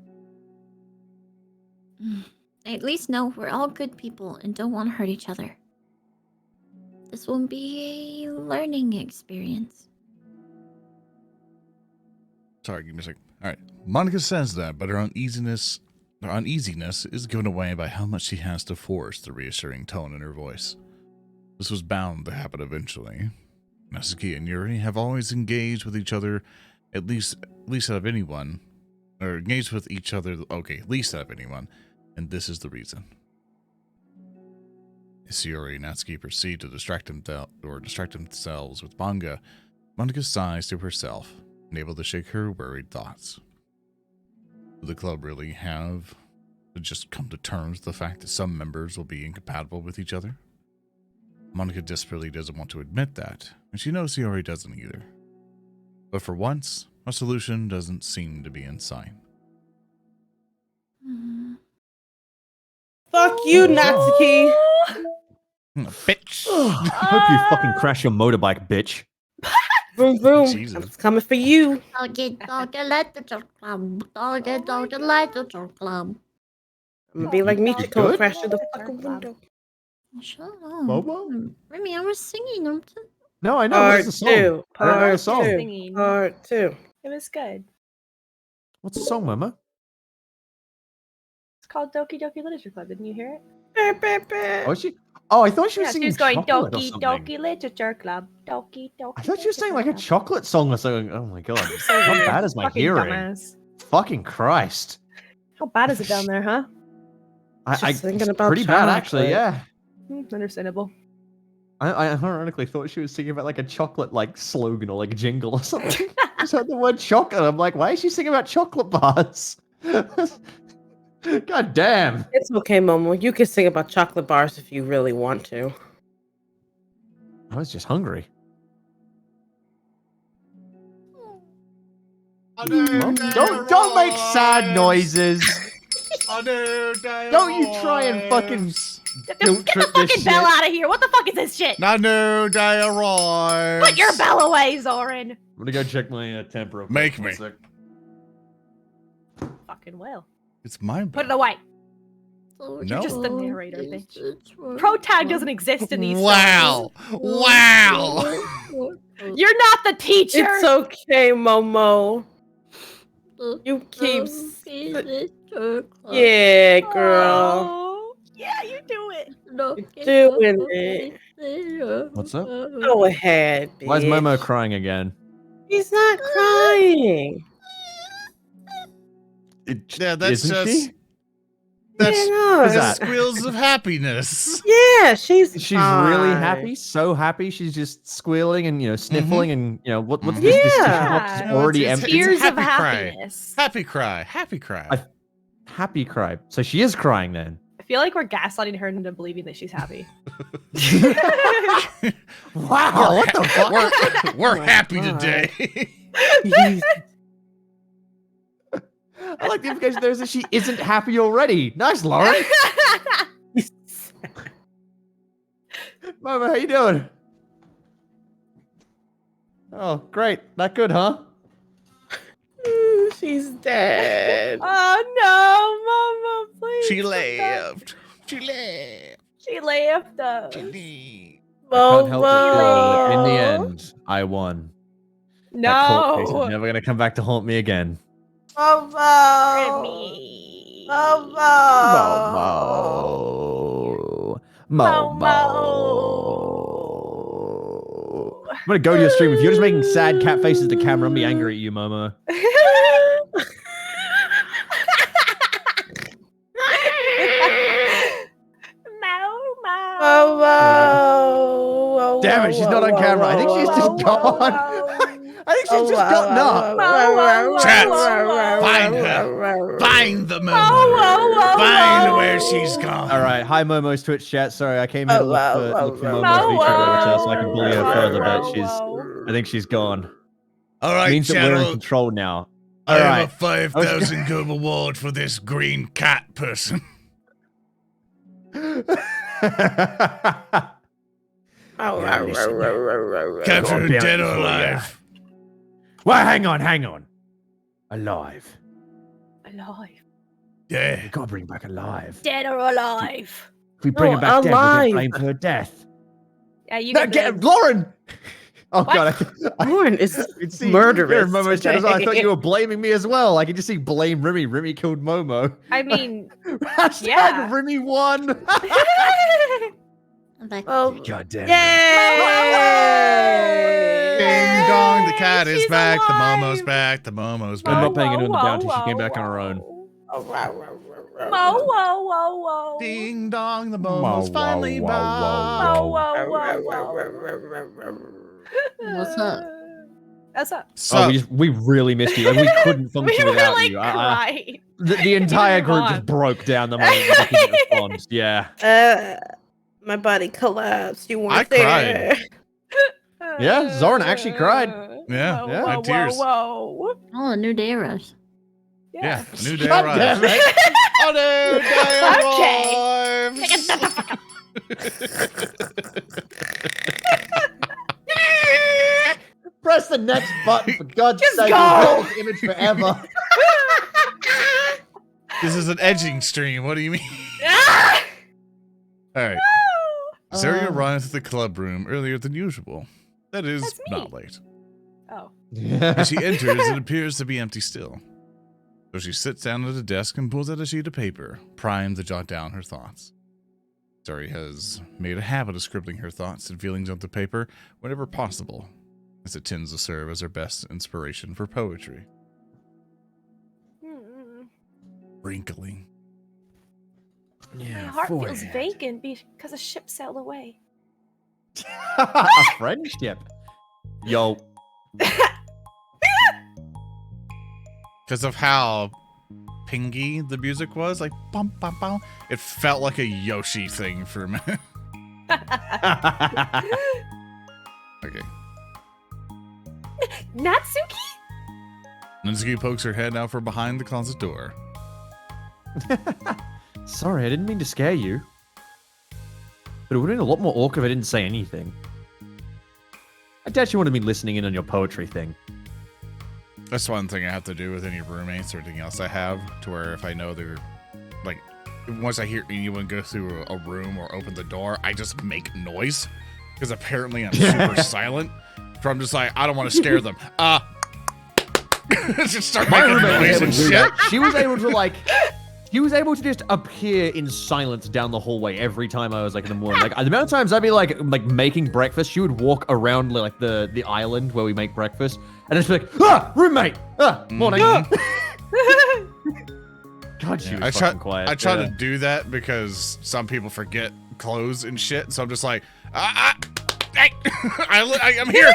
I at least know we're all good people and don't want to hurt each other. This will be a learning experience. Sorry, give me a second. All right. Monica says that, but her uneasiness is given away by how much she has to force the reassuring tone in her voice. This was bound to happen eventually. Natsuki and Yuri have always engaged with each other, at least out of anyone, or engaged with each other, okay, least out of anyone, and this is the reason. As Yuri and Natsuki proceed to distract themselves with manga, Monica sighs to herself, unable to shake her worried thoughts. Will the club really have to just come to terms with the fact that some members will be incompatible with each other? Monica desperately doesn't want to admit that, and she knows Yuri doesn't either. But for once, a solution doesn't seem to be in sight. Fuck you, Natsuki. Bitch! I hope you fucking crash your motorbike, bitch. Vroom, vroom. Jesus. I'm coming for you. Doggy, let the club. Doggy, let the club. I'm gonna be like You Michiko good? and crash through the fucking window. Shut up. Momo? Remy, I was singing them too. No, I know. Part What's the song? two. I don't know the Part song. two. Singing. Part two. It was good. What's the song, Mama? It's called Doki Doki Literature Club. Didn't you hear it? Oh, is she? Oh, I thought she was Yeah, she singing was going chocolate or Doki something. Doki Literature Club. Doki Doki. I thought she was saying like a Literature chocolate song or something. Oh my god. Club. How bad is my Fucking hearing? dumbass. Fucking Christ. How bad is it down there, huh? Just thinking it's about pretty bad actually, chocolate. yeah. Understandable. I ironically thought she was singing about like a chocolate like slogan or like jingle or something. I just heard the word chocolate. I'm like, why is she singing about chocolate bars? God damn. It's okay, Momo. You can sing about chocolate bars if you really want to. I was just hungry. Mom, don't make sad noises. Don't you try and fucking guilt Get the trip this fucking bell shit. out of here! What the fuck is this shit? Nanu Diaroids. Put your bell away, Zoran! I'm gonna go check my temper. real quick. Make One me. sec. Fucking well. It's my Put it away. No. You're just the narrator, bitch. Pro tag doesn't exist in these Wow. Wow. stories. You're not the teacher! It's okay, Momo. You keep. Yeah, girl. Oh, yeah, you do it. Doing it. What's up? Go ahead, bitch. Why is Momo crying again? He's not crying. Yeah, that's Isn't just she? that's Yeah, no, Who's the that? squeals of happiness. Yeah, she's She's really fine. happy, so happy. She's just squealing and sniffling and what's Mhm. this tissue Yeah. box is You know, already it's- empty. Tears of happy cry. happiness. Happy cry. Happy cry. I- Happy cry. So she is crying then. I feel like we're gaslighting her into believing that she's happy. Wow, what the fuck? We're Oh my happy God. today. I like the implication there is that she isn't happy already. Nice, Lauren. Mama, how you doing? Oh, great. Not good, huh? She's dead. Oh no, Mama, please. She come back. left. She left. She left us. She left. I can't help it, Momo. in the end, I won. That court case is No. never going to come back to haunt me again. Momo. Me. Momo. Momo. I'm going to go to your stream. If you're just making sad cat faces at the camera, I'm be angry at you, Momo. Momo. Damn it, she's not on camera. I think she's just gone. I think she's just gotten up. Chats, find her. Find the Momo. Find where she's gone. All right, hi Momo's Twitch chat. Sorry, I came here to look for Momo's feature avatar so I can bully her further, but I think she's gone. All right, Means that we're in channel. control now. I All have right. a 5,000 gold reward for this green cat person. Capture her dead or alive. Well, hang on. Alive. Alive. Yeah. We gotta bring back alive. Dead or alive? If we bring No, her back dead, we'll alive. get blamed for her death. Yeah, you No, get the- Lauren! Oh What? god, Lauren is could see murderous. Momo's chat as well. I thought today. you were blaming me as well. I could just see blame Remy. Remy killed Momo. I mean, Hashtag Yeah. Remy won. But Oh, God damn. yay! Ding dong, the cat is She's back. The alive. Momo's back. The Momo's I'm back. not paying anyone the Whoa, bounty. She whoa, came back on her whoa. own. Whoa, whoa, whoa, whoa. Ding dong, the Momo's Wow, finally wow, back. wow, Whoa, whoa, whoa. What's up? What's up? Oh, we really missed you. Like, we couldn't We function were without like you. crying. The entire Move group on. just broke down the moment we didn't respond. Yeah. My body collapsed. You weren't I there. Yeah, Zoran actually cried. Yeah, Whoa, yeah. whoa, Tears. Whoa. Oh, a new day rush. Yeah, a new day God arrives. damn it. A new day Okay. arrives. Press the next button for God's Just sake. go. We'll hold this image forever. This is an edging stream. What do you mean? Ah! All right. Zaria arrives at the club room earlier than usual. That is That's me. not late. Oh. As she enters, it appears to be empty still. So she sits down at a desk and pulls out a sheet of paper, primed to jot down her thoughts. Zaria has made a habit of scribbling her thoughts and feelings onto paper whenever possible, as it tends to serve as her best inspiration for poetry. Wrinkling. My heart feels vacant because a ship sailed away. A friendship. Yo. Because of how pingy the music was, like bum bum bum. It felt like a Yoshi thing for a minute. Okay. Natsuki? Natsuki pokes her head out from behind the closet door. Sorry, I didn't mean to scare you. But it would have been a lot more awkward if I didn't say anything. I doubt you wanted me listening in on your poetry thing. That's one thing I have to do with any roommates or anything else I have, to where if I know they're, like, once I hear anyone go through a room or open the door, I just make noise. Because apparently I'm super silent. So I'm just like, I don't want to scare them. Just start My making roommate noise was and able to do shit. that. She was able to like, just appear in silence down the hallway every time I was like in the morning. Like the amount of times I'd be like making breakfast, she would walk around like the island where we make breakfast, and just be like, roommate, morning. God, she was fucking quiet. I try to do that because some people forget clothes and shit. So I'm just like, I'm here.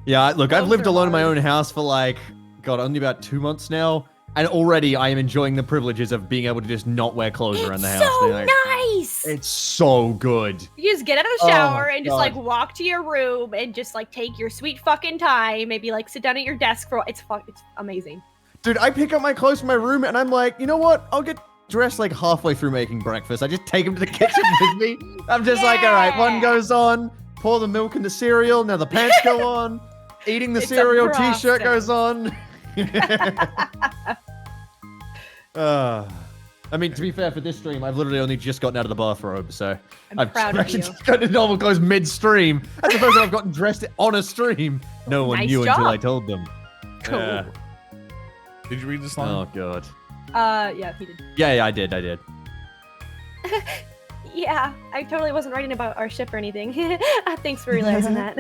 Yeah, look, I've lived alone in my own house for like, God, only about 2 months now. And already I am enjoying the privileges of being able to just not wear clothes around the house. So Like, nice! it's so good. You just get out of the Oh shower my and just God. like walk to your room and just like take your sweet fucking time. Maybe like sit down at your desk for it's amazing. Dude, I pick up my clothes from my room and I'm like, you know what? I'll get dressed like halfway through making breakfast. I just take them to the kitchen with me. I'm just like, all right, one goes on, pour the milk in the cereal, now the pants go on, eating the It's a cereal, t-shirt process. goes on. I mean, to be fair, for this stream, I've literally only just gotten out of the bathrobe, so I'm proud of actually you. just got into normal clothes mid-stream. That's the first time I've gotten dressed on a stream. No one Nice knew until job. I told them. Cool. Yeah. Did you read this line? Oh god. Yeah, he did. Yeah, I did. Yeah, I totally wasn't writing about our ship or anything. Thanks for realizing that.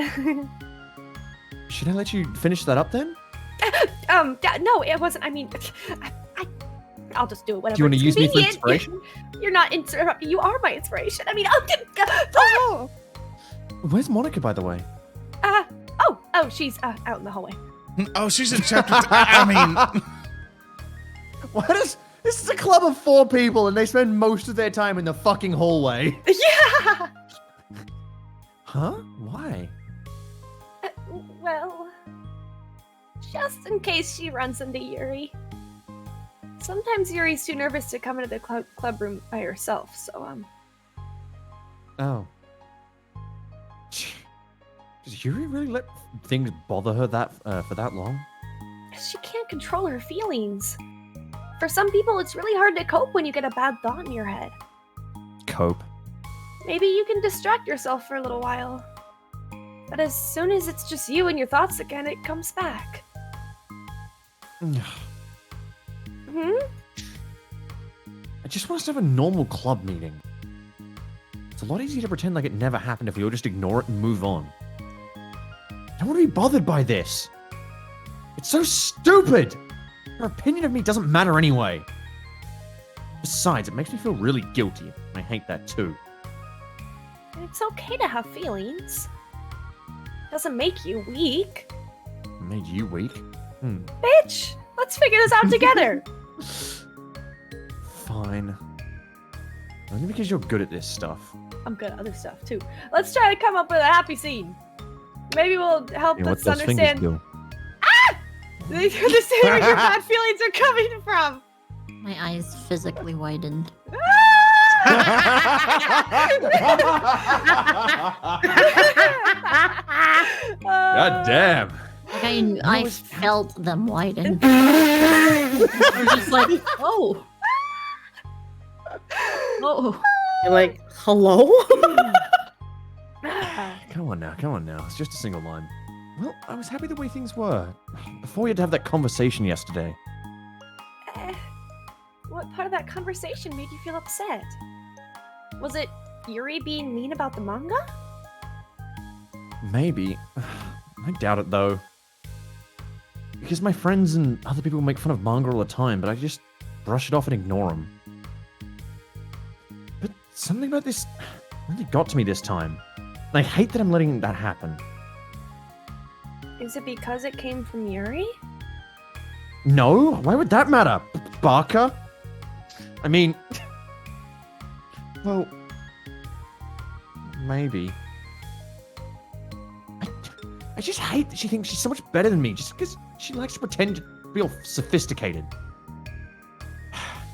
Should I let you finish that up then? No, it wasn't. I mean, I'll just do it. Whatever. Do you want to It's use me for convenient. inspiration? You're not interrupting. You are my inspiration. I mean, oh, Where's Monica, by the way? Oh, she's out in the hallway. Oh, she's in chapter. I mean, What is this? Is a club of 4 people, and they spend most of their time in the fucking hallway. Yeah. Huh? Why? Well, just in case she runs into Yuri. Sometimes Yuri's too nervous to come into the club room by herself, so Oh. Does Yuri really let things bother her that for that long? she can't control her feelings. For some people, it's really hard to cope when you get a bad thought in your head. Cope. Maybe you can distract yourself for a little while. But as soon as it's just you and your thoughts again, it comes back. Hmm? I just want us to have a normal club meeting. It's a lot easier to pretend like it never happened if we all just ignore it and move on. I don't want to be bothered by this. It's so stupid! Her opinion of me doesn't matter anyway. Besides, it makes me feel really guilty, and I hate that too. It's okay to have feelings. Doesn't make you weak. Made you weak? Bitch! Let's figure this out together! Fine. Only because you're good at this stuff. I'm good at other stuff too. Let's try to come up with a happy scene. Maybe we'll help Yeah, what us those fingers understand. do. Understand where your bad feelings are coming from. My eyes physically widened. God damn. Like I felt them widen. I'm just like, oh. Oh. You're like, hello? Come on now. It's just a single line. Well, I was happy the way things were. Before we had to have that conversation yesterday. What part of that conversation made you feel upset? Was it Yuri being mean about the manga? Maybe. I doubt it, though. Because my friends and other people make fun of manga all the time, but I just brush it off and ignore them. But something about this really got to me this time. And I hate that I'm letting that happen. Is it because it came from Yuri? No? Why would that matter? Barker? I mean... Well... Maybe. I just hate that she thinks she's so much better than me just because she likes to pretend to be all sophisticated.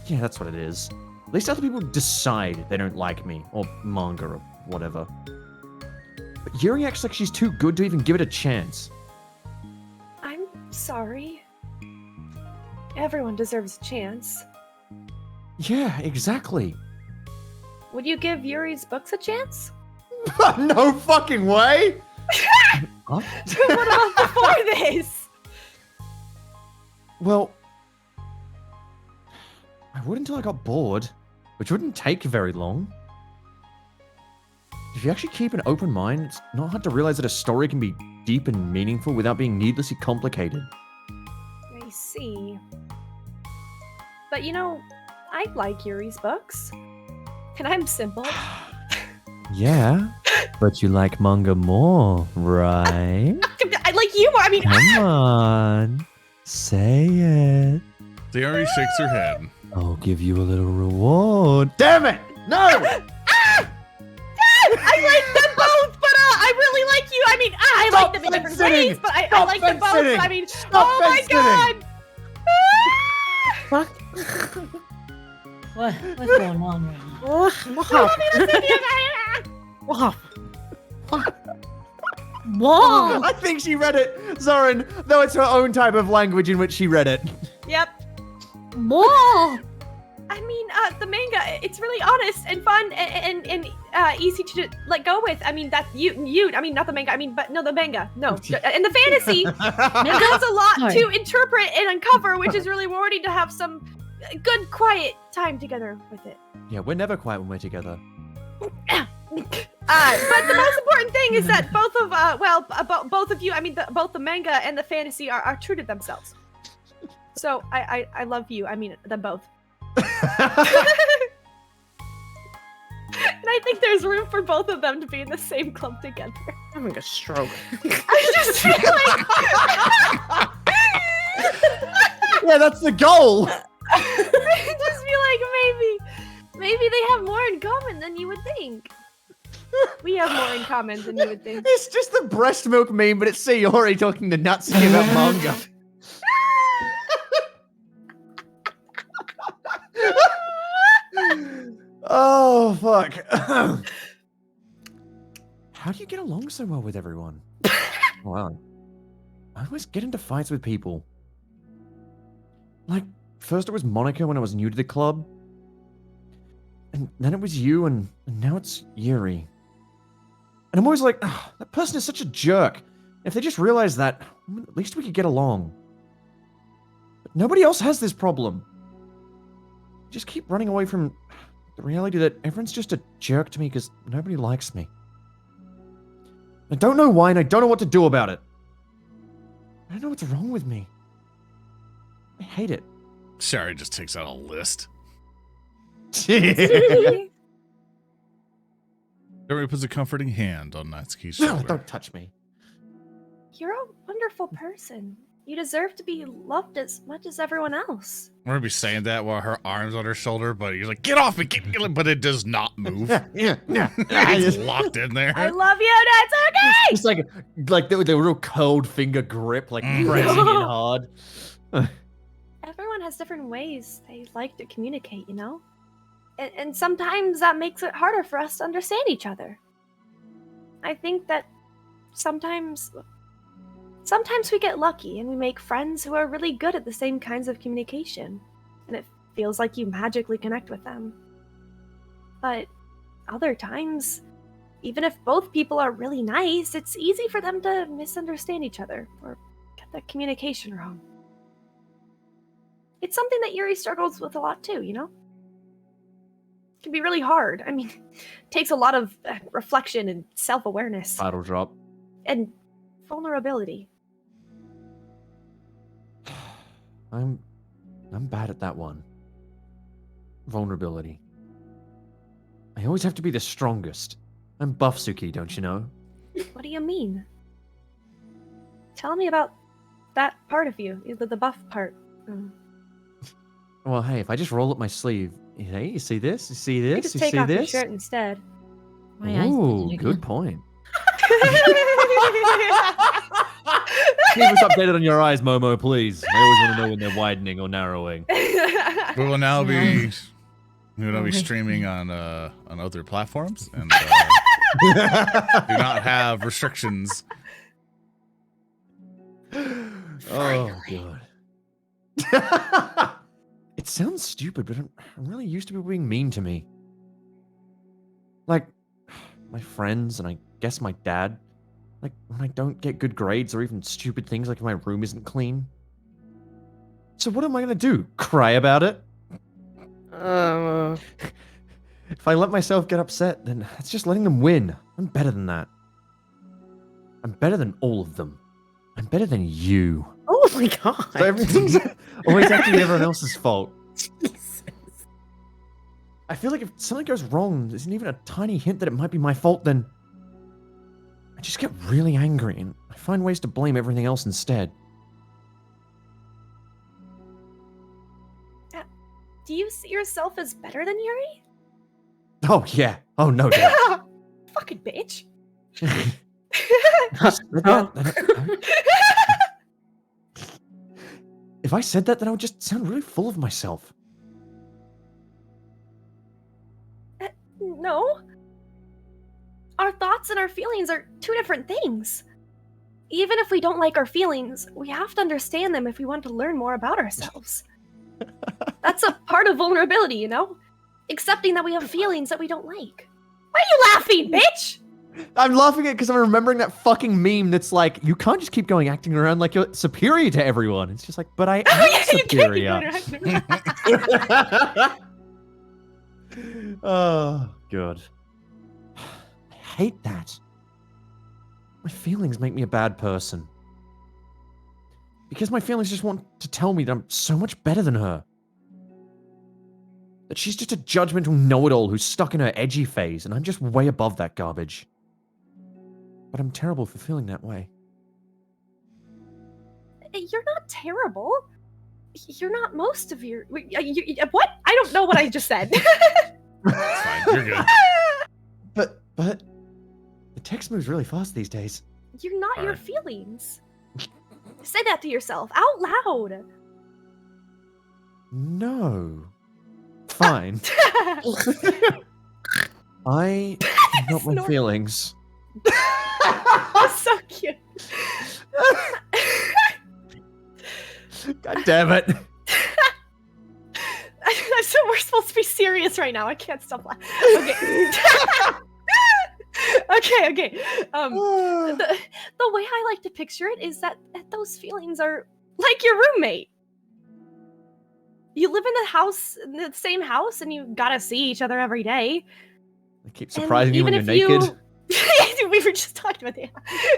Yeah, that's what it is. At least other people decide they don't like me, or manga, or whatever. But Yuri acts like she's too good to even give it a chance. I'm sorry. Everyone deserves a chance. Yeah, exactly. Would you give Yuri's books a chance? No fucking way! What? What about before this? Well, I would until I got bored, which wouldn't take very long. If you actually keep an open mind, it's not hard to realize that a story can be deep and meaningful without being needlessly complicated. I see. But you know, I like Yuri's books. And I'm simple. Yeah, but you like manga more, right? I like humor. I mean, Come on, say it. Sayori shakes her head. I'll give you a little reward. Damn it! No! I like them both, but I really like you. I mean, I Stop like them in different fence-sitting. ways, but I Stop like them both. fence-sitting. I mean, Stop oh my fence-sitting. god! Fuck. What's going on right now? Oh, Whoa! I think she read it, Zoran, though it's her own type of language in which she read it. Yep. Whoa! I mean, the manga, it's really honest and fun and easy to let go with. I mean, that I mean, not the manga, I mean, but no, the manga, no. And the fantasy, there's a lot Sorry. to interpret and uncover, which is really rewarding to have some good, quiet time together with it. Yeah, we're never quiet when we're together. But the most important thing is that both of, both of you, I mean, both the manga and the fantasy are true to themselves. So I love you. I mean, them both. And I think there's room for both of them to be in the same club together. I'm having a stroke. I just feel like Yeah, that's the goal. I just feel like maybe they have more in common than you would think. We have more in common than you would think. It's just the breast milk meme, but it's Sayori talking to Natsuki about manga. Oh, fuck. How do you get along so well with everyone? Wow. I always get into fights with people. Like, first it was Monica when I was new to the club. And then it was you, and now it's Yuri. And I'm always like, oh, that person is such a jerk. If they just realized that, at least we could get along. But nobody else has this problem. I just keep running away from the reality that everyone's just a jerk to me because nobody likes me. I don't know why, and I don't know what to do about it. I don't know what's wrong with me. I hate it. Shari just takes out a list. Really? Shari puts a comforting hand on Natsuki's No, shoulder. don't touch me. You're a wonderful person. You deserve to be loved as much as everyone else. We're gonna be saying that while her arm's on her shoulder, but he's like, "Get off me!" But it does not move. Yeah. It's locked in there. I love you, Natsuki! It's like the real cold finger grip, like Mm. pressing in hard. Everyone has different ways they like to communicate, you know? And sometimes that makes it harder for us to understand each other. I think that sometimes we get lucky and we make friends who are really good at the same kinds of communication, and it feels like you magically connect with them. But other times, even if both people are really nice, it's easy for them to misunderstand each other or get the communication wrong. It's something that Yuri struggles with a lot too, you know? It can be really hard. I mean, it takes a lot of reflection and self-awareness Battle drop. and vulnerability. I'm bad at that one. Vulnerability. I always have to be the strongest. I'm Buffsuki, don't you know? What do you mean? Tell me about that part of you, the buff part. Well, hey, if I just roll up my sleeve, hey, you see this? You see You this? just You take see off your this? shirt instead. My eyes did Ooh, it again. good point. Keep us updated on your eyes, Momo, please. I always want to know when they're widening or narrowing. We will now be Nice. streaming on other platforms and do not have restrictions. Oh, God. It sounds stupid, but I'm really used to people being mean to me. Like, my friends, and I guess my dad. Like, when I don't get good grades or even stupid things like if my room isn't clean. So what am I gonna do? Cry about it? If I let myself get upset, then that's just letting them win. I'm better than that. I'm better than all of them. I'm better than you. Oh my god. So everything's always actually everyone else's fault. Jesus. I feel like if something goes wrong, there's even a tiny hint that it might be my fault, then I just get really angry and I find ways to blame everything else instead. Do you see yourself as better than Yuri? Oh, yeah. Oh, no doubt. Fucking bitch. If I said that, then I would just sound really full of myself. No. Our thoughts and our feelings are two different things. Even if we don't like our feelings, we have to understand them if we want to learn more about ourselves. That's a part of vulnerability, you know? Accepting that we have feelings that we don't like. Why are you laughing, bitch? I'm laughing at it because I'm remembering that fucking meme that's like, you can't just keep going acting around like you're superior to everyone. It's just like, but I am superior. Oh, God. I hate that. My feelings make me a bad person. Because my feelings just want to tell me that I'm so much better than her. That she's just a judgmental know-it-all who's stuck in her edgy phase, and I'm just way above that garbage. But I'm terrible for feeling that way. You're not terrible. You're not most of your... what? I don't know what I just said. It's fine. You're good. But the text moves really fast these days. You're not your Alright. feelings. Say that to yourself out loud. No. Fine. I am not my Snort. feelings. So cute. God damn it. So we're supposed to be serious right now. I can't stop laughing. Okay. okay. The way I like to picture it is that those feelings are like your roommate. You live in the same house, and you gotta see each other every day. I keep surprising you when you're even if naked. we were just talking about that.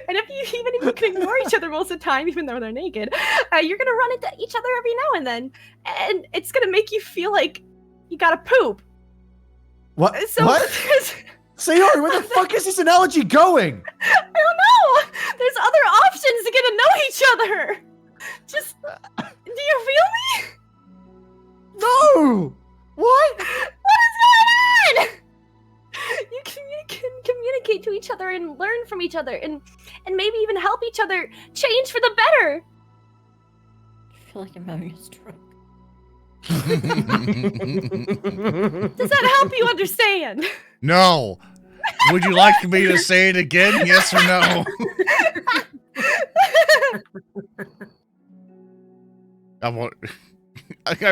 And even if you can ignore each other most of the time, even though they're naked, you're gonna run into each other every now and then, and it's gonna make you feel like you gotta poop. What? So What? Sayori, where the fuck is this analogy going? I don't know. There's other options to get to know each other. Just, do you feel me? No! What? What is going on? You can communicate to each other and learn from each other, and maybe even help each other change for the better. I feel like I'm having a stroke. Does that help you understand? No. Would you like me to say it again? Yes or no? I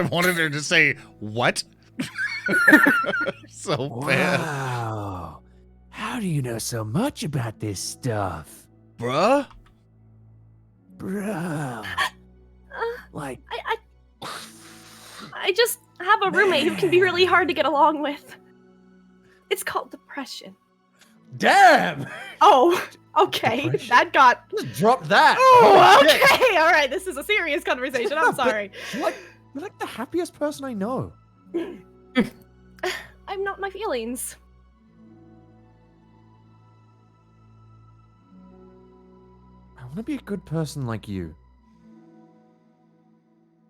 wanted her to say what? So bad. Wow. How do you know so much about this stuff? Bruh? Bro. Like, I just have a roommate who can be really hard to get along with. It's called depression. damn! Oh, okay. Depression? That got... Just drop that. Oh, Holy shit. okay. All right. This is a serious conversation. I'm sorry. You're like the happiest person I know. I'm not my feelings. I want to be a good person like you.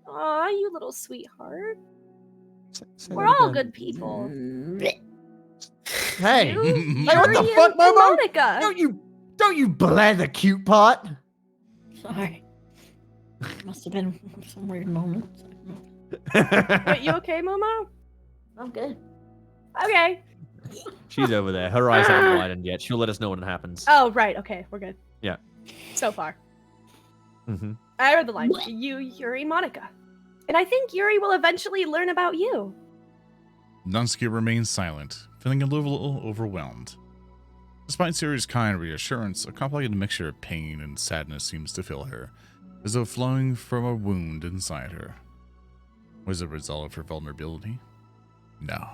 Aw, you little sweetheart. Say We're that all again. good people. Hey, You, hey, what the Yuri, fuck, and Momo? Monica. Don't you blare the cute part. Sorry. Must have been some weird moments. Wait, you okay, Momo? I'm good. Okay. She's over there. Her eyes haven't widened yet. She'll let us know when it happens. Oh, right. Okay, we're good. Yeah. So far. Mm-hmm. I read the line. You, Yuri, Monica. And I think Yuri will eventually learn about you. Nunsuke remains silent, feeling a little overwhelmed. Despite Sayori's kind reassurance, a complicated mixture of pain and sadness seems to fill her, as though flowing from a wound inside her. Was it a result of her vulnerability? No.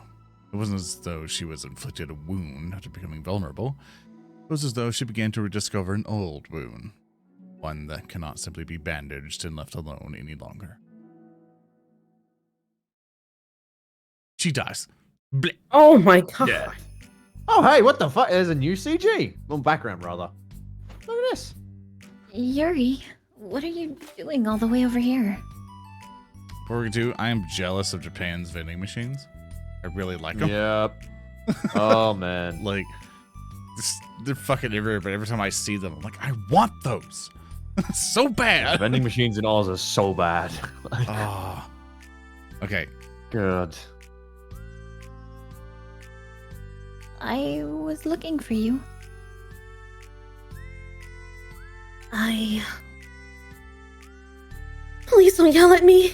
It wasn't as though she was inflicted a wound after becoming vulnerable. It was as though she began to rediscover an old wound, one that cannot simply be bandaged and left alone any longer. She dies. Blech. Oh my god. Yeah. Oh, hey, what the fuck? There's a new CG. Well, background, rather. Look at this. Yuri, what are you doing all the way over here? Before we do, I am jealous of Japan's vending machines. I really like them. Yep. Oh, man. Like, they're fucking everywhere, but every time I see them, I'm like, I want those. So bad. Vending machines in Oz are so bad. Oh. Okay. God. I was looking for you. Please don't yell at me.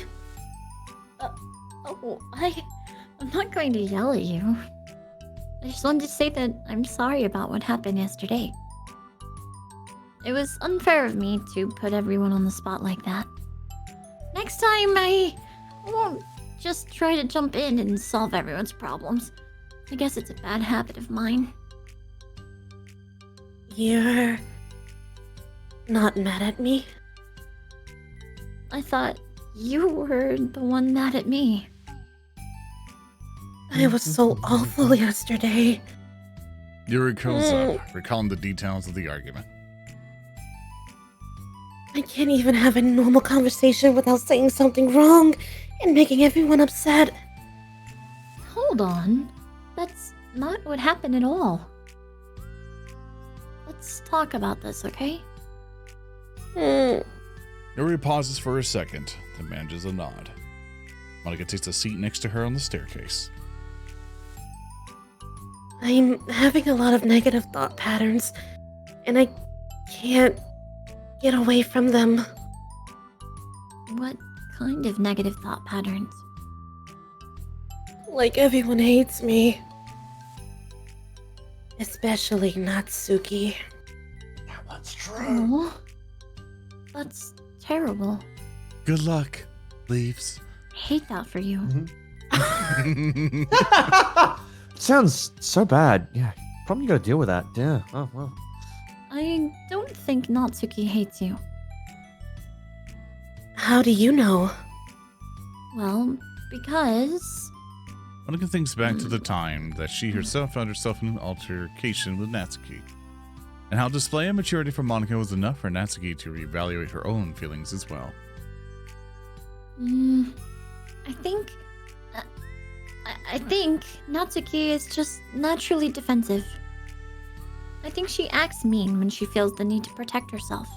Oh, I'm not going to yell at you. I just wanted to say that I'm sorry about what happened yesterday. It was unfair of me to put everyone on the spot like that. Next time, I won't just try to jump in and solve everyone's problems. I guess it's a bad habit of mine. You're not mad at me? I thought you were the one mad at me. I was so awful yesterday. Yuri curls up, recalling the details of the argument. I can't even have a normal conversation without saying something wrong and making everyone upset. Hold on. That's not what happened at all. Let's talk about this, okay? Yuri pauses for a second, then manages a nod. Monica takes a seat next to her on the staircase. I'm having a lot of negative thought patterns, and I can't get away from them. What kind of negative thought patterns? Like everyone hates me. Especially Natsuki. That's Oh, that's terrible. Good luck, leaves. I hate that for you. Sounds so bad. Yeah, probably gotta deal with that. Yeah. Oh well. I don't think Natsuki hates you. How do you know? Well, because... Monica thinks back to the time that she herself found herself in an altercation with Natsuki, and how display of maturity from Monica was enough for Natsuki to reevaluate her own feelings as well. I think... I think Natsuki is just naturally defensive. I think she acts mean when she feels the need to protect herself.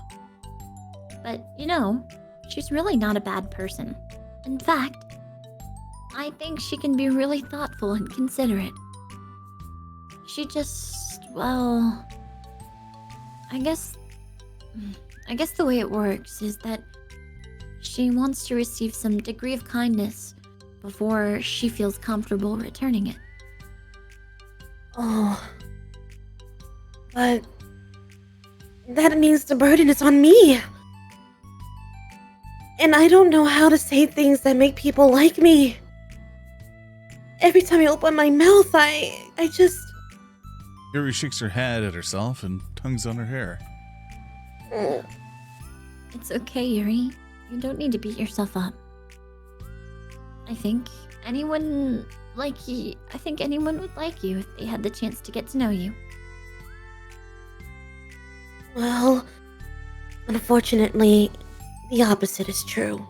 But, you know, she's really not a bad person. In fact, I think she can be really thoughtful and considerate. She just, well... I guess the way it works is that she wants to receive some degree of kindness before she feels comfortable returning it. Oh. But that means the burden is on me. And I don't know how to say things that make people like me. Every time I open my mouth, I just... Yuri shakes her head at herself and tugs on her hair. It's okay, Yuri. You don't need to beat yourself up. I think anyone would like you if they had the chance to get to know you. Well, unfortunately, the opposite is true.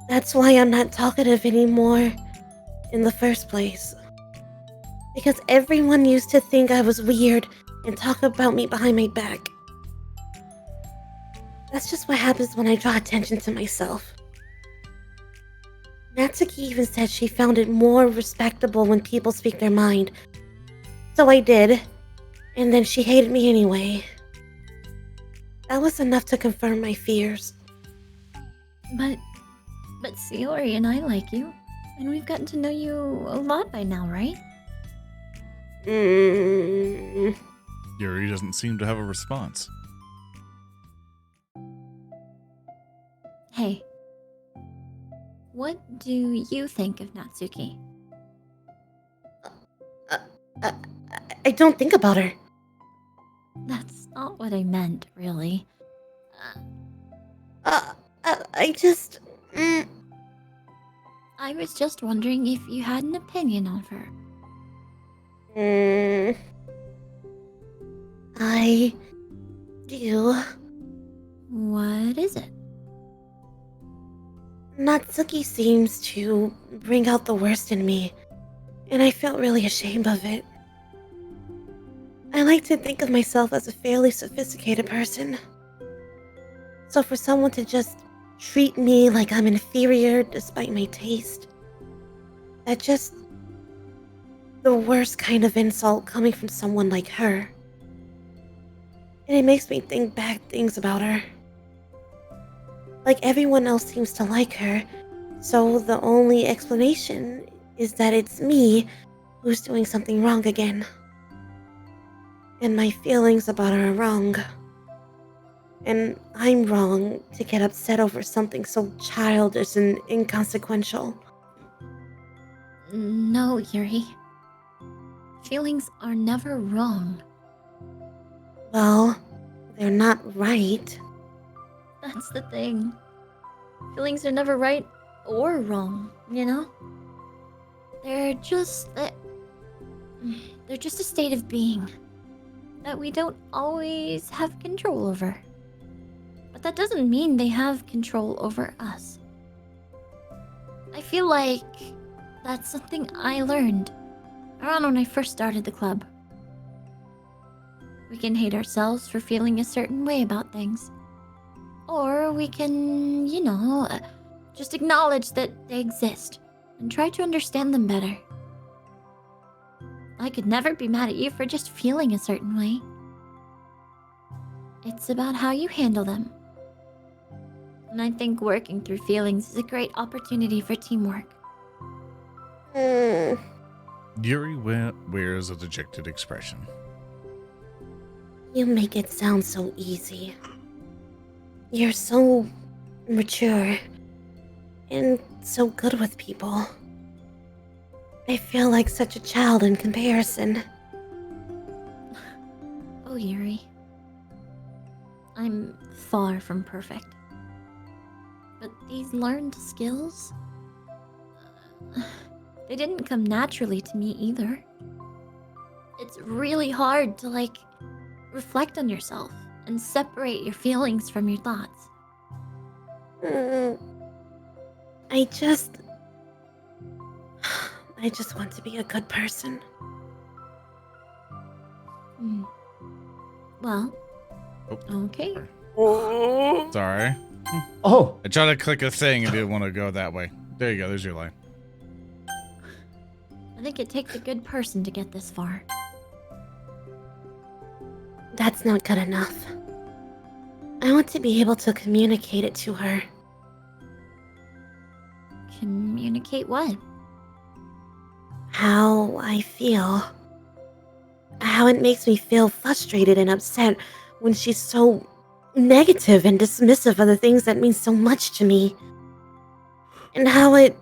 That's why I'm not talkative anymore in the first place. Because everyone used to think I was weird and talk about me behind my back. That's just what happens when I draw attention to myself. Natsuki even said she found it more respectable when people speak their mind. So I did, and then she hated me anyway. That was enough to confirm my fears. But Sayori and I like you, and we've gotten to know you a lot by now, right? Yuri doesn't seem to have a response. Hey, what do you think of Natsuki? I don't think about her. That's not what I meant, really. I just... I was just wondering if you had an opinion of her. I do. What is it? Natsuki seems to bring out the worst in me, and I felt really ashamed of it. I like to think of myself as a fairly sophisticated person. So for someone to just treat me like I'm inferior despite my taste, that's just the worst kind of insult coming from someone like her. And it makes me think bad things about her. Like everyone else seems to like her, so the only explanation is that it's me who's doing something wrong again. And my feelings about her are wrong. And I'm wrong to get upset over something so childish and inconsequential. No, Yuri. Feelings are never wrong. Well, they're not right. That's the thing. Feelings are never right or wrong, you know? They're just they're just a state of being that we don't always have control over. But that doesn't mean they have control over us. I feel like that's something I learned around when I first started the club. We can hate ourselves for feeling a certain way about things. Or we can, just acknowledge that they exist and try to understand them better. I could never be mad at you for just feeling a certain way. It's about how you handle them. And I think working through feelings is a great opportunity for teamwork. Yuri wears a dejected expression. You make it sound so easy. You're so mature and so good with people. I feel like such a child in comparison. Oh, Yuri. I'm far from perfect. But these learned skills, they didn't come naturally to me either. It's really hard to, reflect on yourself and separate your feelings from your thoughts. I just want to be a good person. Well, Oh. okay. Sorry. Oh! I tried to click a thing and didn't want to go that way. There you go. There's your line. I think it takes a good person to get this far. That's not good enough. I want to be able to communicate it to her. Communicate what? How I feel. How it makes me feel frustrated and upset when she's so negative and dismissive of the things that mean so much to me. And how it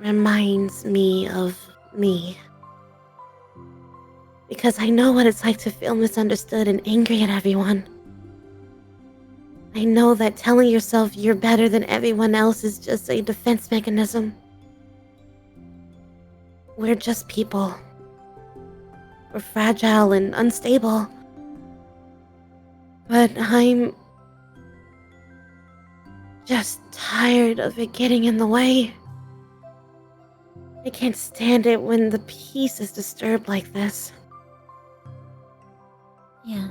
reminds me of me. Because I know what it's like to feel misunderstood and angry at everyone. I know that telling yourself you're better than everyone else is just a defense mechanism. We're just people. We're fragile and unstable. But I'm just tired of it getting in the way. I can't stand it when the peace is disturbed like this. Yeah.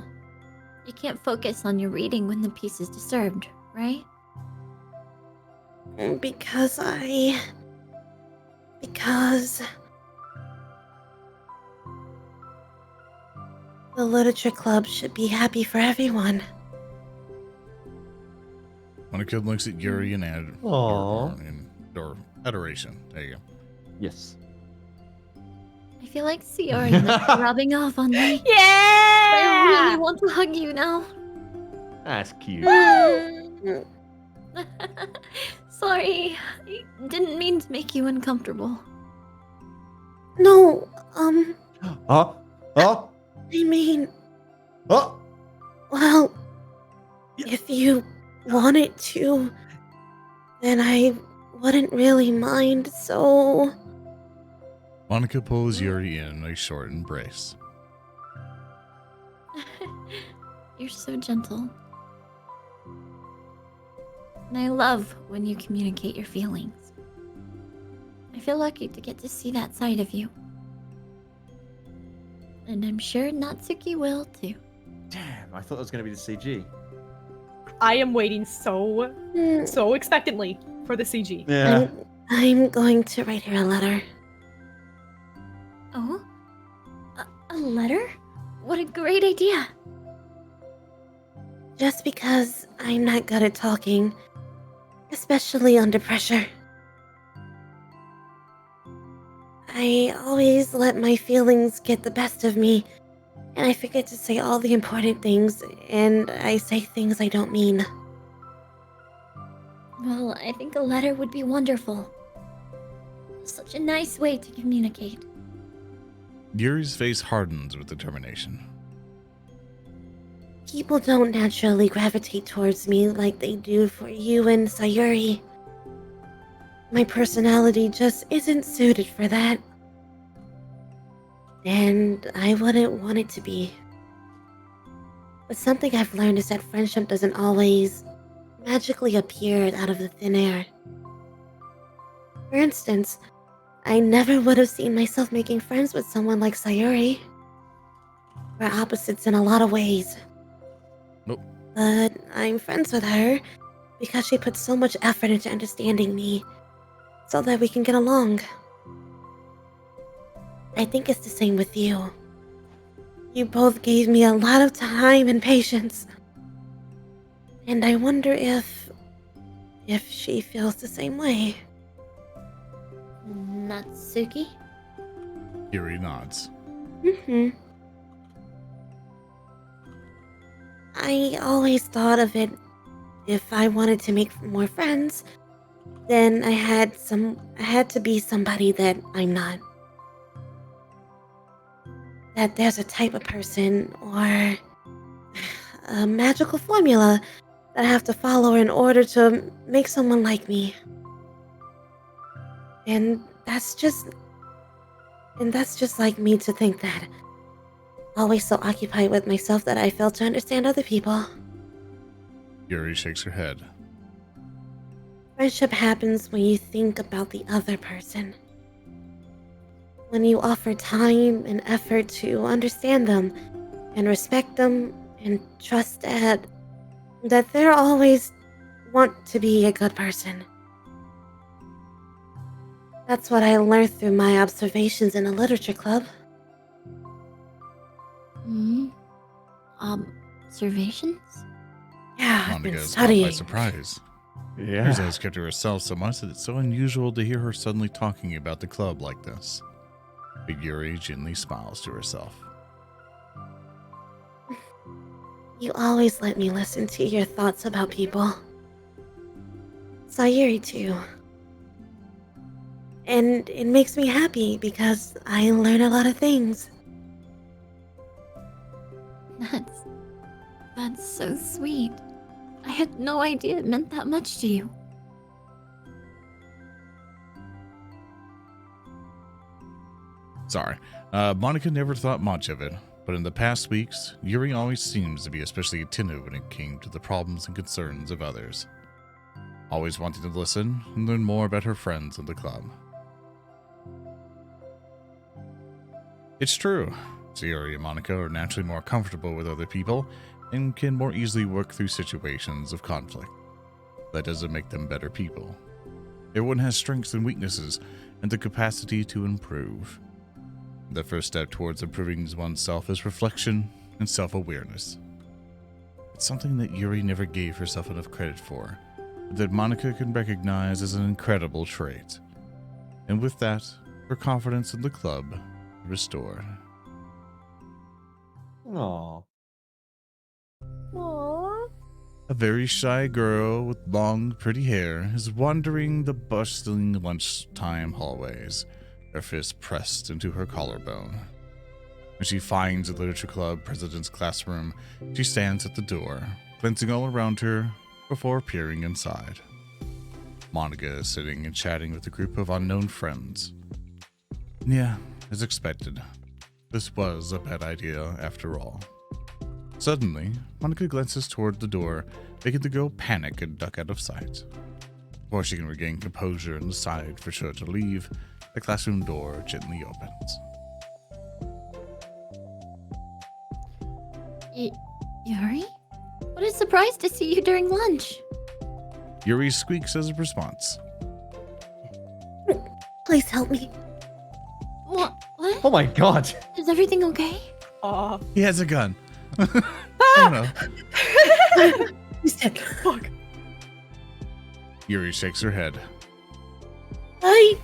You can't focus on your reading when the peace is disturbed, right? Because the literature club should be happy for everyone. Monica looks at Yuri in Aww. or adoration. There you go. Yes. I feel like Siorin is rubbing off on me. Yeah! I really want to hug you now. That's cute. Sorry, I didn't mean to make you uncomfortable. No, Oh! Oh! I mean, Oh! well, if you wanted to, then I wouldn't really mind, so... Monica pulls Yuri in a short embrace. You're so gentle. And I love when you communicate your feelings. I feel lucky to get to see that side of you. And I'm sure Natsuki will too. Damn, I thought it was going to be the CG. I am waiting so Mm, expectantly for the CG. Yeah. I'm going to write her a letter. Oh? A letter? What a great idea! Just because I'm not good at talking, especially under pressure. I always let my feelings get the best of me, and I forget to say all the important things, and I say things I don't mean. Well, I think a letter would be wonderful. Such a nice way to communicate. Yuri's face hardens with determination. people don't naturally gravitate towards me like they do for you and Sayuri. My personality just isn't suited for that. And I wouldn't want it to be. But something I've learned is that friendship doesn't always magically appear out of the thin air. For instance, I never would have seen myself making friends with someone like Sayuri. We're opposites in a lot of ways. Nope. But I'm friends with her because she puts so much effort into understanding me so that we can get along. I think it's the same with you. You both gave me a lot of time and patience. And I wonder if she feels the same way. Natsuki? Yuri nods. I always thought of it, if I wanted to make more friends, then I had to be somebody that I'm not. That there's a type of person or a magical formula that I have to follow in order to make someone like me. And that's just like me to think that. Always so occupied with myself that I fail to understand other people. Yuri shakes her head. Friendship happens when you think about the other person. When you offer time and effort to understand them and respect them and trust that they'll always want to be a good person. That's what I learned through my observations in a literature club. Observations? Yeah, I've been Monica is caught by studying. surprise. Yeah. Yuri's always kept to herself so much that it's so unusual to hear her suddenly talking about the club like this. But Yuri gently smiles to herself. You always let me listen to your thoughts about people. Sayuri too. And it makes me happy because I learn a lot of things. That's so sweet. I had no idea it meant that much to you. Sorry. Monica never thought much of it, but in the past weeks, Yuri always seems to be especially attentive when it came to the problems and concerns of others. Always wanting to listen and learn more about her friends in the club. It's true. Yuri and Monica are naturally more comfortable with other people and can more easily work through situations of conflict. That doesn't make them better people. Everyone has strengths and weaknesses and the capacity to improve. The first step towards improving oneself is reflection and self-awareness. It's something that Yuri never gave herself enough credit for, but that Monica can recognize as an incredible trait. And with that, her confidence in the club restored. Aww. Aww. A very shy girl with long, pretty hair is wandering the bustling lunchtime hallways, her fist pressed into her collarbone. When she finds the literature club president's classroom, she stands at the door, glancing all around her before peering inside. Monica is sitting and chatting with a group of unknown friends. Yeah, as expected. This was a bad idea after all. Suddenly, Monica glances toward the door, making the girl panic and duck out of sight. Before she can regain composure and decide for sure to leave, the classroom door gently opens. Yuri? What a surprise to see you during lunch. Yuri squeaks as a response. Please help me. What? Oh my god. Is everything okay? Aw. He has a gun. Oh no. He's dead. Fuck. Yuri shakes her head. I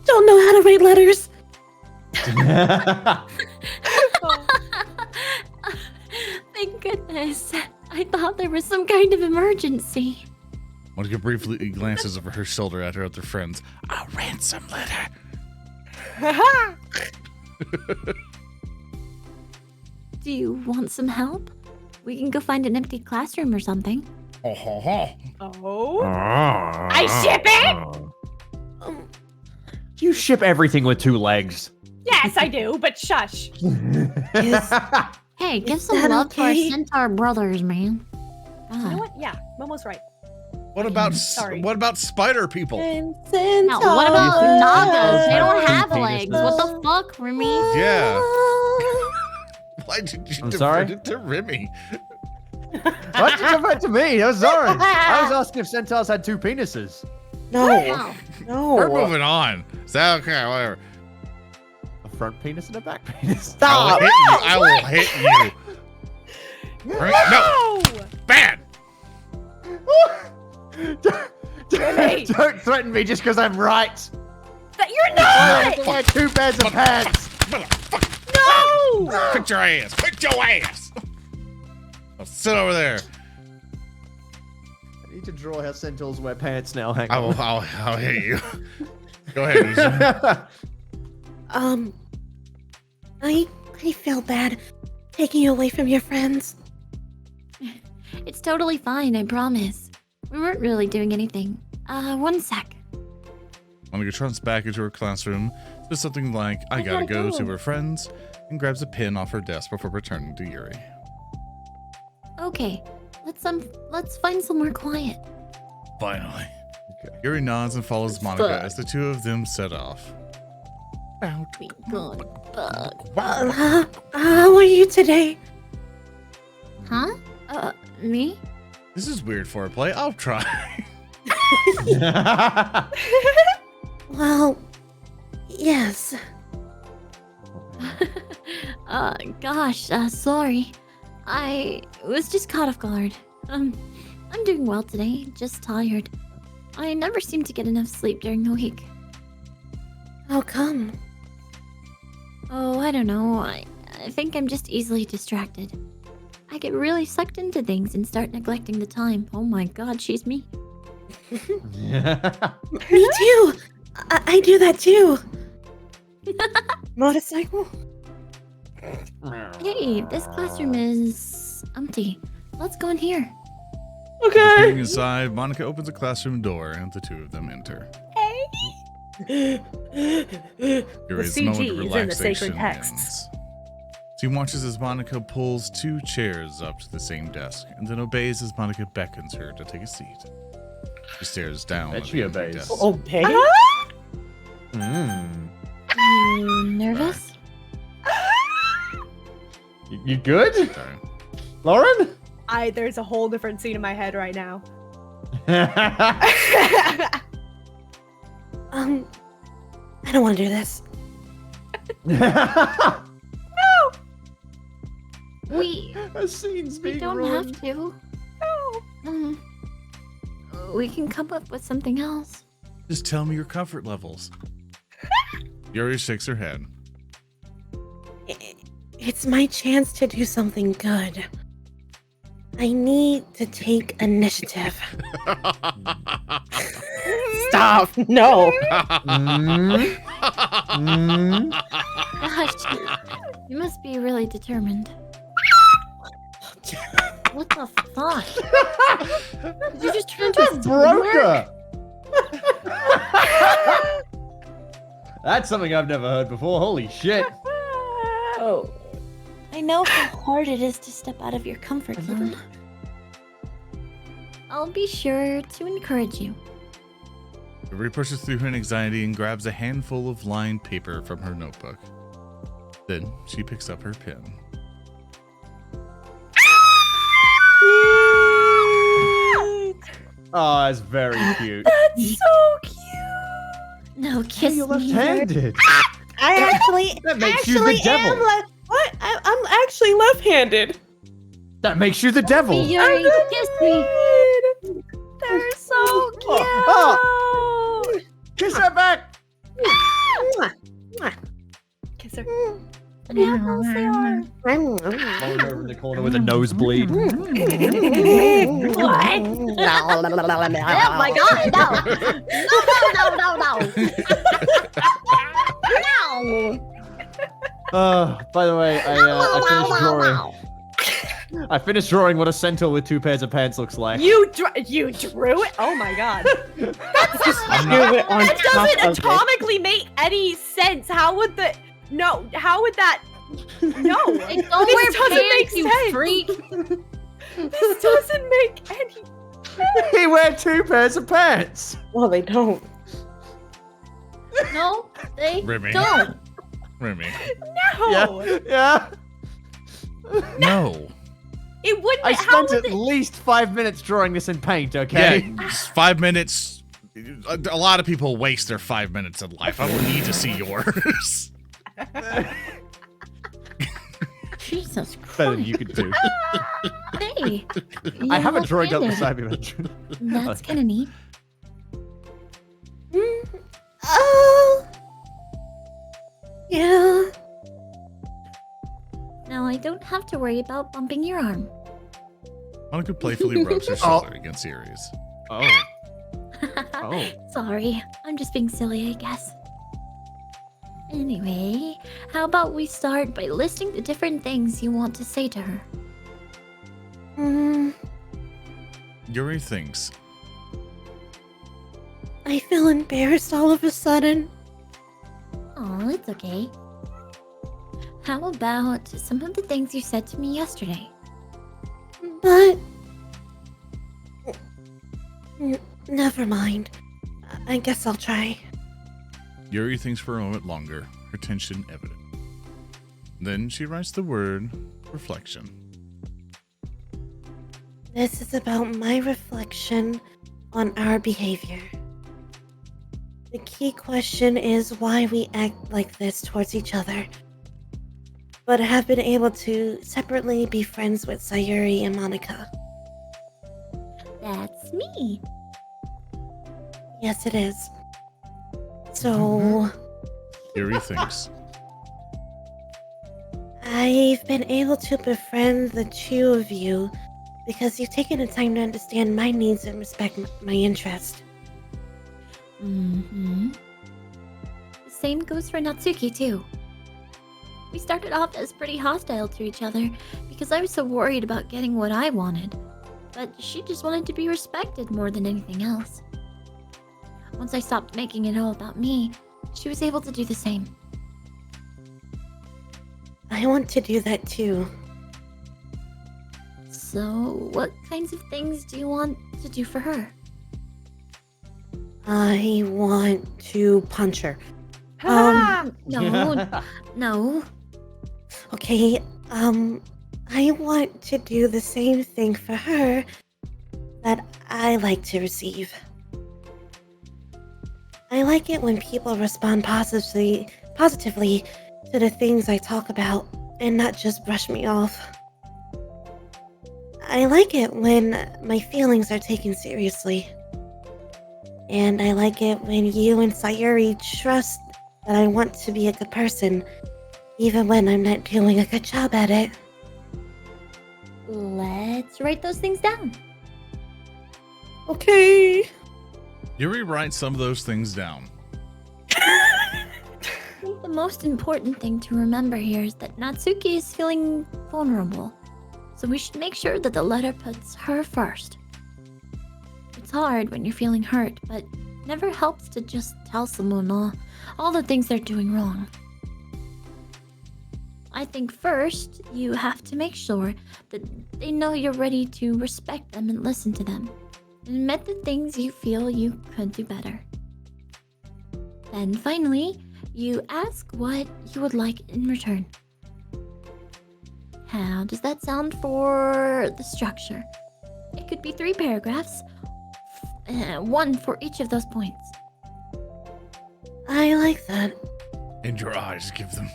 don't know how to write letters. Thank goodness. I thought there was some kind of emergency. Monica briefly glances over her shoulder at her other friends. A ransom letter. Do you want some help? We can go find an empty classroom or something. Ho, ho, ho. Oh. I ship it! You ship everything with 2 legs. Yes, I do, but shush. Hey, give Is some that love to our okay? centaur brothers, man. You know God. what? Yeah, Momo's right. What about Sorry. what about spider people? Now, what about think Nagas? They have don't 2 have legs. penises? What the fuck, Remy? Yeah. Why did you I'm divert sorry? it to Remy? Why'd you come back to me? That was Zoran. I was asking if centaurs had 2 penises. No, We're no. moving on. So okay, whatever. A front penis and a back penis. Stop. I will hit you. Right? No. Bad. Don't threaten me just because I'm right. That you're I not! have to wear 2 pairs of pants. Motherfucker. No! Quit your ass. Quit your ass. I'll sit over there. I need to draw how centaurs wear pants now. Hang I on. will. I'll hit you. Go ahead. Uzu. I feel bad taking you away from your friends. It's totally fine, I promise. We weren't really doing anything. 1 sec. Monica trunks back into her classroom, says something like, I gotta go to her friends, and grabs a pen off her desk before returning to Yuri. Okay, let's find somewhere quiet. Finally. Okay. Yuri nods and follows Monica as the 2 of them set off. We gone bug. How are you today? Huh? Me? This is weird foreplay. I'll try. Well, yes. Gosh, sorry. I was just caught off guard. I'm doing well today, just tired. I never seem to get enough sleep during the week. How come? Oh, I don't know. I think I'm just easily distracted. I get really sucked into things and start neglecting the time. Oh my god, she's me. Me too. I do that too. Motorcycle? Hey, this classroom is empty. Let's go in here. Peering inside, Monica opens a classroom door and the 2 of them enter. Yuri's CG moment of is in the relaxation sacred texts. ends. She watches as Monica pulls 2 chairs up to the same desk and then obeys as Monica beckons her to take a seat. She stares down Bet at she the empty obeys. desk. Obey? You nervous? You good? Sorry. Lauren? There's a whole different scene in my head right now. I don't want to do this. A scene's We being don't ruined. have to. No. We can come up with something else. Just tell me your comfort levels. Yuri shakes her head. It's my chance to do something good. I need to take initiative. Stop. No. Gosh, you must be really determined. What the fuck? Did you just turn into a Broke squirrel? her. That's something I've never heard before. Holy shit. Oh. I know how hard it is to step out of your comfort zone. I'll be sure to encourage you. Yuri pushes through her anxiety and grabs a handful of lined paper from her notebook. Then she picks up her pen. Oh, that's very cute. So cute. No, Hey, kiss you're me. left-handed. I actually, That makes you the devil. am left. What? I'm actually left-handed. That makes you the devil. Yuri, kiss me. They're so cute. Oh. Kiss her back. Mwah. Kiss her. Yeah, they are. Rolling over in the corner with a nosebleed. What? Oh my god, no! No! By the way, I finished drawing. I finished drawing what a centaur with 2 pairs of pants looks like. You drew it? Oh my god. Just do it on That top doesn't of it. atomically make any sense. How would that? No. How would that? No. Hey, don't This wear doesn't make pants, you sense. freak. This doesn't make any. He wear 2 pairs of pants. Well, they don't. No, they Remy. don't. Remy. No. Yeah. No. It wouldn't. I how spent would at it? least 5 minutes drawing this in paint, okay? Yeah, just 5 minutes. A lot of people waste their 5 minutes in life. I don't need to see yours. Jesus Better than Christ. you could do. Hey. I have a you drawing up did it. beside me. That's kind of neat. Oh. Yeah. Now I don't have to worry about bumping your arm. Monica playfully rubs her shoulder against Aries. Oh. Oh. Sorry, I'm just being silly, I guess. Anyway, how about we start by listing the different things you want to say to her? Yuri thinks. I feel embarrassed all of a sudden. Oh, it's okay. How about some of the things you said to me yesterday? But never mind. I guess I'll try. Yuri thinks for a moment longer, her tension evident. Then she writes the word reflection. This is about my reflection on our behavior. The key question is why we act like this towards each other, but have been able to separately be friends with Sayuri and Monica. That's me. Yes, it is. So, Yuri thinks. I've been able to befriend the 2 of you because you've taken the time to understand my needs and respect my interest. Mm-hmm. The same goes for Natsuki, too. We started off as pretty hostile to each other because I was so worried about getting what I wanted, but she just wanted to be respected more than anything else. Once I stopped making it all about me, she was able to do the same. I want to do that too. So, what kinds of things do you want to do for her? I want to punch her. Ah! No, no. Okay, I want to do the same thing for her that I like to receive. I like it when people respond positively to the things I talk about and not just brush me off. I like it when my feelings are taken seriously. And I like it when you and Sayuri trust that I want to be a good person, even when I'm not doing a good job at it. Let's write those things down. Okay. Yuri writes some of those things down. I think the most important thing to remember here is that Natsuki is feeling vulnerable, so we should make sure that the letter puts her first. It's hard when you're feeling hurt, but it never helps to just tell someone all the things they're doing wrong. I think first, you have to make sure that they know you're ready to respect them and listen to them, and admit the things you feel you could do better. Then finally, you ask what you would like in return. How does that sound for the structure? It could be 3 paragraphs, 1 for each of those points. I like that. And your eyes give them.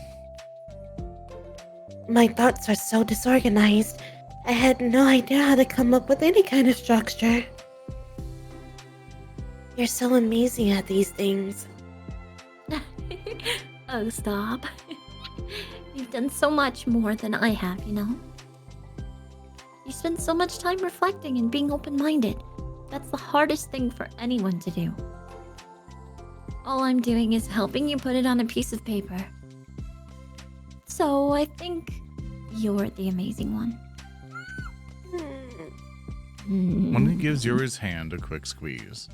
My thoughts are so disorganized. I had no idea how to come up with any kind of structure. You're so amazing at these things. Oh, stop. You've done so much more than I have, you know? You spend so much time reflecting and being open-minded. That's the hardest thing for anyone to do. All I'm doing is helping you put it on a piece of paper. So I think you're the amazing one. Monica gives Yuri's hand a quick squeeze.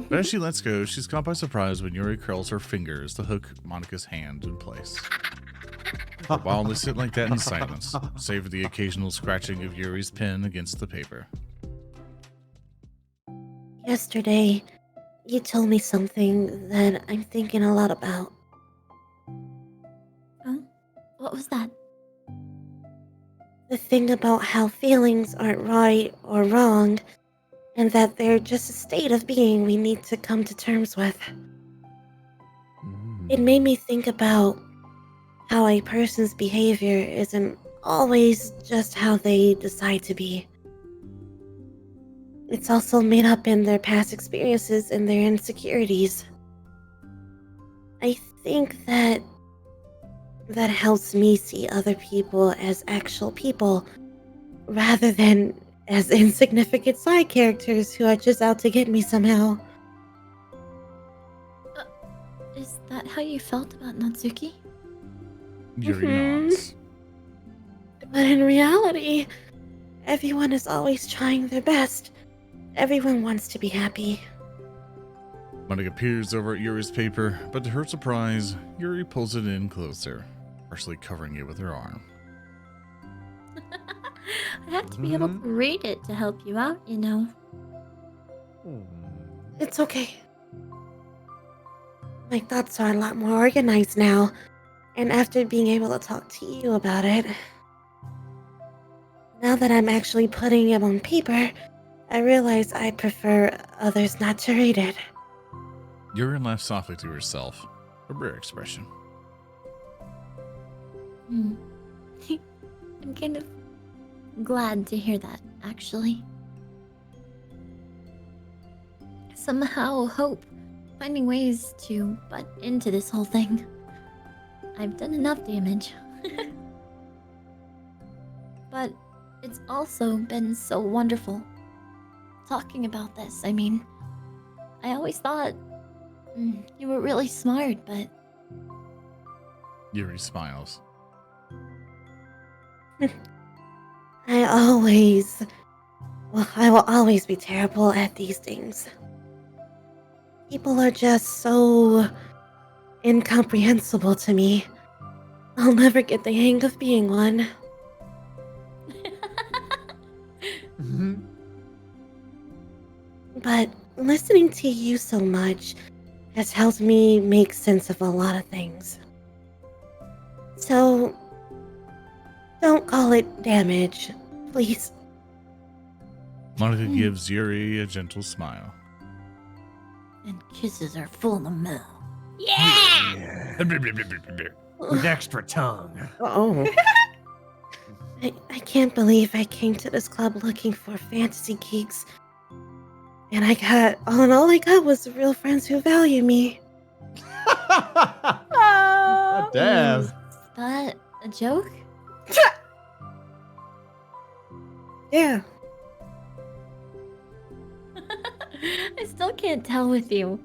But as she lets go, she's caught by surprise when Yuri curls her fingers to hook Monica's hand in place. For a while, they sit like that in silence, save for the occasional scratching of Yuri's pen against the paper. Yesterday, you told me something that I'm thinking a lot about. Huh? What was that? The thing about how feelings aren't right or wrong, and that they're just a state of being we need to come to terms with. It made me think about how a person's behavior isn't always just how they decide to be. It's also made up in their past experiences and their insecurities. I think that helps me see other people as actual people rather than as insignificant side characters who are just out to get me somehow. Is that how you felt about Natsuki? Yuri Mhm. nods. But in reality, everyone is always trying their best. Everyone wants to be happy. Monica peers over at Yuri's paper, but to her surprise, Yuri pulls it in closer, partially covering it with her arm. I have to be able to read it to help you out, you know. It's okay. My thoughts are a lot more organized now, and after being able to talk to you about it, now that I'm actually putting it on paper, I realize I prefer others not to read it. Yuri laughs softly to herself, a rare expression. I'm kind of glad to hear that, actually. Somehow hope finding ways to butt into this whole thing. I've done enough damage. But it's also been so wonderful talking about this. I mean, I always thought you were really smart, but Yuri smiles. I will always be terrible at these things. People are just so incomprehensible to me. I'll never get the hang of being one. But listening to you so much has helped me make sense of a lot of things. So, don't call it damage, please. Monica gives Yuri a gentle smile. and kisses are full of milk. With extra tongue. Oh. I can't believe I came to this club looking for fantasy geeks. And all I got was real friends who value me. Oh, Damn. Is that a joke? Yeah. I still can't tell with you.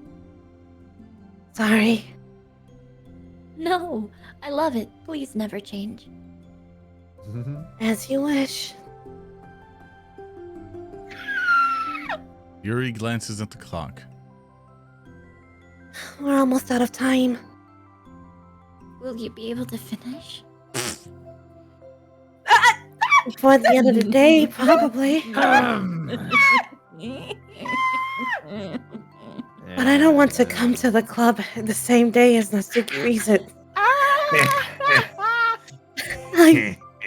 Sorry. No, I love it. Please never change. As you wish. Yuri glances at the clock. We're almost out of time. Will you be able to finish? Before the end of the day, probably. But I don't want to come to the club the same day as Natsuki reads it.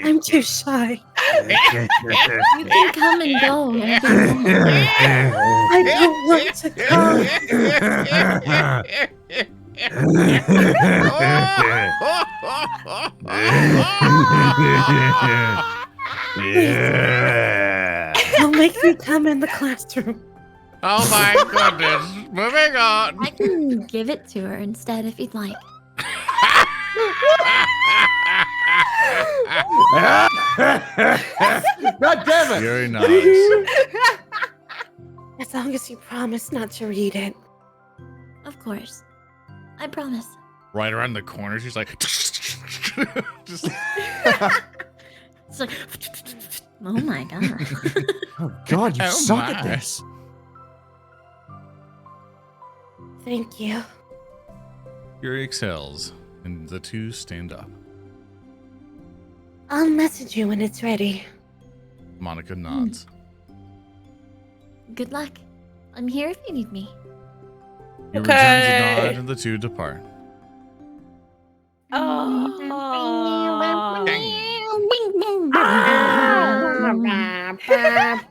I'm too shy. You can come and go every moment. I don't want to come. I'll make you come in the classroom. Oh my goodness. Moving on. I can give it to her instead if you'd like. God damn it! Yuri nods. As long as you promise not to read it. Of course. I promise. Right around the corner, she's like, just It's like Oh my god. Oh God, you Oh suck my. at this. Thank you. Yuri exhales, and the two stand up. I'll message you when it's ready. Monica nods. Good luck. I'm here if you need me. He returns a Okay. nod, and the two depart.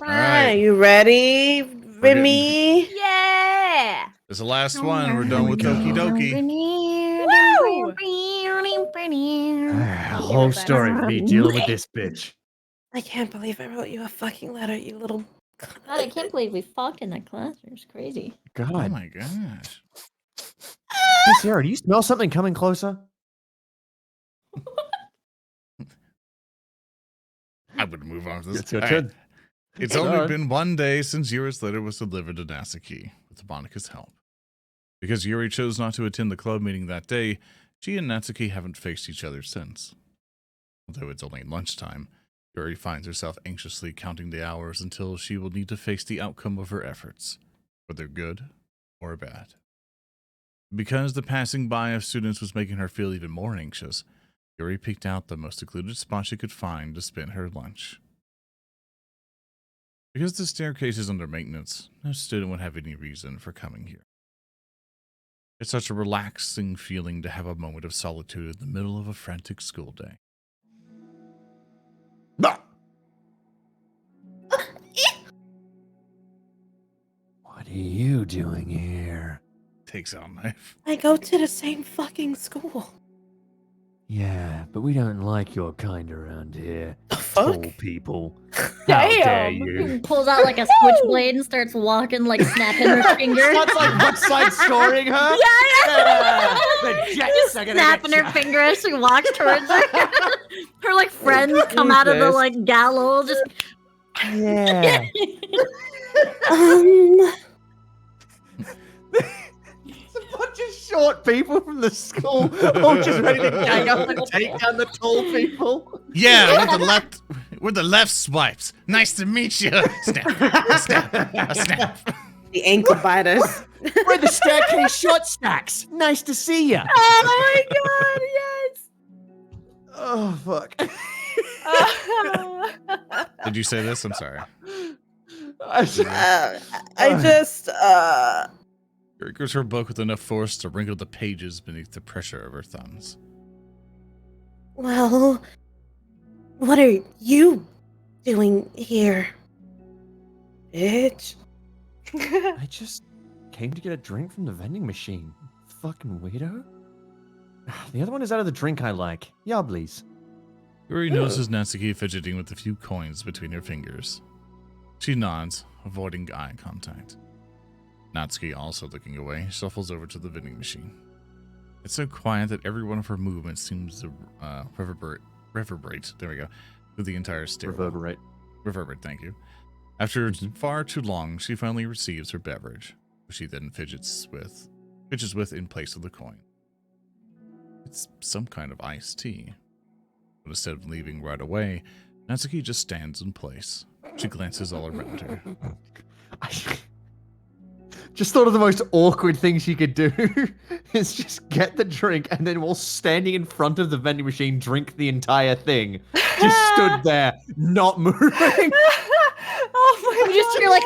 Are you ready, Remy? Yeah! There's the last one. We're done with Doki Doki. Whole story of me dealing with this bitch. I can't believe I wrote you a fucking letter, you little. God, I can't believe we fucked in that classroom. It's crazy. Oh God. my gosh. Hey, Sarah, do you smell something coming closer? I would move on to this. It's your All turn. right. It's Go only on. been one day since Yuri's letter was delivered to Natsuki with Monica's help. Because Yuri chose not to attend the club meeting that day, she and Natsuki haven't faced each other since. Although it's only lunchtime, Yuri finds herself anxiously counting the hours until she will need to face the outcome of her efforts, whether good or bad. Because the passing by of students was making her feel even more anxious, Yuri picked out the most secluded spot she could find to spend her lunch. Because the staircase is under maintenance, no student would have any reason for coming here. It's such a relaxing feeling to have a moment of solitude in the middle of a frantic school day. What are you doing here? Takes out a knife. I go to the same fucking school. Yeah, but we don't like your kind around here. The fuck? Tall people. How dare Damn. you? Pulls out like a switchblade and starts walking, like snapping her finger. That's like West Side Storying her. Yeah. The Jets are gonna Snapping get her ya. finger as she walks towards her. Her like friends come out of the Jesus. like gallows, just Yeah. It's a bunch of short people from the school, all just ready to gang up and take down the tall people. Yeah, we're the left swipes. Nice to meet you. Snap, a snap, a snap. The ankle biters. We're the staircase short stacks. Nice to see ya. Oh my god, yes! Oh fuck. Did you say this? I'm sorry. I just, Yuri grips her book with enough force to wrinkle the pages beneath the pressure of her thumbs. Well, what are you doing here? Bitch. I just came to get a drink from the vending machine. Fucking weirdo. The other one is out of the drink I like. Yeah, please. Yuri notices Natsuki fidgeting with a few coins between her fingers. She nods, avoiding eye contact. Natsuki, also looking away, shuffles over to the vending machine. It's so quiet that every one of her movements seems to reverberate, there we go, through the entire stairwell. Reverberate, thank you. After far too long, she finally receives her beverage, which she then fidgets with in place of the coin. It's some kind of iced tea. But instead of leaving right away, Natsuki just stands in place. She glances all around her. I just thought of the most awkward thing she could do is just get the drink and then while standing in front of the vending machine, drink the entire thing. Just stood there, not moving. Oh my you just hear like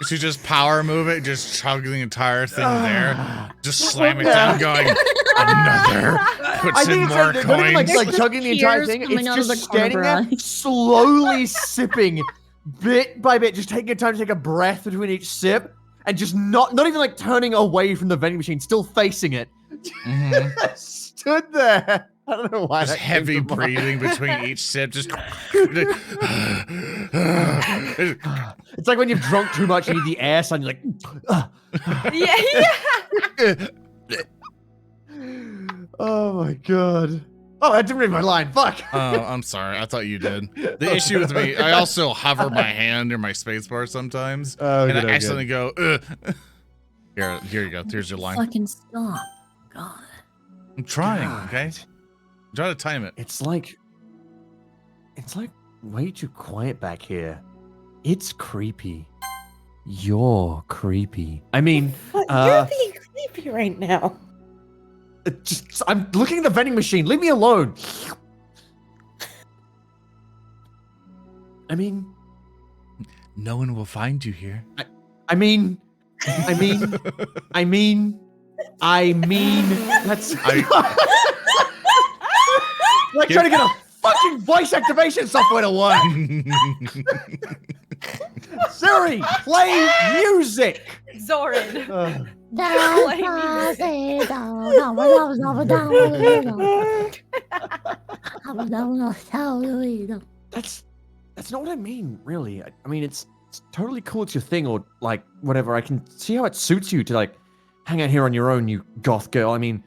She just power move it, just chug the entire thing there, just slam it down, going, another, puts in more not even like coins. chugging the entire Tears thing. coming It's out of just the corner of standing her there, eyes. slowly sipping, bit by bit, just taking time to take a breath between each sip, and just not even like turning away from the vending machine, still facing it. Mhm. Stood there. I don't know why. Just that came heavy to mind. breathing between each sip, just. It's like when you've drunk too much, you need the air sign. You're like, yeah. oh my god. Oh, I didn't read my line. Fuck. Oh, I'm sorry. I thought you did. The issue with me, I also hover my hand near my spacebar sometimes, Oh, and good, I oh, accidentally go. Here you go. Here's your line. fucking stop. God. I'm trying. God. Okay. Try to time it. It's like way too quiet back here. It's creepy. You're creepy. I mean, But you're being creepy right now. I'm looking at the vending machine. Leave me alone. I mean, No one will find you here. I mean, that's like trying to get a fucking voice activation software to work. Siri, play music. Zoran. That's not what I mean, really. I mean, it's totally cool. It's your thing, or like whatever. I can see how it suits you to like hang out here on your own, you goth girl. I mean,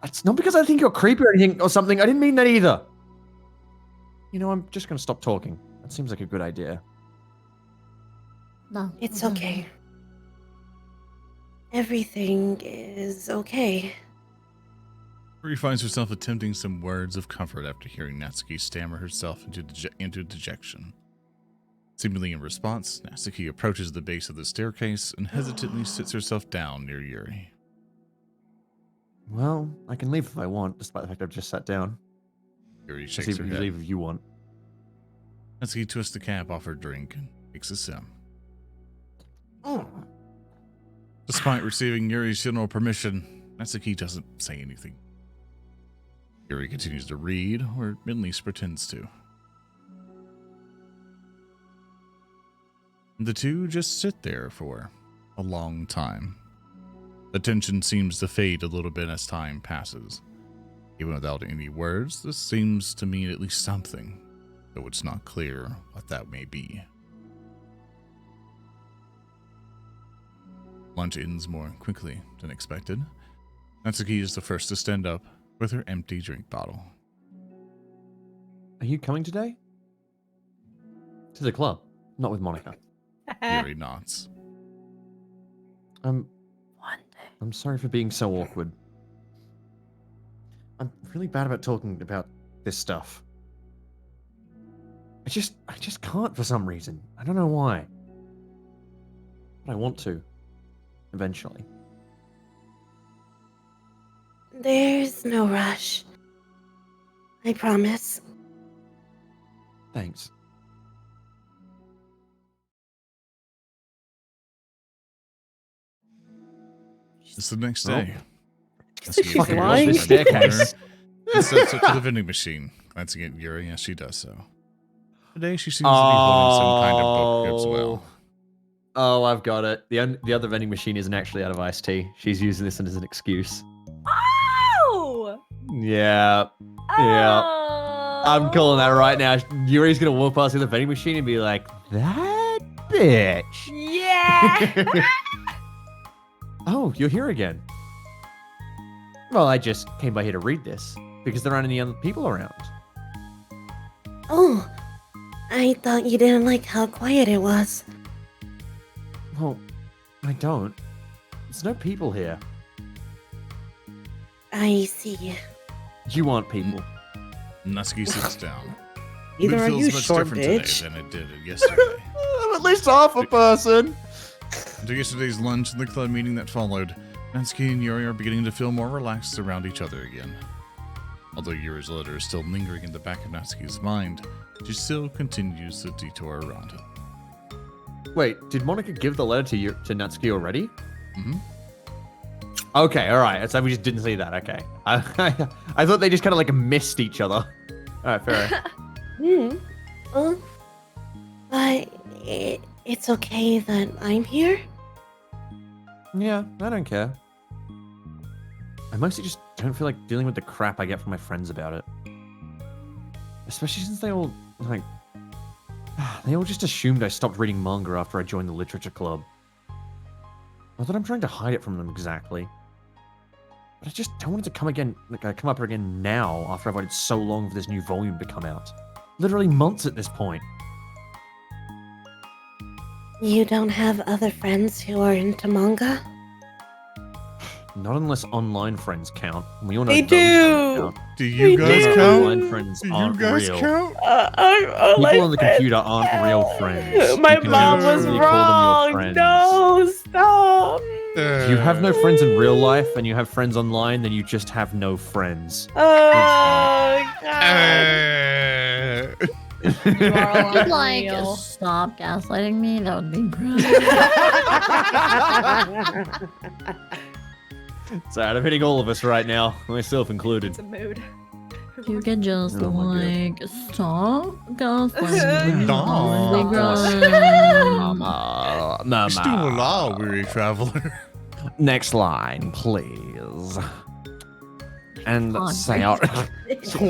it's not because I think you're creepy or anything or something. I didn't mean that either. You know, I'm just gonna stop talking. That seems like a good idea. No. It's okay. Everything is okay. Yuri finds herself attempting some words of comfort after hearing Natsuki stammer herself into dejection. Seemingly in response, Natsuki approaches the base of the staircase and hesitantly sits herself down near Yuri. Well, I can leave if I want, despite the fact I've just sat down. Yuri You shakes her head. leave if you want. Natsuki twists the cap off her drink and takes a sip. Despite receiving Yuri's general permission, Natsuki doesn't say anything. Yuri continues to read, or at least pretends to. The two just sit there for a long time. The tension seems to fade a little bit as time passes. Even without any words, this seems to mean at least something, though it's not clear what that may be. Lunch ends more quickly than expected. Natsuki is the first to stand up with her empty drink bottle. Are you coming today? To the club, not with Monica. Yuri nods. One day. I'm sorry for being so awkward. I'm really bad about talking about this stuff. I just can't for some reason. I don't know why. But I want to. Eventually. There's no rush. I promise. Thanks. It's the next day. She's Fucking lying. watch this staircase. And steps up to the vending machine, glancing at Yuri as she does so. Today she seems to be holding some kind of book as well. Oh, I've got it. The other vending machine isn't actually out of iced tea. She's using this as an excuse. Oh! Yeah. Yeah. I'm calling that right now. Yuri's gonna walk past the other vending machine and be like, that bitch. Yeah! Oh, you're here again. Well, I just came by here to read this because there aren't any other people around. Oh, I thought you didn't like how quiet it was. Well, I don't. There's no people here. I see. You aren't people. Natsuki sits down. Neither Mood are feels you, much short different bitch. today than it did yesterday. I'm at least half a person. After yesterday's lunch and the club meeting that followed, Natsuki and Yuri are beginning to feel more relaxed around each other again. Although Yuri's letter is still lingering in the back of Natsuki's mind, she still continues to detour around it. Wait, did Monica give the letter to Natsuki already? Mm-hmm. Okay, all right. So we just didn't see that. Okay, I thought they just kind of like missed each other. All right, fair. Oh, but it's okay that I'm here? Yeah, I don't care. I mostly just don't feel like dealing with the crap I get from my friends about it. Especially since they all just assumed I stopped reading manga after I joined the literature club. Not that I'm trying to hide it from them exactly. But I just don't want it to come up again now after I've waited so long for this new volume to come out. Literally months at this point. You don't have other friends who are into manga? Not unless online friends count. We all know They those don't do. count. Do you They guys do. count? Online friends Do you aren't guys real. count? People on the computer aren't real friends. My You can mom never was truly call them your wrong. friends. No, stop. If you have no friends in real life and you have friends online, then you just have no friends. Oh, God. You are all If you'd like unreal. stop gaslighting me, that would be great. So I'm hitting all of us right now, myself included. It's a mood. You can just Oh my like stop gaslighting me. Stop. That would be great. Still alive, weary traveler. Next line, please. And On. say out. Oh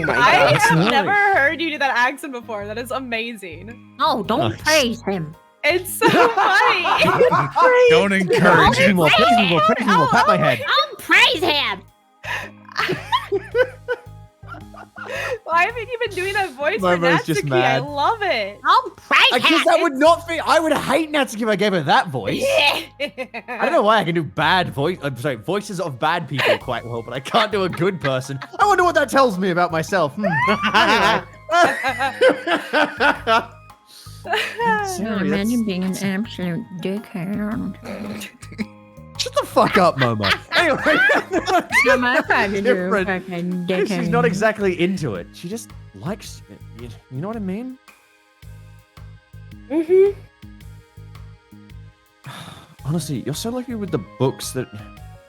my I God. have nice. never heard you do that accent before. That is amazing. No, don't Nice. praise him. It's so funny. Don't encourage Praise me it. more, praise me more, praise me more, pat my head. Don't praise him. Why haven't you been doing that voice for Momo's just Natsuki? I mad. love it. Don't praise Because him. that would not be. I would hate Natsuki if I gave her that voice. I don't know why I can do bad voices of bad people quite well, but I can't do a good person. I wonder what that tells me about myself. I imagine being an absolute dickhead. Shut the fuck up, Momo. Anyway, I'm a fucking different. fucking dickhead. She's not exactly into it. She just likes it. You know what I mean? Mm-hmm. Honestly, you're so lucky with the books that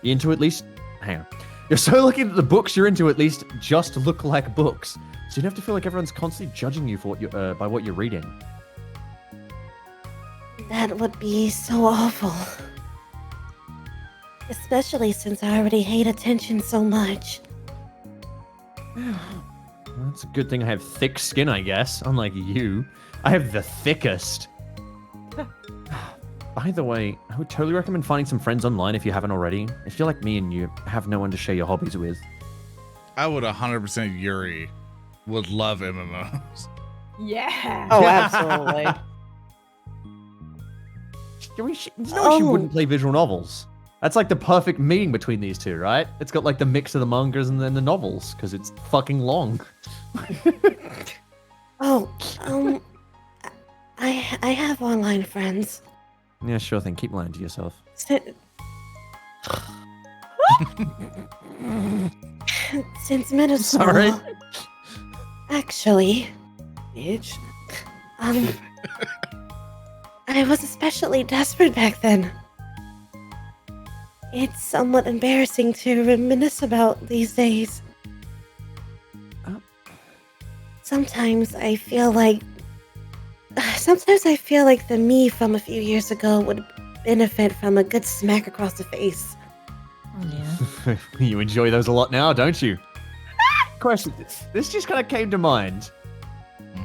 you're into at least. Hang on. You're so lucky that the books you're into at least just look like books. So you don't have to feel like everyone's constantly judging you for what you by what you're reading. That would be so awful. Especially since I already hate attention so much. Well, that's a good thing I have thick skin, I guess. Unlike you. I have the thickest. By the way, I would totally recommend finding some friends online if you haven't already. If you're like me and you have no one to share your hobbies with. I would 100% Yuri would love MMOs. Yeah. Oh, absolutely. There's no way she wouldn't play visual novels. That's like the perfect meeting between these two, right? It's got like the mix of the mangas and then the novels, because it's fucking long. I have online friends. Yeah, sure thing. Keep lying to yourself. Since middle school. Sorry. Actually, Bitch. I was especially desperate back then. It's somewhat embarrassing to reminisce about these days. Oh. Sometimes I feel like the me from a few years ago would benefit from a good smack across the face. Yeah. You enjoy those a lot now, don't you? Question. This just kind of came to mind.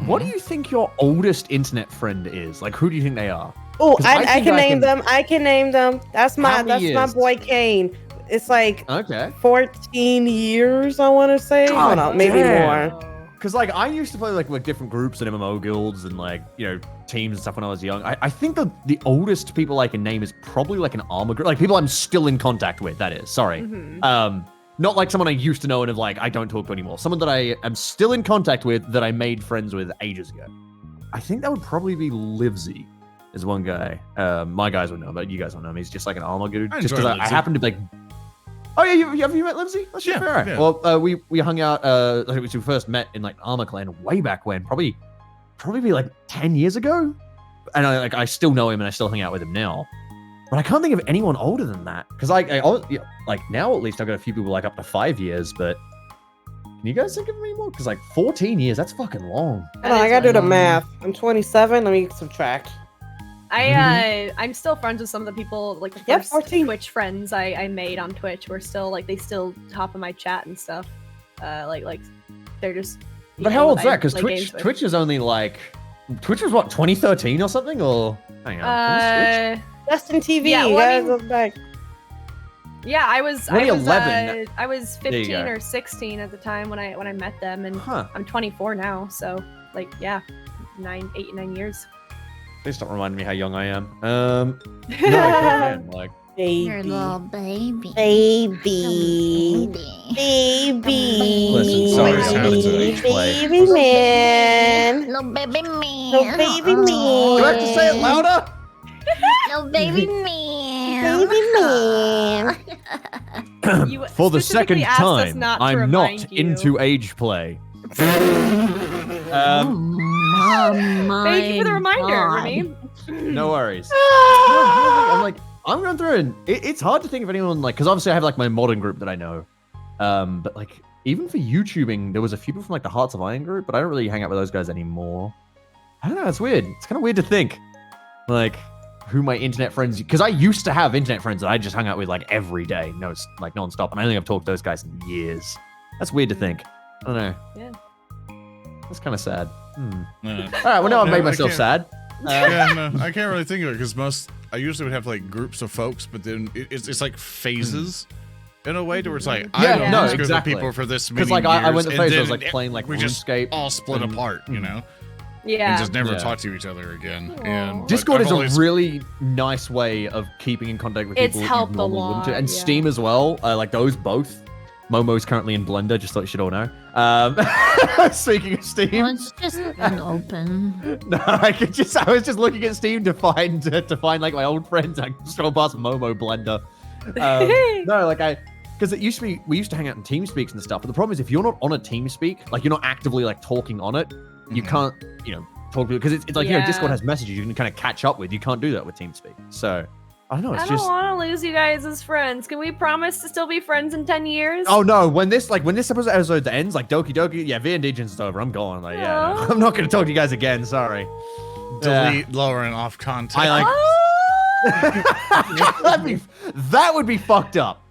What do you think your oldest internet friend is? Like, who do you think they are? Oh, 'Cause I think can I name can- them. I can name them. That's my many my years? boy Kane. It's like Okay. 14 years, I want to say. God Hold on, maybe damn. more. Because, like, I used to play, like different groups and MMO guilds and, like, you know, teams and stuff when I was young. I think the oldest people I can name is probably, like, an armor group. Like, people I'm still in contact with, that is. Sorry. Mhm. Not like someone I used to know and, like, I don't talk to anymore. Someone that I am still in contact with that I made friends with ages ago. I think that would probably be Livesey, is one guy. My guys would know, but you guys don't know him. He's just, like, an armor dude. I Just enjoy because I Livesey. happen to be, like... Oh, yeah, have you met Livesey? That's Yeah, fair. yeah. Well, we hung out, like, we first met in, like, Armor Clan way back when. Probably like 10 years ago. And I still know him and I still hang out with him now. But I can't think of anyone older than that. Because like now at least I've got a few people like up to 5 years, but can you guys think of any more? Because like 14 years, that's fucking long. Hold on, I gotta do the math. I'm 27. Let me subtract. I'm still friends with some of the people, like the Yep, first 14. Twitch friends I made on Twitch. We're still like, they still hop in my chat and stuff. Like they're just. you But know, how old's I that? Because play games with. Twitch is only like Twitch was what, 2013 or something? Or hang on, can we switch? Justin TV. Yeah, you well, I gotta mean- go back. Yeah, I was 2011. I was There you 15 go. or 16 at the time when I met them, and Huh. I'm 24 now. So like, yeah, 8, 9 years. Please don't remind me how young I am. No, I can, like Your Baby. little baby. Baby. Baby. Baby. Listen, sorry, it's happened to Baby. each play. Baby man. Little baby me. Little baby man. Do I have to say it louder? Little baby me. Baby man. You For the second specifically asked us time, not to I'm not remind you. into age play. Thank you for the reminder, Remy. No worries. I'm like, I'm going through and it's hard to think of anyone like, because obviously I have like my modern group that I know. But like, even for YouTubing, there was a few people from like the Hearts of Iron group, but I don't really hang out with those guys anymore. I don't know, it's weird. It's kind of weird to think, like, who my internet friends, because I used to have internet friends that I just hung out with like every day, no, it's like nonstop, and I don't think I've talked to those guys in years. That's weird to think. I don't know. Yeah. That's kind of sad. Yeah. All right, well now I've Yeah, made I myself can't- sad. Yeah, no, I can't really think of it because I usually would have like groups of folks, but then it's like phases in a way to where it's like I Yeah, don't no, discuss with exactly. people for this many Because like years, I went the and phase where I then was like playing like we just RuneScape. all split and- apart, you know, Yeah. and just never Yeah. talk to each other again. Aw. And but Discord I've is always- a really nice way of keeping in contact with It's people helped you a normally wouldn't lot, and yeah. Steam as well. Like those both. Momo's currently in Blender, just so you should all know. Speaking of Steam, Well, it's just been open. no, I was just looking at Steam to find like my old friends. I scroll past Momo Blender. No, like because it used to be we used to hang out in TeamSpeaks and stuff. But the problem is if you're not on a TeamSpeak, like you're not actively like talking on it, you can't talk to it because it's like Yeah. Discord has messages you can kind of catch up with. You can't do that with TeamSpeak. So I don't know. It's I don't just. want to lose you guys as friends. Can we promise to still be friends in 10 years? Oh no! When this episode ends, like Doki, yeah, VNDegens is over. I'm going. Like, yeah, no, Aw. I'm not gonna talk to you guys again. Sorry. delete, lower, and off content. I like. Oh! that would be fucked up.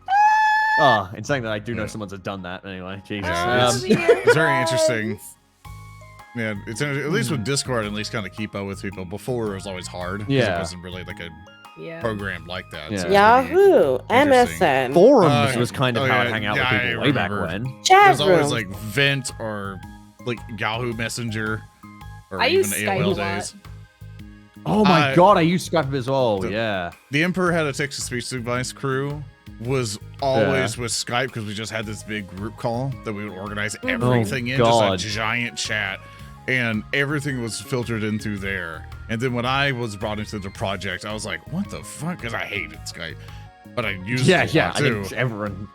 Oh, and saying that I do know someone's has done that anyway. Jesus. Yeah, Oh, it's very interesting. friends. Yeah, it's at least with Discord, at least kind of keep up with people. Before it was always hard. 'cause Yeah. it wasn't really like a Yeah. program like that. Yeah. So it's pretty Yahoo, interesting. MSN, Forums Uh, was kind of oh, how I'd yeah, hang out yeah, with I people way back remember. when. chat There's always room. like Vent or like Yahoo Messenger or I even use Skype a AOL lot. days. Oh my Uh, god, I used Skype as well. the- Yeah. The Emperor had a text-to-speech device crew was always with Skype because we just had this big group call that we would organize everything in, God. just a giant chat, and everything was filtered in through there. And then when I was brought into the project, I was like, "What the fuck?" Because I hated Skype, but I used Yeah, it a yeah. lot I too. think everyone.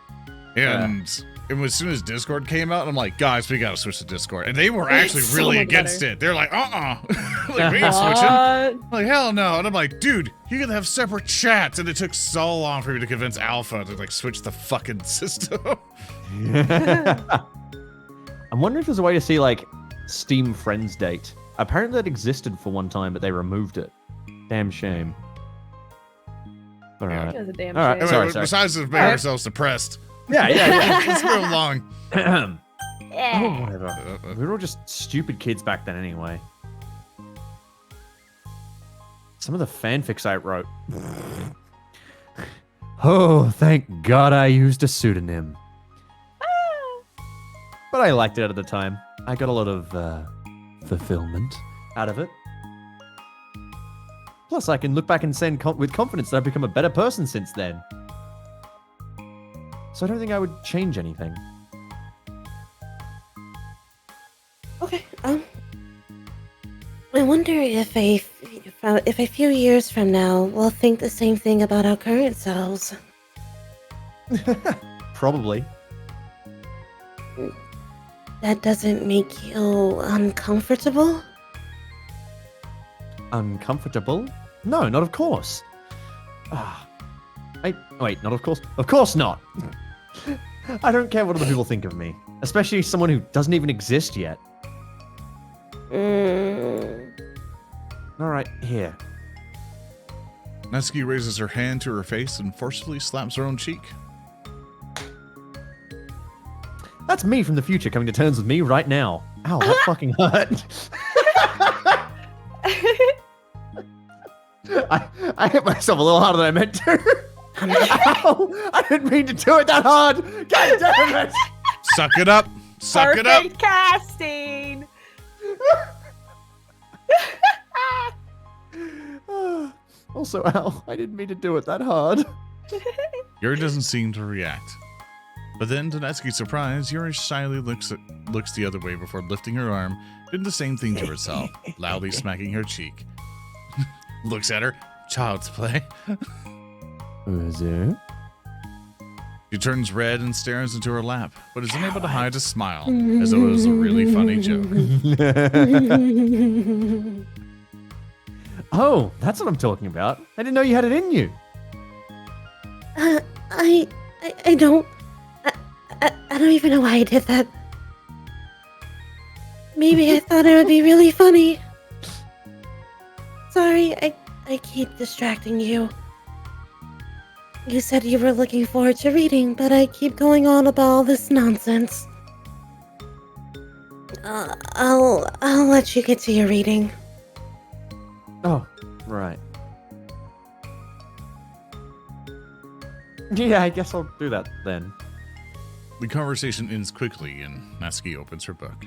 And as soon as Discord came out, I'm like, guys, we gotta switch to Discord. And they were actually so really much against better. it. They're like, like, we ain't switching. What? I'm like, hell no. And I'm like, dude, you gotta have separate chats. And it took so long for me to convince Alpha to like switch the fucking system. I'm wondering if there's a way to see like Steam Friends Date. Apparently that existed for one time, but they removed it. Damn shame. All Yeah. right. That's a damn All right, shame. sorry. Besides just making Alright. ourselves depressed. Yeah, yeah, Let's move along. yeah. Oh, Yeah. whatever. We were all just stupid kids back then anyway. Some of the fanfics I wrote. Oh, thank God I used a pseudonym. But I liked it at the time. I got a lot of fulfillment out of it. Plus, I can look back and say with confidence that I've become a better person since then. So I don't think I would change anything. Okay. I wonder if a few years from now we'll think the same thing about our current selves. Probably. That doesn't make you uncomfortable? Uncomfortable? No, not of course. Wait, not of course. Of course not. I don't care what other people think of me, especially someone who doesn't even exist yet. All right, here. Natsuki raises her hand to her face and forcefully slaps her own cheek. That's me from the future coming to terms with me right now. Ow, that fucking hurt. I hit myself a little harder than I meant to. Ow, I didn't mean to do it that hard. God damn it. Suck it up. Suck it up. Perfect casting. Also, ow, I didn't mean to do it that hard. Yuri doesn't seem to react. But then, to Natsuki's surprise, Yuri shyly looks the other way before lifting her arm, doing the same thing to herself, loudly smacking her cheek. Looks at her. Child's play. Is it? She turns red and stares into her lap, but is unable to hide a smile, as though it was a really funny joke. Oh, that's what I'm talking about. I didn't know you had it in you. I don't. I don't even know why I did that. Maybe I thought it would be really funny. Sorry, I keep distracting you. You said you were looking forward to reading, but I keep going on about all this nonsense. I'll let you get to your reading. Oh, right. Yeah, I guess I'll do that then. The conversation ends quickly, and Natsuki opens her book.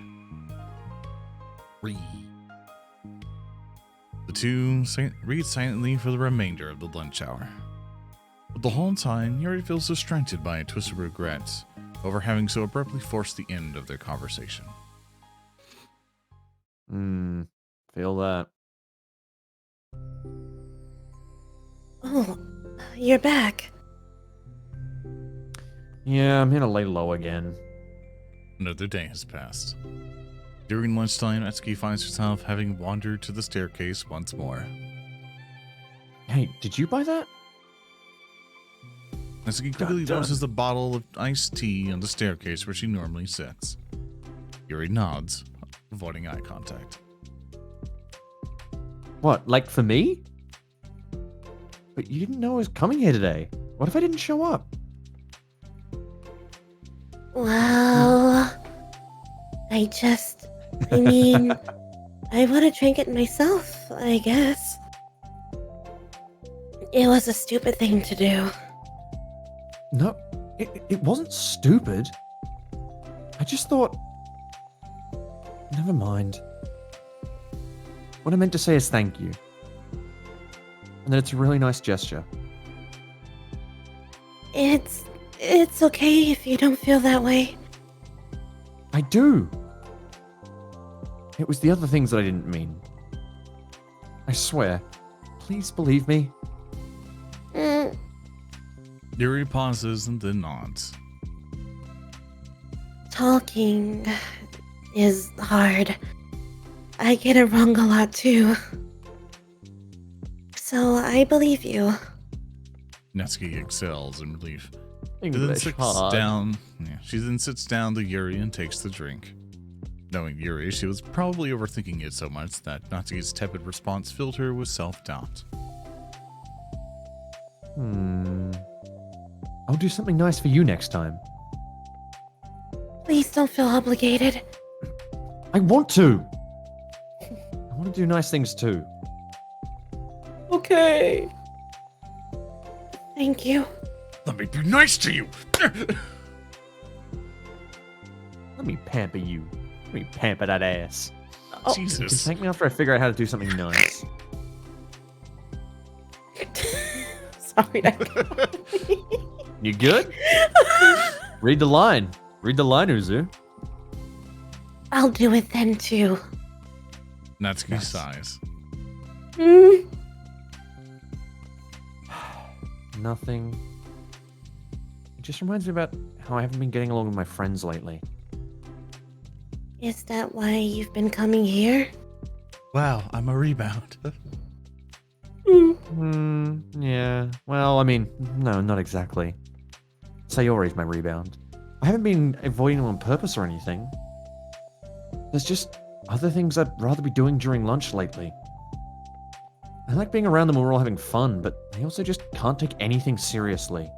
Read. The two read silently for the remainder of the lunch hour. But the whole time, Yuri feels distracted by a twist of regret over having so abruptly forced the end of their conversation. Feel that. Oh, you're back. Yeah, I'm gonna lay low again. Another day has passed. During lunchtime, Natsuki finds herself having wandered to the staircase once more. Hey, did you buy that? Natsuki quickly notices the bottle of iced tea on the staircase where she normally sits. Yuri nods, avoiding eye contact. What, like for me? But you didn't know I was coming here today. What if I didn't show up? Well, I mean, I would have drank it myself, I guess. It was a stupid thing to do. No, it wasn't stupid. I just thought... Never mind. What I meant to say is thank you. And that it's a really nice gesture. It's okay if you don't feel that way. I do. It was the other things that I didn't mean. I swear. Please believe me. Yuri pauses and then nods. Talking is hard. I get it wrong a lot too. So I believe you. Natsuki exhales in relief. She English then hard. She then sits down to Yuri and takes the drink. Knowing Yuri, she was probably overthinking it so much that Natsuki's tepid response filled her with self-doubt. I'll do something nice for you next time. Please don't feel obligated. I want to! I want to do nice things too. Okay. Thank you. Let me be nice to you! Let me pamper you. Let me pamper that ass. Oh, You can Jesus. thank me after I figure out how to do something nice. sorry. You good? Read the line. Read the line, Uzu. I'll do it then too. Natsuki Nice. sighs. Nothing. It just reminds me about how I haven't been getting along with my friends lately. Is that why you've been coming here? Wow, I'm a rebound. Yeah. Well, I mean, no, not exactly. Sayori's my rebound. I haven't been avoiding them on purpose or anything. There's just other things I'd rather be doing during lunch lately. I like being around them when we're all having fun, but I also just can't take anything seriously.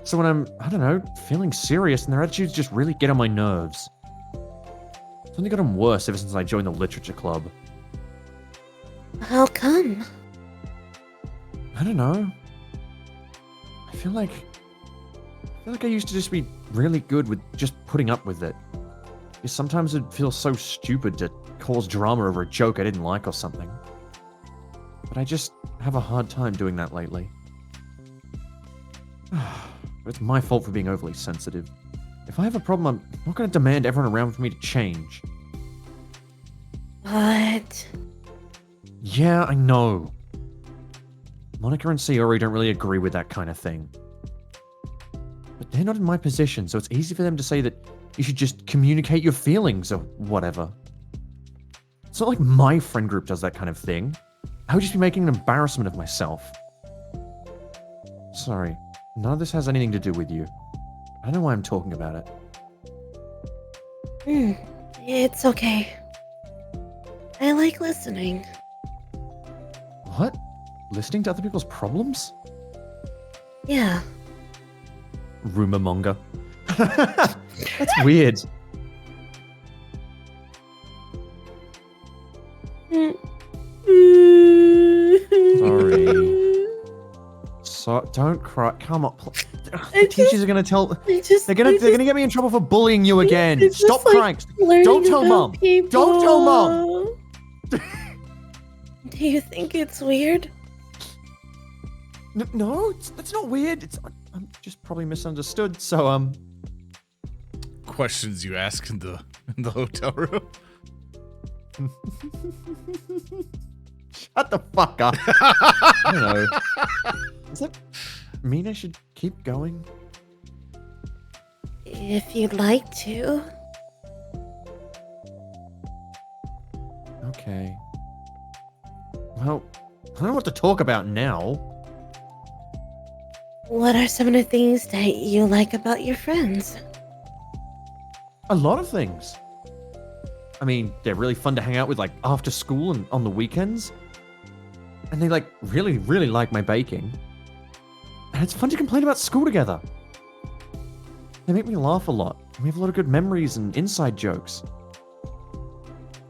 So when I'm, I don't know, feeling serious and their attitudes just really get on my nerves. It's only gotten worse ever since I joined the literature club. How come? I don't know. I feel like I used to just be really good with just putting up with it. Because sometimes it feels so stupid to cause drama over a joke I didn't like or something. But I just have a hard time doing that lately. It's my fault for being overly sensitive. If I have a problem, I'm not going to demand everyone around for me to change. But Yeah, I know. Monica and Sayori don't really agree with that kind of thing. But they're not in my position, so it's easy for them to say that you should just communicate your feelings or whatever. It's not like my friend group does that kind of thing. I would just be making an embarrassment of myself. Sorry, none of this has anything to do with you. I don't know why I'm talking about it. It's okay. I like listening. What? Listening to other people's problems? Yeah. Rumor monger. That's weird. Sorry. So don't cry. Come on. The teachers are gonna tell. They're gonna get me in trouble for bullying you again. Stop crying. Don't tell mom. Don't tell mom. Do you think it's weird? No, that's not weird. I'm just probably misunderstood. So Questions you ask in the hotel room. Shut the fuck up. I don't know. Does that mean I should keep going? If you'd like to. Okay. Well, I don't know what to talk about now. What are some of the things that you like about your friends? A lot of things. I mean, they're really fun to hang out with, like, after school and on the weekends. And they, like, really, really like my baking. And it's fun to complain about school together. They make me laugh a lot. And we have a lot of good memories and inside jokes.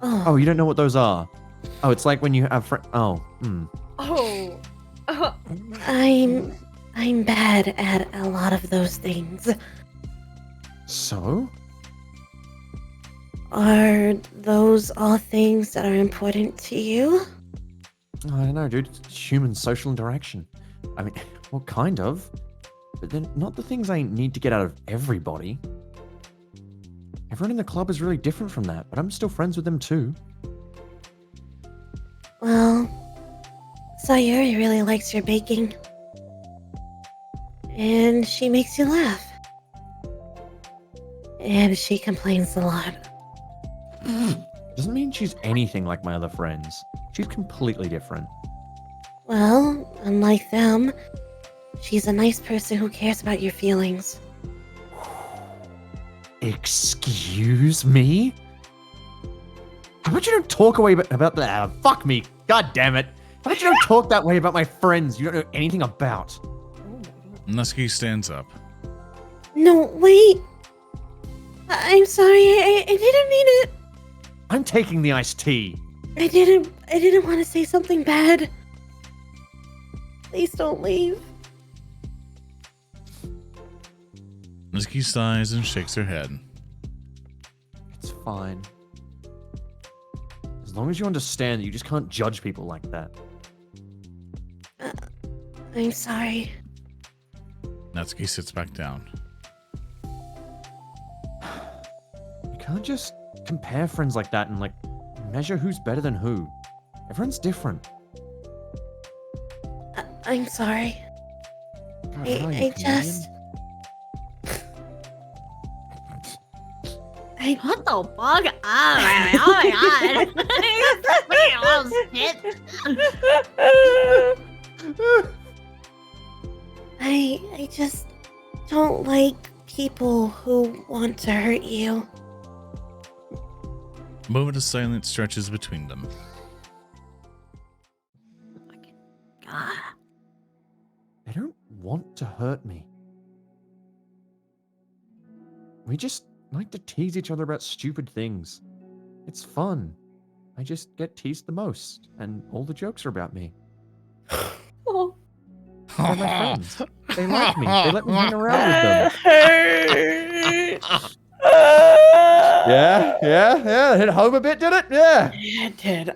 Oh, you don't know what those are? Oh, it's like when you have Oh. I'm bad at a lot of those things. So? Are those all things that are important to you? I don't know, dude. It's human social interaction. I mean, well, kind of. But they're not the things I need to get out of everybody. Everyone in the club is really different from that, but I'm still friends with them too. Well, Sayuri really likes your baking. And she makes you laugh. And she complains a lot. Doesn't mean she's anything like my other friends. She's completely different. Well, unlike them, she's a nice person who cares about your feelings. Excuse me? How about you don't talk away about that? Fuck me. God damn it. How about you don't talk that way about my friends you don't know anything about? Nusky stands up. No, wait. I'm sorry. I didn't mean it. I'm taking the iced tea. I didn't want to say something bad. Please don't leave. Nusky sighs and shakes her head. It's fine. As long as you understand that you just can't judge people like that. I'm sorry. Natsuki sits back down. You can't just compare friends like that and, like, measure who's better than who. Everyone's different. I'm sorry. God, what are you, I just... What the fuck? Oh my god. I just don't like people who want to hurt you. A moment of silence stretches between them. God. They don't want to hurt me. We just like to tease each other about stupid things. It's fun. I just get teased the most, and all the jokes are about me. Oh. They're my friends. They like me. They let me hang around with them. Yeah. Hit home a bit, did it? Yeah. Yeah, it did.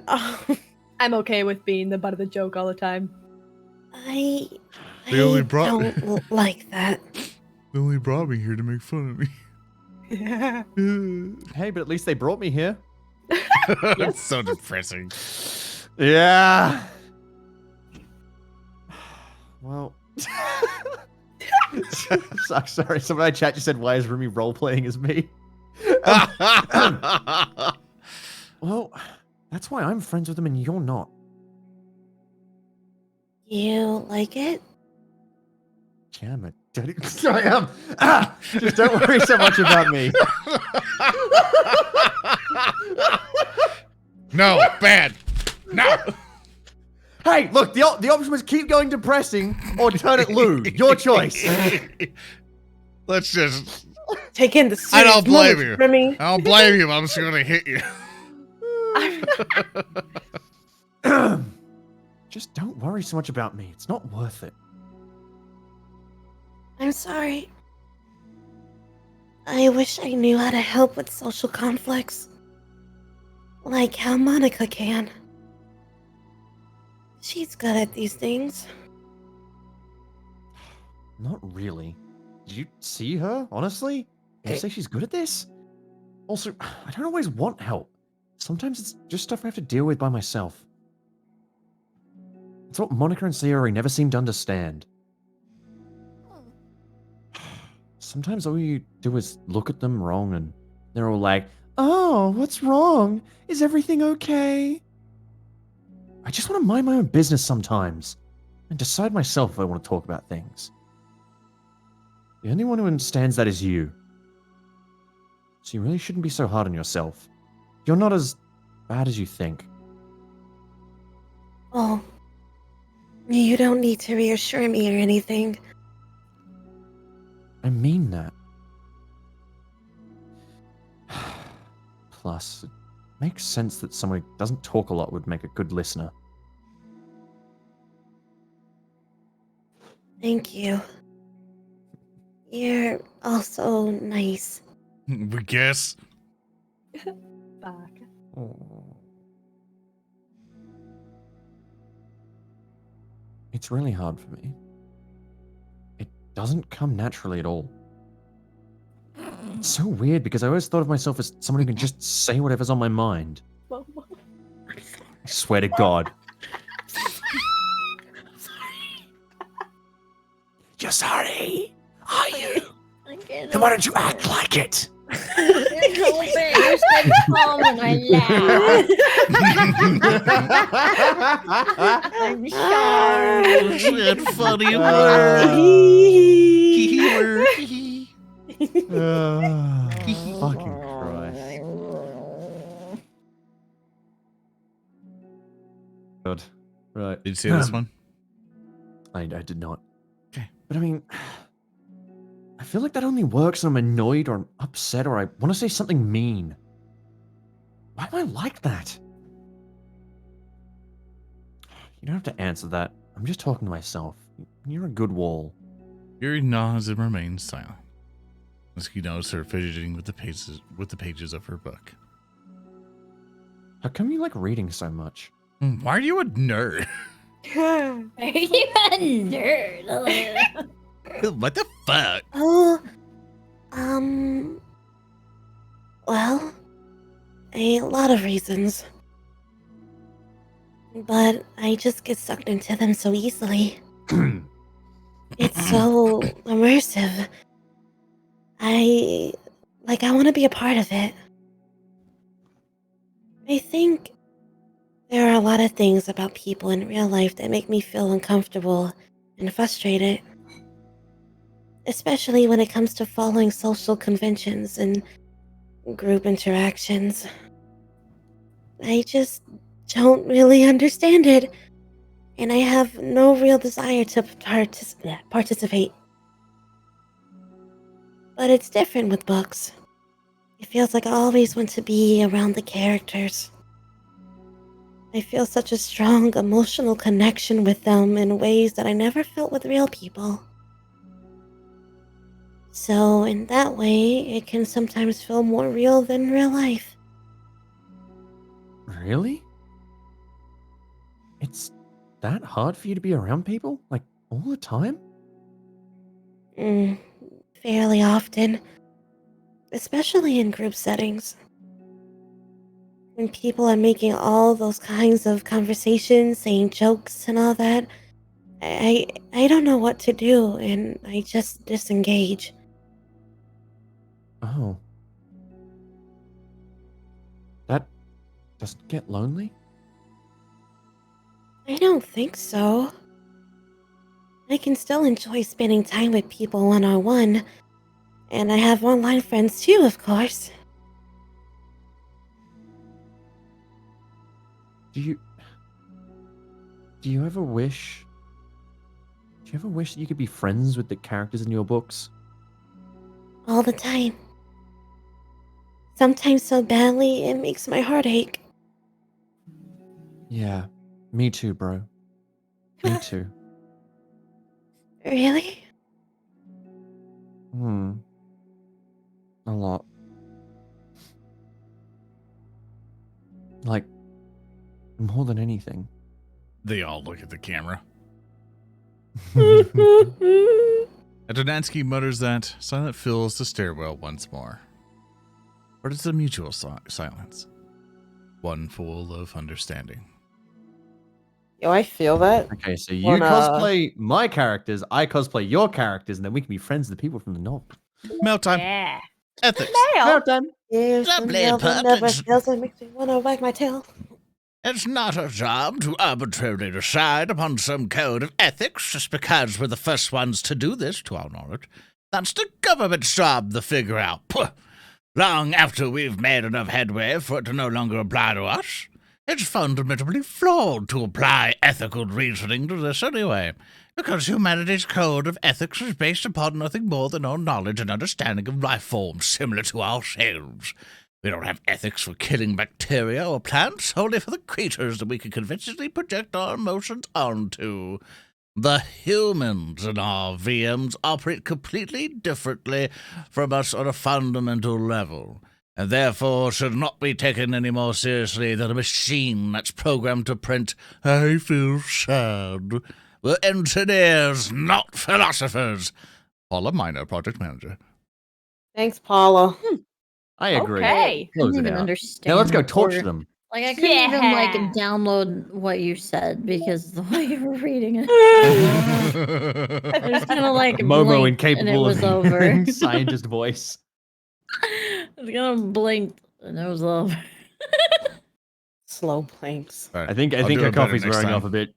I'm okay with being the butt of the joke all the time. I They only brought- don't like that. They only brought me here to make fun of me. Hey, but at least they brought me here. That's so depressing. Yeah. Well. Sorry, someone in chat just said, why is Rumi role-playing as me? Well, that's why I'm friends with him and you're not. You like it? Yeah, I'm a dirty... I am. Just don't worry so much about me. No, bad. No. Hey, look, the option was keep going depressing or turn it Lou. Your choice. Let's just... Take in the serious I don't blame moments, you. Remy. I don't blame you, but I'm just going to hit you. Just don't worry so much about me. It's not worth it. I'm sorry. I wish I knew how to help with social conflicts. Like how Monica can. She's good at these things. Not really. Did you see her, honestly? Can you say she's good at this? Also, I don't always want help. Sometimes it's just stuff I have to deal with by myself. It's what Monica and Sayori never seem to understand. Sometimes all you do is look at them wrong and they're all like, oh, what's wrong? Is everything okay? I just want to mind my own business sometimes and decide myself if I want to talk about things. The only one who understands that is you. So you really shouldn't be so hard on yourself. You're not as bad as you think. Oh, you don't need to reassure me or anything. I mean that. Plus, it makes sense that someone who doesn't talk a lot would make a good listener. Thank you. You're also nice. We guess. Fuck. It's really hard for me. It doesn't come naturally at all. It's so weird because I always thought of myself as someone who can just say whatever's on my mind. I swear to God. You're sorry? Are you? Then why don't you act like it? You're so calm and I laugh. I'm sorry. Shit, funny Fucking Christ. God. Right. Did you see this one? I did not. Okay. But I mean, I feel like that only works when I'm annoyed or I'm upset or I want to say something mean. Why am I like that? You don't have to answer that. I'm just talking to myself. You're a good wall. Yuri nods and remains silent. Misky noticed her fidgeting with the pages of her book. How come you like reading so much? Why are you a nerd? Are you a nerd? What the fuck? Oh, well, a lot of reasons. But I just get sucked into them so easily. It's so immersive. I want to be a part of it. I think there are a lot of things about people in real life that make me feel uncomfortable and frustrated. Especially when it comes to following social conventions and group interactions. I just don't really understand it, and I have no real desire to participate. But it's different with books. It feels like I always want to be around the characters. I feel such a strong emotional connection with them in ways that I never felt with real people. So, in that way, it can sometimes feel more real than real life. Really? It's that hard for you to be around people? Like, all the time? fairly often, especially in group settings. When people are making all those kinds of conversations, saying jokes and all that, I don't know what to do, and I just disengage. Oh. That doesn't get lonely? I don't think so. I can still enjoy spending time with people one-on-one, and I have online friends too, of course. Do you ever wish... Do you ever wish that you could be friends with the characters in your books? All the time. Sometimes so badly it makes my heart ache. Yeah, me too, bro. Me too. Really? A lot. Like, more than anything. They all look at the camera. Adonansky mutters that silence fills the stairwell once more. But it's a mutual silence. One full of understanding. Yo, I feel that. Okay, so you Wanna- cosplay my characters, I cosplay your characters, and then we can be friends with the people from the novel. Mail time. Yeah. Ethics. Mail. done. Yes, the Lovely Melvin never puppets. fails and makes me wanna wag my tail. It's not our job to arbitrarily decide upon some code of ethics just because we're the first ones to do this, to our knowledge. That's the government's job to figure out. Puh. Long after we've made enough headway for it to no longer apply to us. It's fundamentally flawed to apply ethical reasoning to this anyway, because humanity's code of ethics is based upon nothing more than our knowledge and understanding of life forms similar to ourselves. We don't have ethics for killing bacteria or plants, only for the creatures that we can convincingly project our emotions onto. The humans in our VMs operate completely differently from us on a fundamental level, and therefore should not be taken any more seriously than a machine that's programmed to print, "I feel sad." We're engineers, not philosophers. Paula Minor, project manager. Thanks, Paula. I agree. Okay. Close Couldn't it even out. understand. Now let's go the torture word. them. Like I couldn't even like Yeah. download what you said because the way you were reading it. I was kind of like Momo blinked and it incapable was of over. hearing scientist voice. I was kind of blinked and it was over. Slow blanks. All right, I think I'll do her it better coffee's next wearing time. off a bit.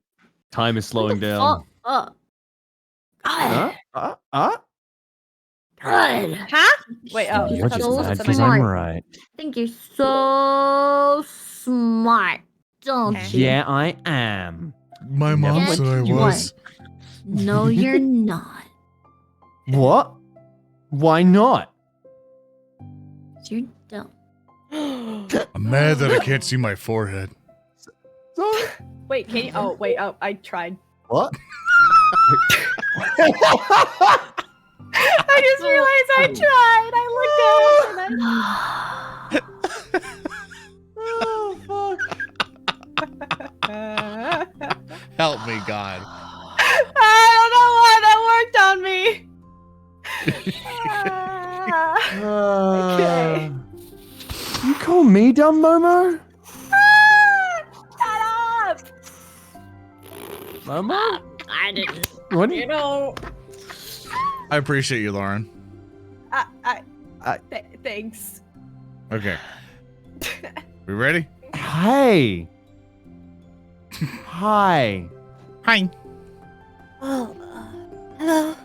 Time is slowing What the down. fuck? Oh. God. Huh? God. Huh? Wait, oh. You're I thought just this was mad something 'cause I I'm did. right. I think you're so smart, don't you? Yeah, I am. My Never mom let said I you was. No, you're not. What? Why not? You're dumb. I'm mad that I can't see my forehead. Wait, can you? Oh, wait. Oh, I tried. What? I just realized I tried. I looked at it and Oh, fuck. I. Help me, God. I don't know why that worked on me. Okay. You call me dumb, Momo? Shut up! Momo? I didn't. What? You know. I appreciate you, Lauren. Thanks. Okay. We ready? Hey. Hi. Hi. Oh, hello.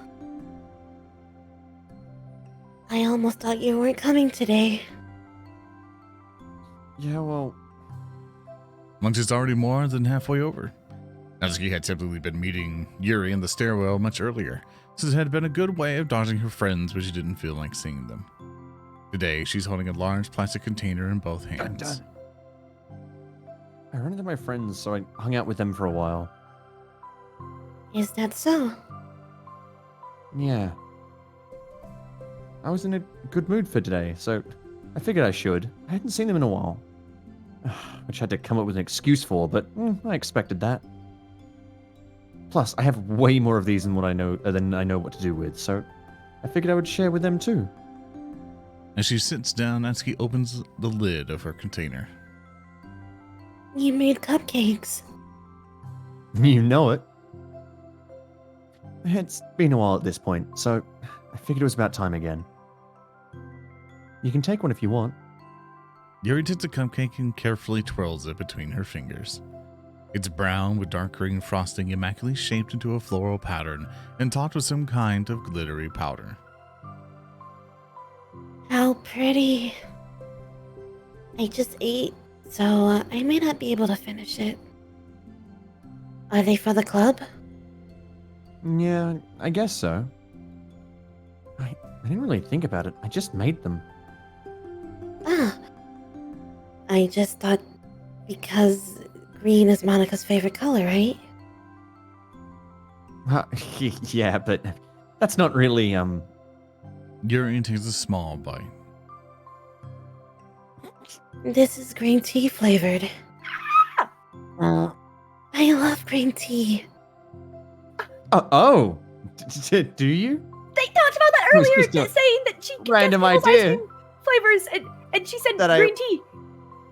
I almost thought you weren't coming today. Yeah, well, Lunch is already more than halfway over. Natsuki had typically been meeting Yuri in the stairwell much earlier, so it had been a good way of dodging her friends when she didn't feel like seeing them. Today, she's holding a large plastic container in both hands. I ran into my friends, so I hung out with them for a while. Is that so? Yeah. I was in a good mood for today, so I figured I should. I hadn't seen them in a while. Which I had to come up with an excuse for, but I expected that. Plus, I have way more of these than I know what to do with, so I figured I would share with them too. As she sits down, Natsuki opens the lid of her container. You made cupcakes. You know it. It's been a while at this point, so I figured it was about time again. You can take one if you want. Yuri takes a cupcake and carefully twirls it between her fingers. It's brown with dark green frosting immaculately shaped into a floral pattern and topped with some kind of glittery powder. How pretty. I just ate, so I may not be able to finish it. Are they for the club? Yeah, I guess so. I didn't really think about it. I just made them. Ah. I just thought because green is Monica's favorite color, right? Yeah, but that's not really, Yuri takes a small bite. This is green tea flavored. I love green tea. Oh, do you? They talked about that It was earlier, just a saying that she could random guess people's idea. ice cream flavors, and she said That I- green tea.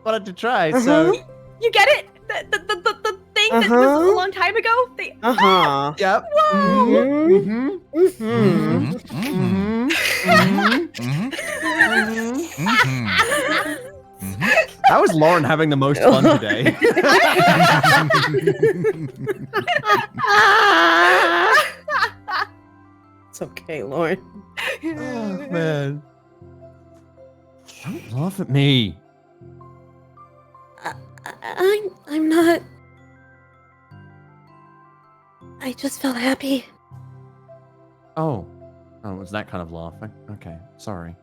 Wanted to try, Uh-huh. You get it? The thing that was Uh-huh. a long time ago? They Uh-huh. Yep. Mm-hmm. Mm-hmm. Mm-hmm. How is Lauren having the most fun today? It's okay, Lauren. Oh, man. Don't laugh at me. I'm not. I just felt happy. Oh, it was that kind of laugh. Okay, sorry.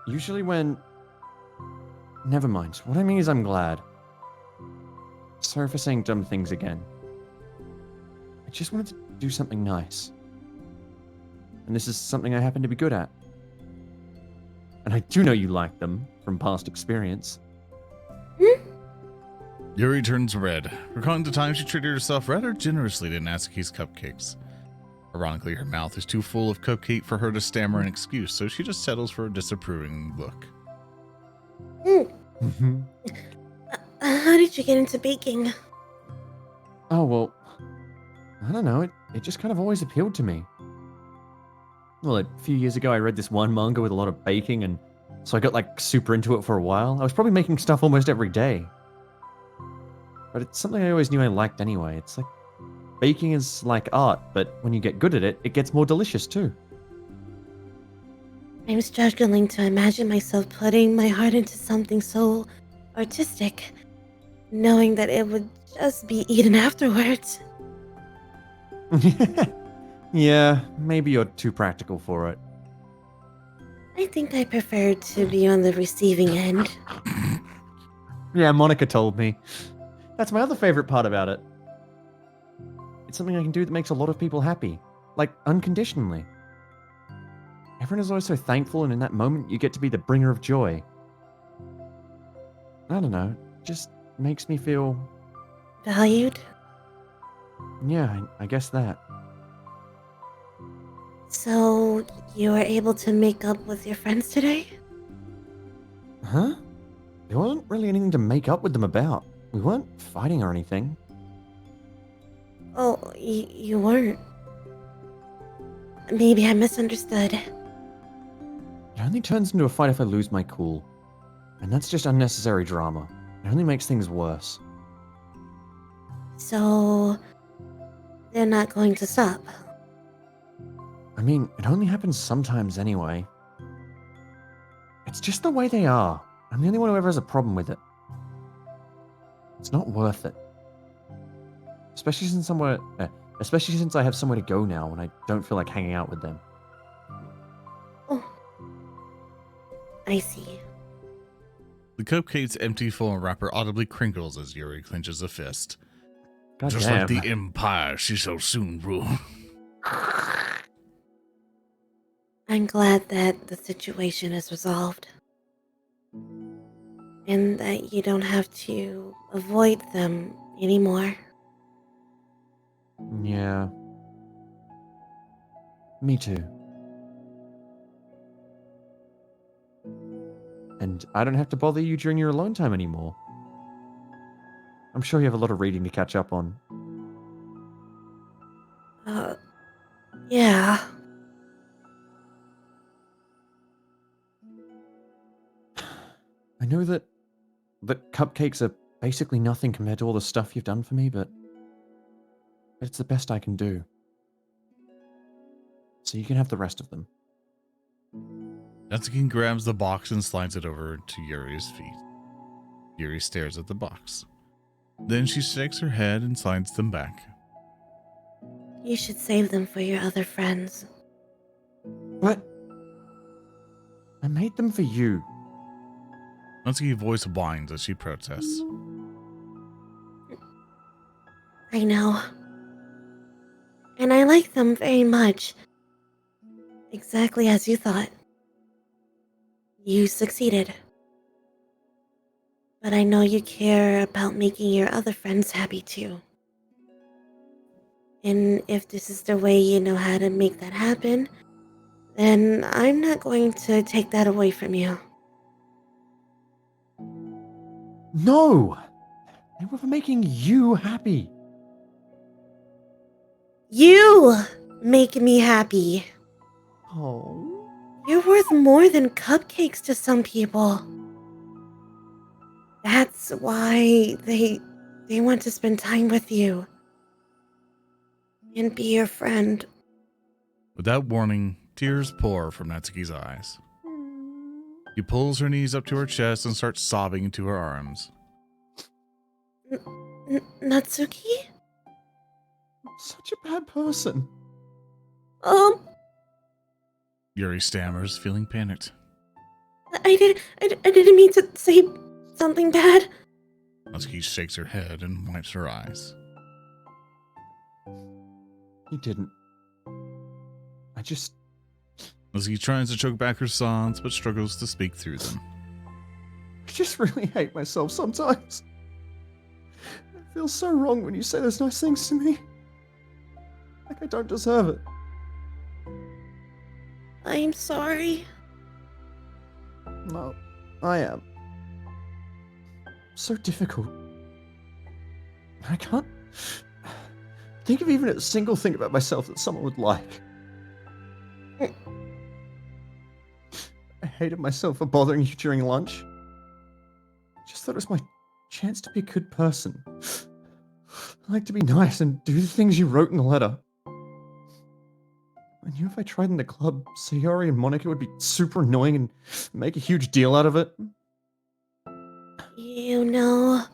Usually when... Never mind. What I mean is I'm glad. Sorry for saying dumb things again. I just wanted to do something nice. And this is something I happen to be good at. And I do know you like them from past experience. Yuri turns red, recalling the time she treated herself rather generously to Natsuki's cupcakes. Ironically, her mouth is too full of cupcake for her to stammer an excuse, so she just settles for a disapproving look. How did you get into baking? Oh, well, I don't know. It just kind of always appealed to me. Well, a few years ago, I read this one manga with a lot of baking, and so I got like super into it for a while. I was probably making stuff almost every day. But it's something I always knew I liked anyway. It's like baking is like art, but when you get good at it, it gets more delicious too. I'm struggling to imagine myself putting my heart into something so artistic, knowing that it would just be eaten afterwards. Yeah, maybe you're too practical for it. I think I prefer to be on the receiving end. Yeah, Monica told me. That's my other favorite part about it. It's something I can do that makes a lot of people happy. Like, unconditionally. Everyone is always so thankful, and in that moment, you get to be the bringer of joy. I don't know. It just makes me feel... Valued? Yeah, I guess that. So, you were able to make up with your friends today? Huh? There wasn't really anything to make up with them about. We weren't fighting or anything. Oh, you weren't. Maybe I misunderstood. It only turns into a fight if I lose my cool. And that's just unnecessary drama. It only makes things worse. So, they're not going to stop. I mean, it only happens sometimes anyway. It's just the way they are. I'm the only one who ever has a problem with it. It's not worth it. Especially since I have somewhere to go now and I don't feel like hanging out with them. Oh, I see. The cupcake's empty foil wrapper audibly crinkles as Yuri clenches a fist. God Just damn. like the Empire she shall soon rule. I'm glad that the situation is resolved. And that you don't have to avoid them anymore. Yeah. Me too. And I don't have to bother you during your alone time anymore. I'm sure you have a lot of reading to catch up on. Yeah. I know that cupcakes are basically nothing compared to all the stuff you've done for me, but it's the best I can do. So you can have the rest of them. Natsuki grabs the box and slides it over to Yuri's feet. Yuri stares at the box. Then she shakes her head and slides them back. You should save them for your other friends. But I made them for you. Natsuki's voice whines as she protests. I know. And I like them very much. Exactly as you thought. You succeeded. But I know you care about making your other friends happy too. And if this is the way you know how to make that happen, then I'm not going to take that away from you. No! They were for making you happy. You make me happy. Oh. You're worth more than cupcakes to some people. That's why they want to spend time with you. And be your friend. Without warning, tears pour from Natsuki's eyes. She pulls her knees up to her chest and starts sobbing into her arms. Natsuki? I'm such a bad person. Yuri stammers, feeling panicked. I didn't mean to say something bad. Natsuki shakes her head and wipes her eyes. You didn't. I just... Natsuki tries to choke back her sobs, but struggles to speak through them. I just really hate myself sometimes. It feels so wrong when you say those nice things to me. Like I don't deserve it. I'm sorry. No, I am. So difficult. I can't think of even a single thing about myself that someone would like. I hated myself for bothering you during lunch. I just thought it was my chance to be a good person. I like to be nice and do the things you wrote in the letter. I knew if I tried in the club, Sayori and Monica would be super annoying and make a huge deal out of it. You know,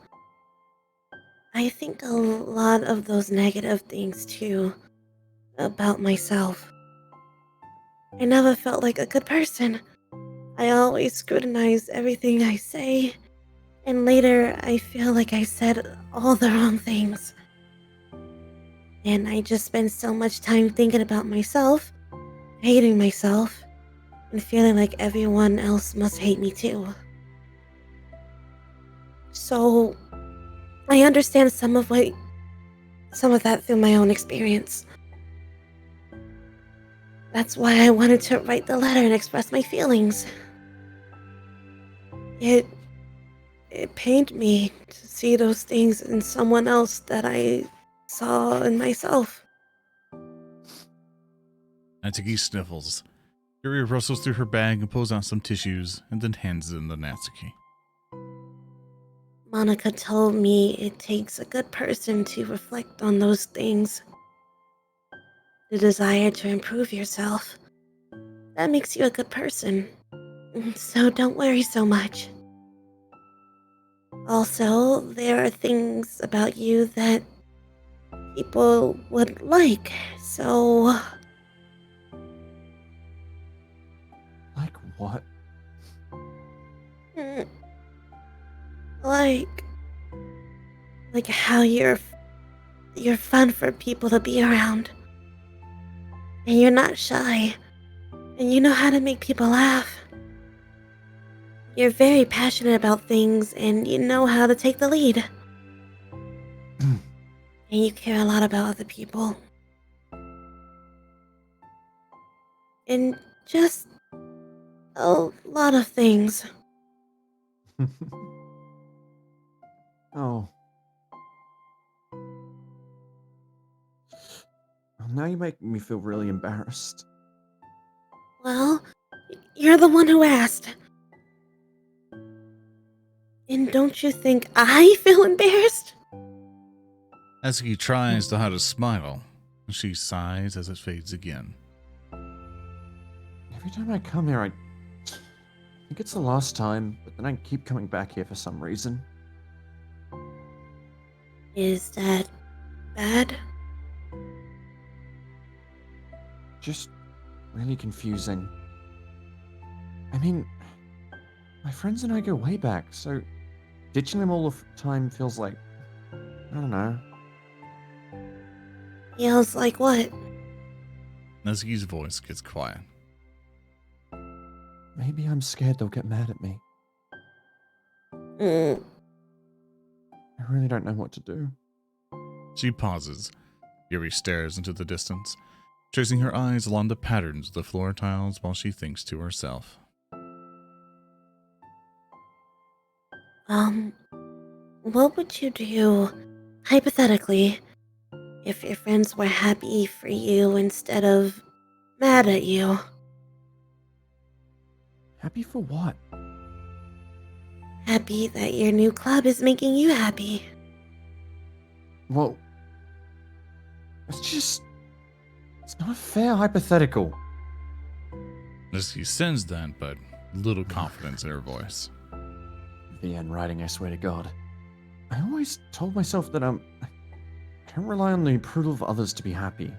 I think a lot of those negative things too about myself. I never felt like a good person. I always scrutinize everything I say, and later I feel like I said all the wrong things. And I just spend so much time thinking about myself, hating myself, and feeling like everyone else must hate me too. So, I understand some of that through my own experience. That's why I wanted to write the letter and express my feelings. It pained me to see those things in someone else that I saw in myself. Natsuki sniffles. Yuri rustles through her bag and pulls out some tissues and then hands them to Natsuki. Monica told me it takes a good person to reflect on those things. The desire to improve yourself. That makes you a good person. So don't worry so much. Also, there are things about you that people would like, so... Like what? mm, Like how you're fun for people to be around. And you're not shy. And you know how to make people laugh. You're very passionate about things and you know how to take the lead. And you care a lot about other people. And just a lot of things. Oh. Well, now you're making me feel really embarrassed. Well, you're the one who asked. And don't you think I feel embarrassed? Natsuki tries to hide a smile, and she sighs as it fades again. Every time I come here, I think it's the last time, but then I keep coming back here for some reason. Is that bad? Just really confusing. I mean, my friends and I go way back, so ditching them all the time feels like, I don't know. Feels like what? Natsuki's voice gets quiet. Maybe I'm scared they'll get mad at me. Mm. I really don't know what to do. She pauses. Yuri stares into the distance, tracing her eyes along the patterns of the floor tiles while she thinks to herself. What would you do, hypothetically, if your friends were happy for you instead of mad at you? Happy for what? Happy that your new club is making you happy. Well, it's not a fair hypothetical. Natsuki sends that, but little confidence in her voice. The end writing, I swear to God. I always told myself that I can't rely on the approval of others to be happy.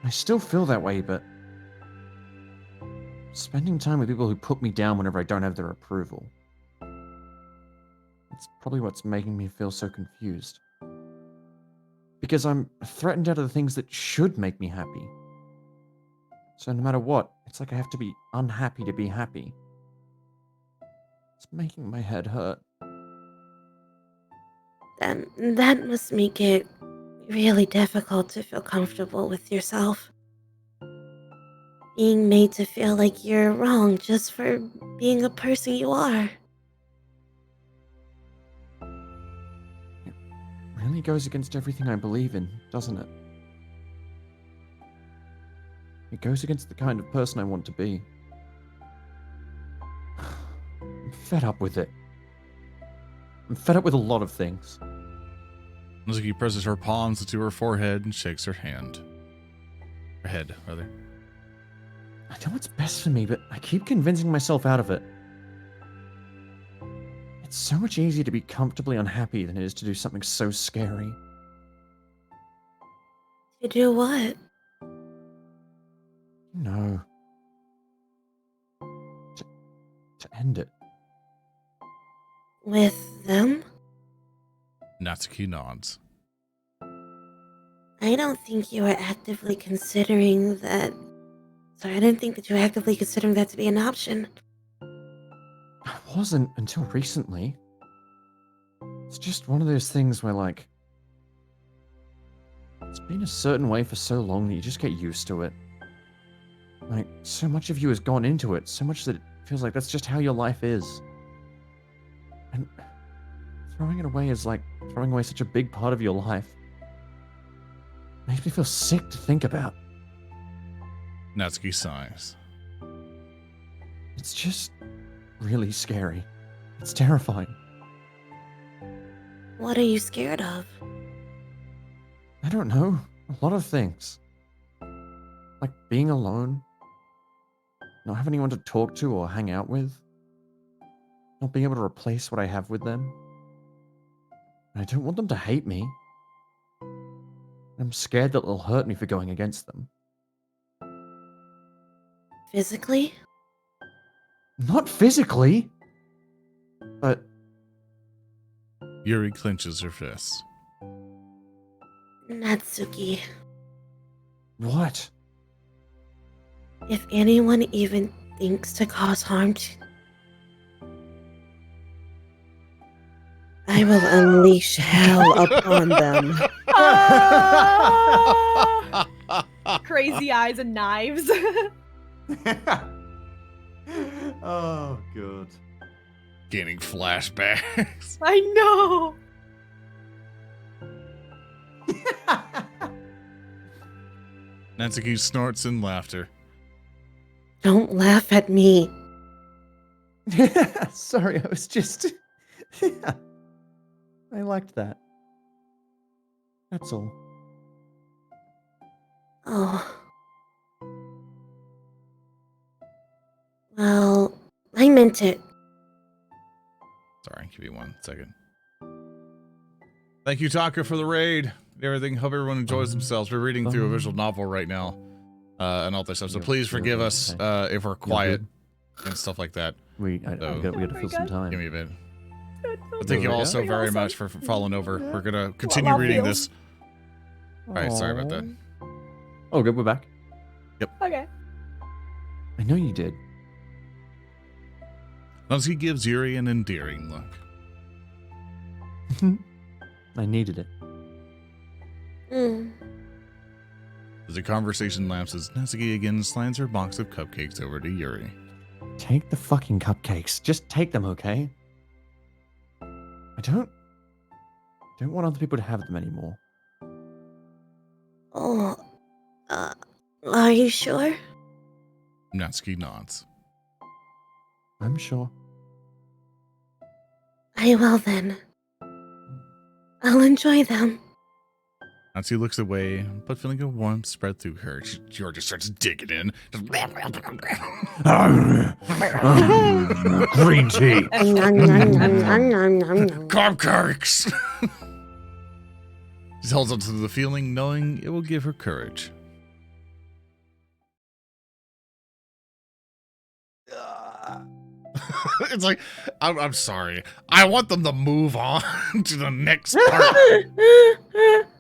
I still feel that way, but spending time with people who put me down whenever I don't have their approval. It's probably what's making me feel so confused. Because I'm threatened out of the things that should make me happy. So no matter what, it's like I have to be unhappy to be happy. It's making my head hurt. Then that must make it really difficult to feel comfortable with yourself. Being made to feel like you're wrong just for being a person you are. It really goes against everything I believe in, doesn't it? It goes against the kind of person I want to be. I'm fed up with it. I'm fed up with a lot of things. Natsuki presses her palms to her forehead and shakes her hand. Her head, rather. I know what's best for me, but I keep convincing myself out of it. It's so much easier to be comfortably unhappy than it is to do something so scary. To do what? No. To end it. With them? Natsuki nods. I don't think you were actively considering that. Sorry, I didn't think that you were actively considering that to be an option. I wasn't until recently. It's just one of those things where, like, it's been a certain way for so long that you just get used to it. Like, so much of you has gone into it, so much that it feels like that's just how your life is. And throwing it away is like throwing away such a big part of your life. Makes me feel sick to think about. Natsuki sighs. It's just really scary. It's terrifying. What are you scared of? I don't know. A lot of things. Like being alone. Not having anyone to talk to or hang out with. Not being able to replace what I have with them. And I don't want them to hate me. I'm scared that they'll hurt me for going against them. Physically? Not physically! But Yuri clenches her fists. Natsuki, what? if anyone even thinks to cause harm to... I will unleash hell upon them. Crazy eyes and knives. Oh, good. Gaining flashbacks. I know. Natsuki snorts in laughter. Don't laugh at me. Sorry, I was just. Yeah. I liked that. That's all. Oh. Well, I meant it. Sorry, give me 1 second. Thank you, Taka, for the raid. Everything. Hope everyone enjoys themselves. We're reading through a visual novel right now, and all this stuff. So please forgive us if we're quiet and stuff like that. We got to fill some time. Give me a bit. But thank you all so very much for following over. We're gonna continue Love reading feels. this. All right, sorry about that. Oh, good. We're back. Okay. I know you did. Natsuki gives Yuri an endearing look. I needed it. Mm. As the conversation lapses, Natsuki again slides her box of cupcakes over to Yuri. Take the fucking cupcakes. Just take them, okay? I don't want other people to have them anymore. Oh. Are you sure? Natsuki nods. I'm sure. I will then. I'll enjoy them. Natsuki looks away, but feeling a warmth spread through her, Yuri just starts digging in. Green tea. Cupcakes! She holds on to the feeling, knowing it will give her courage. It's like, I'm sorry. I want them to move on to the next part.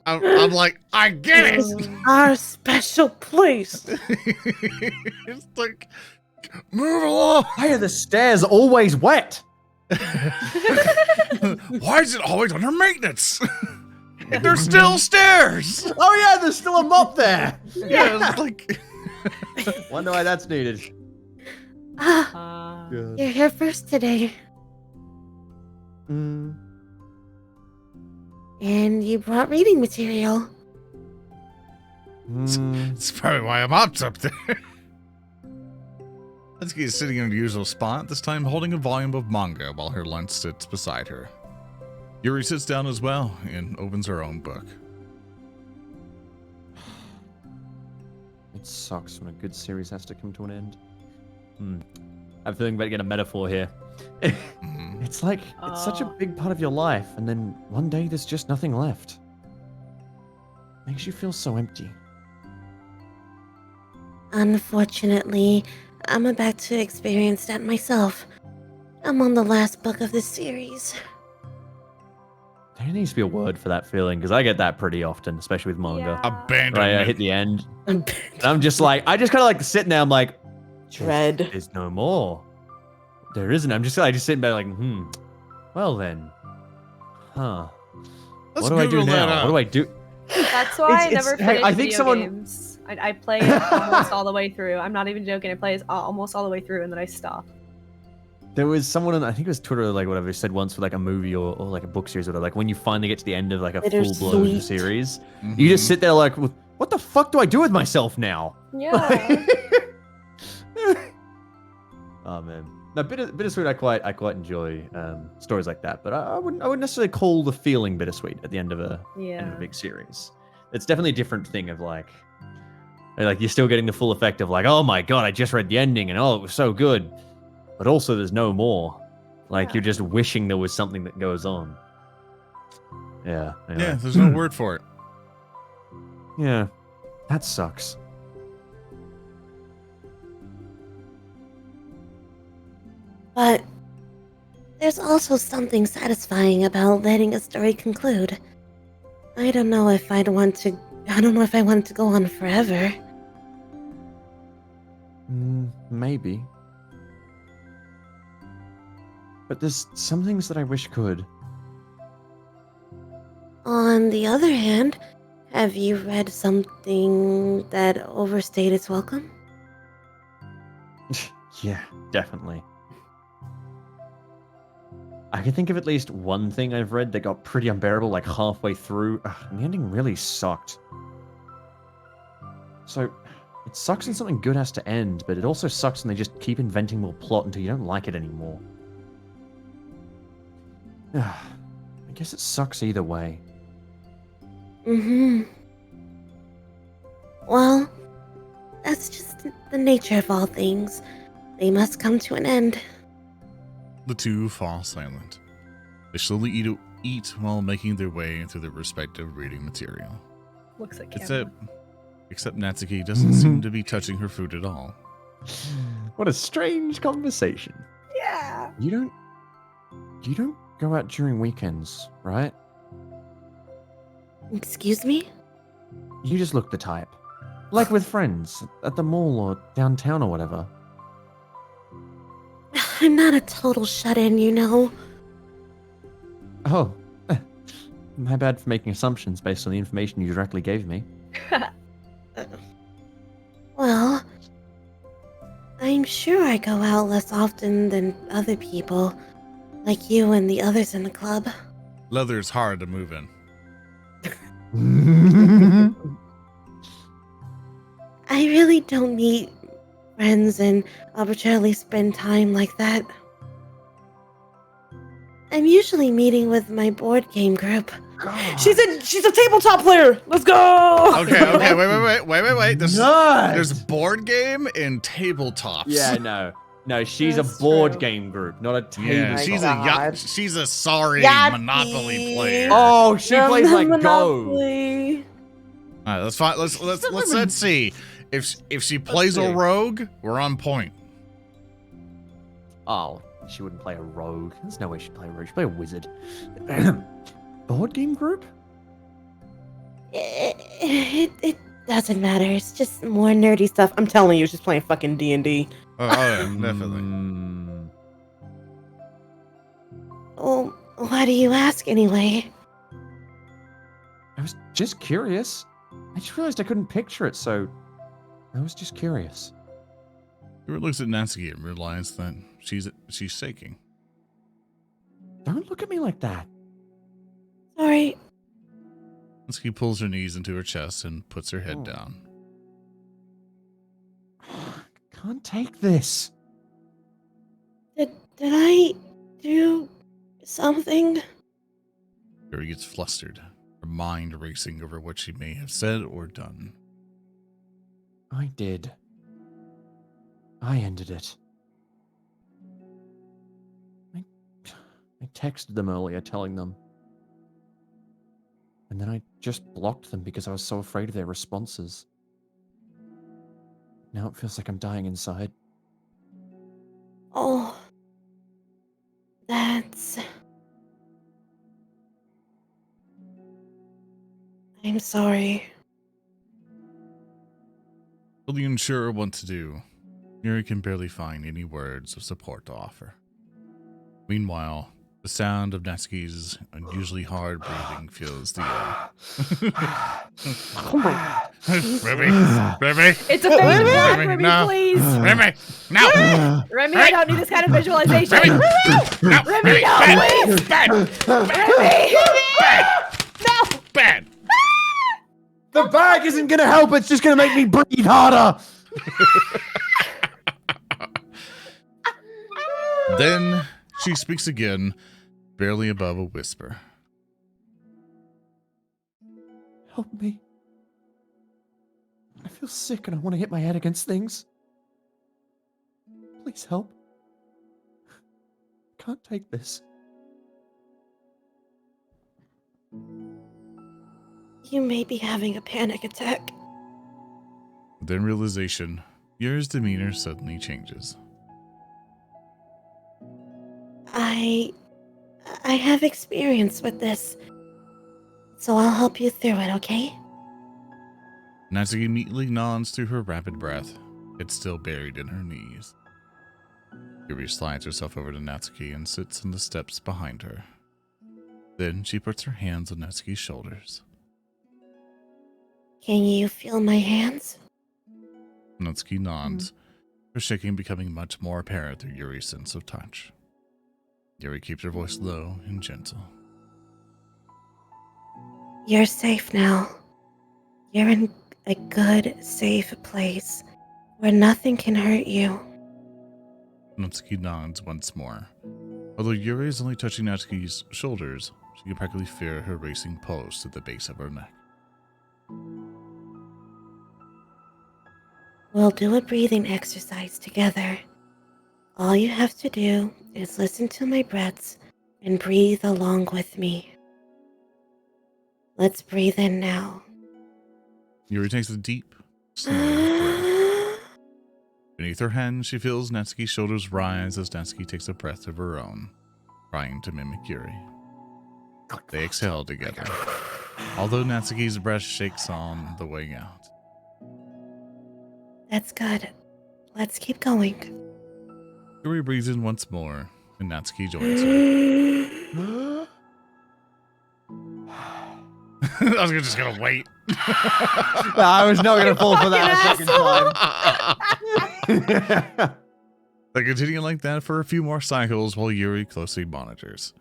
I'm like, I get it. Our special place. It's like, move along. Why are the stairs always wet? Why is it always under maintenance? There's still stairs. Oh yeah, there's still a mop there. Yeah, it's like. Wonder why that's needed. You're here first today. Mm. And you brought reading material. That's probably why I'm up there. Natsuki is sitting in her usual spot, this time holding a volume of manga while her lunch sits beside her. Yuri sits down as well and opens her own book. It sucks when a good series has to come to an end. I'm feeling about to get a metaphor here. It's like, it's such a big part of your life, and then one day there's just nothing left. Makes you feel so empty. Unfortunately, I'm about to experience that myself. I'm on the last book of this series. There needs to be a word for that feeling, because I get that pretty often, especially with manga. Yeah. Abandonment. Right, I hit the end, and I'm just like, I just kind of like sitting there, I'm like, Dread. There's no more. There isn't. I'm just sitting back like, well then. Huh. Let's What do I do Google that now? up. What do I do? That's why I It's- never hey, finish I think video someone- games. I play it almost all the way through. I'm not even joking. I play it almost all the way through, and then I stop. There was someone on, I think it was Twitter, or like whatever, said once for like a movie or like a book series or whatever, like when you finally get to the end of like a full-blown Bittersweet. series, you just sit there like, what the fuck do I do with myself now? Yeah. Oh man, no, bittersweet. I quite enjoy stories like that, but I wouldn't necessarily call the feeling bittersweet at the end of a Yeah. big series. It's definitely a different thing of like you're still getting the full effect of like, oh my god, I just read the ending and oh, it was so good, but also there's no more. Like Yeah. you're just wishing there was something that goes on. Yeah. Anyway. Yeah, there's no word for it. Yeah, that sucks. But there's also something satisfying about letting a story conclude. I don't know if I want to go on forever. Maybe. But there's some things that I wish could. On the other hand, have you read something that overstayed its welcome? Yeah, definitely. I can think of at least one thing I've read that got pretty unbearable like halfway through, and the ending really sucked. So, it sucks when something good has to end, but it also sucks when they just keep inventing more plot until you don't like it anymore. I guess it sucks either way. Mm-hmm. Well, that's just the nature of all things. They must come to an end. The two fall silent. They slowly eat while making their way through their respective reading material. Looks like Cameron. Except Natsuki doesn't seem to be touching her food at all. What a strange conversation. Yeah. You don't go out during weekends, right? Excuse me? You just look the type. Like with friends, at the mall or downtown or whatever. I'm not a total shut-in, you know. Oh. My bad for making assumptions based on the information you directly gave me. Well, I'm sure I go out less often than other people, like you and the others in the club. Leather is hard to move in. I really don't meet friends and arbitrarily spend time like that. I'm usually meeting with my board game group. She's a tabletop player. Let's go. Okay, wait. Nice! There's board game and tabletops. Yeah, no, she's That's a board true. game group, not a table. Yeah, my she's God. she's a sorry Yahtzee. Monopoly player. Oh, she plays like Go. Monopoly. All right, let's find. Let's see if she plays a see. rogue, we're on point. Oh, she wouldn't play a rogue. There's no way she'd play a rogue. She'd play a wizard. Board game group? It doesn't matter. It's just more nerdy stuff. I'm telling you, she's playing fucking D&D. Oh, yeah, definitely. Mm, Oh, why do you ask anyway? I was just curious. I just realized I couldn't picture it, so I was just curious. Stuart looks at Natsuki and realizes that she's shaking. Don't look at me like that. Sorry. Natsuki pulls her knees into her chest and puts her head down. Can't take this. Did I do something? Yuri gets flustered, her mind racing over what she may have said or done. I did. I ended it. I texted them earlier telling them. And then I just blocked them because I was so afraid of their responses. Now it feels like I'm dying inside. Oh. That's... I'm sorry. Fully unsure what to do, Yuri can barely find any words of support to offer. Meanwhile, the sound of Natsuki's unusually hard breathing fills the air. Remy! It's a fake black, Remy, Remy, no. please. Remy! No! Remy, I don't need this kind of visualization. Remy! No! Remy, no, Bad! please. Bad! Remy! Bad! No! Bad! The bag isn't gonna help, it's just gonna make me breathe harder! Then she speaks again, barely above a whisper. Help me. I feel sick and I want to hit my head against things. Please help. I can't take this. You may be having a panic attack. Then realization, Yuri's demeanor suddenly changes. I have experience with this. So I'll help you through it, okay? Natsuki immediately nods through her rapid breath, head still buried in her knees. Yuri slides herself over to Natsuki and sits on the steps behind her. Then she puts her hands on Natsuki's shoulders. Can you feel my hands? Natsuki nods, her shaking becoming much more apparent through Yuri's sense of touch. Yuri keeps her voice low and gentle. You're safe now. You're in a good, safe place where nothing can hurt you. Natsuki nods once more. Although Yuri is only touching Natsuki's shoulders, she can practically feel her racing pulse at the base of her neck. We'll do a breathing exercise together. All you have to do is listen to my breaths and breathe along with me. Let's breathe in now. Yuri takes a deep, slow breath. Beneath her hand, she feels Natsuki's shoulders rise as Natsuki takes a breath of her own, trying to mimic Yuri. They exhale together, although Natsuki's breath shakes on the way out. That's good. Let's keep going. Yuri breathes in once more, and Natsuki joins her. I was just gonna wait. I was not going to fall for that a second time. They continue like that for a few more cycles while Yuri closely monitors.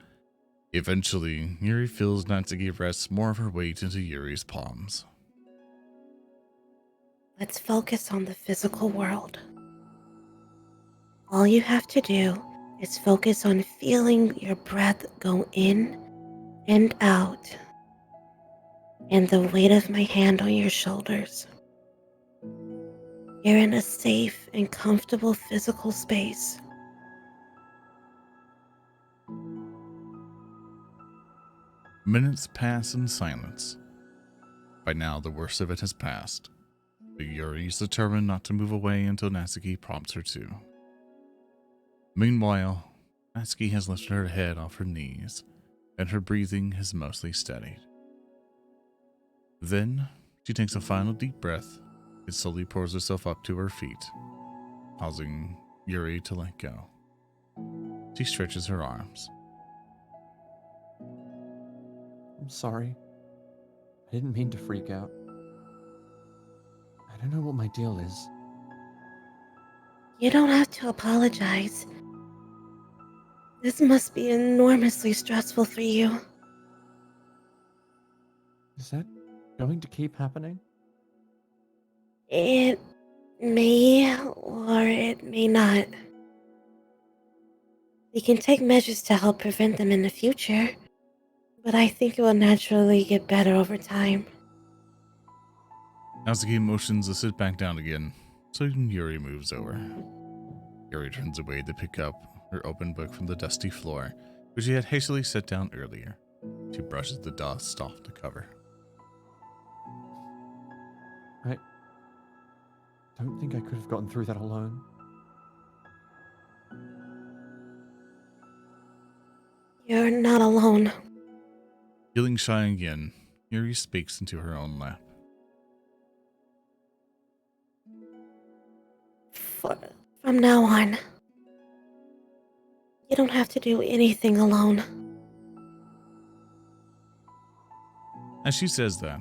Eventually, Yuri feels Natsuki rests more of her weight into Yuri's palms. Let's focus on the physical world. All you have to do is focus on feeling your breath go in and out, and the weight of my hand on your shoulders. You're in a safe and comfortable physical space. Minutes pass in silence. By now, the worst of it has passed, but Yuri is determined not to move away until Natsuki prompts her to. Meanwhile, Natsuki has lifted her head off her knees, and her breathing has mostly steadied. Then, she takes a final deep breath and slowly pours herself up to her feet, causing Yuri to let go. She stretches her arms. I'm sorry. I didn't mean to freak out. I don't know what my deal is. You don't have to apologize. This must be enormously stressful for you. Is that going to keep happening? It may or it may not. We can take measures to help prevent them in the future, but I think it will naturally get better over time. Natsuki motions to sit back down again, so Yuri moves over. Yuri turns away to pick up her open book from the dusty floor, which she had hastily set down earlier. She brushes the dust off the cover. I don't think I could have gotten through that alone. You're not alone. Feeling shy again, Yuri speaks into her own lap. From now on, you don't have to do anything alone. As she says that,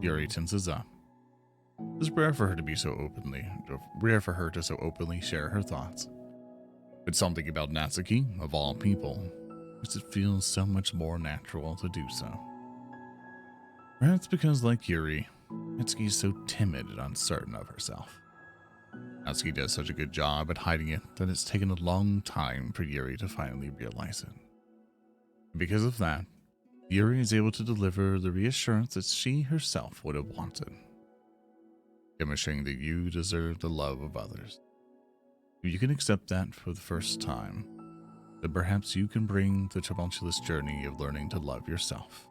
Yuri tenses up. It's rare for her to so openly share her thoughts. But something about Natsuki, of all people, makes it feel so much more natural to do so. Perhaps because, like Yuri, Natsuki is so timid and uncertain of herself. Natsuki does such a good job at hiding it that it's taken a long time for Yuri to finally realize it. Because of that, Yuri is able to deliver the reassurance that she herself would have wanted, demonstrating that you deserve the love of others. If you can accept that for the first time, then perhaps you can bring the tumultuous journey of learning to love yourself.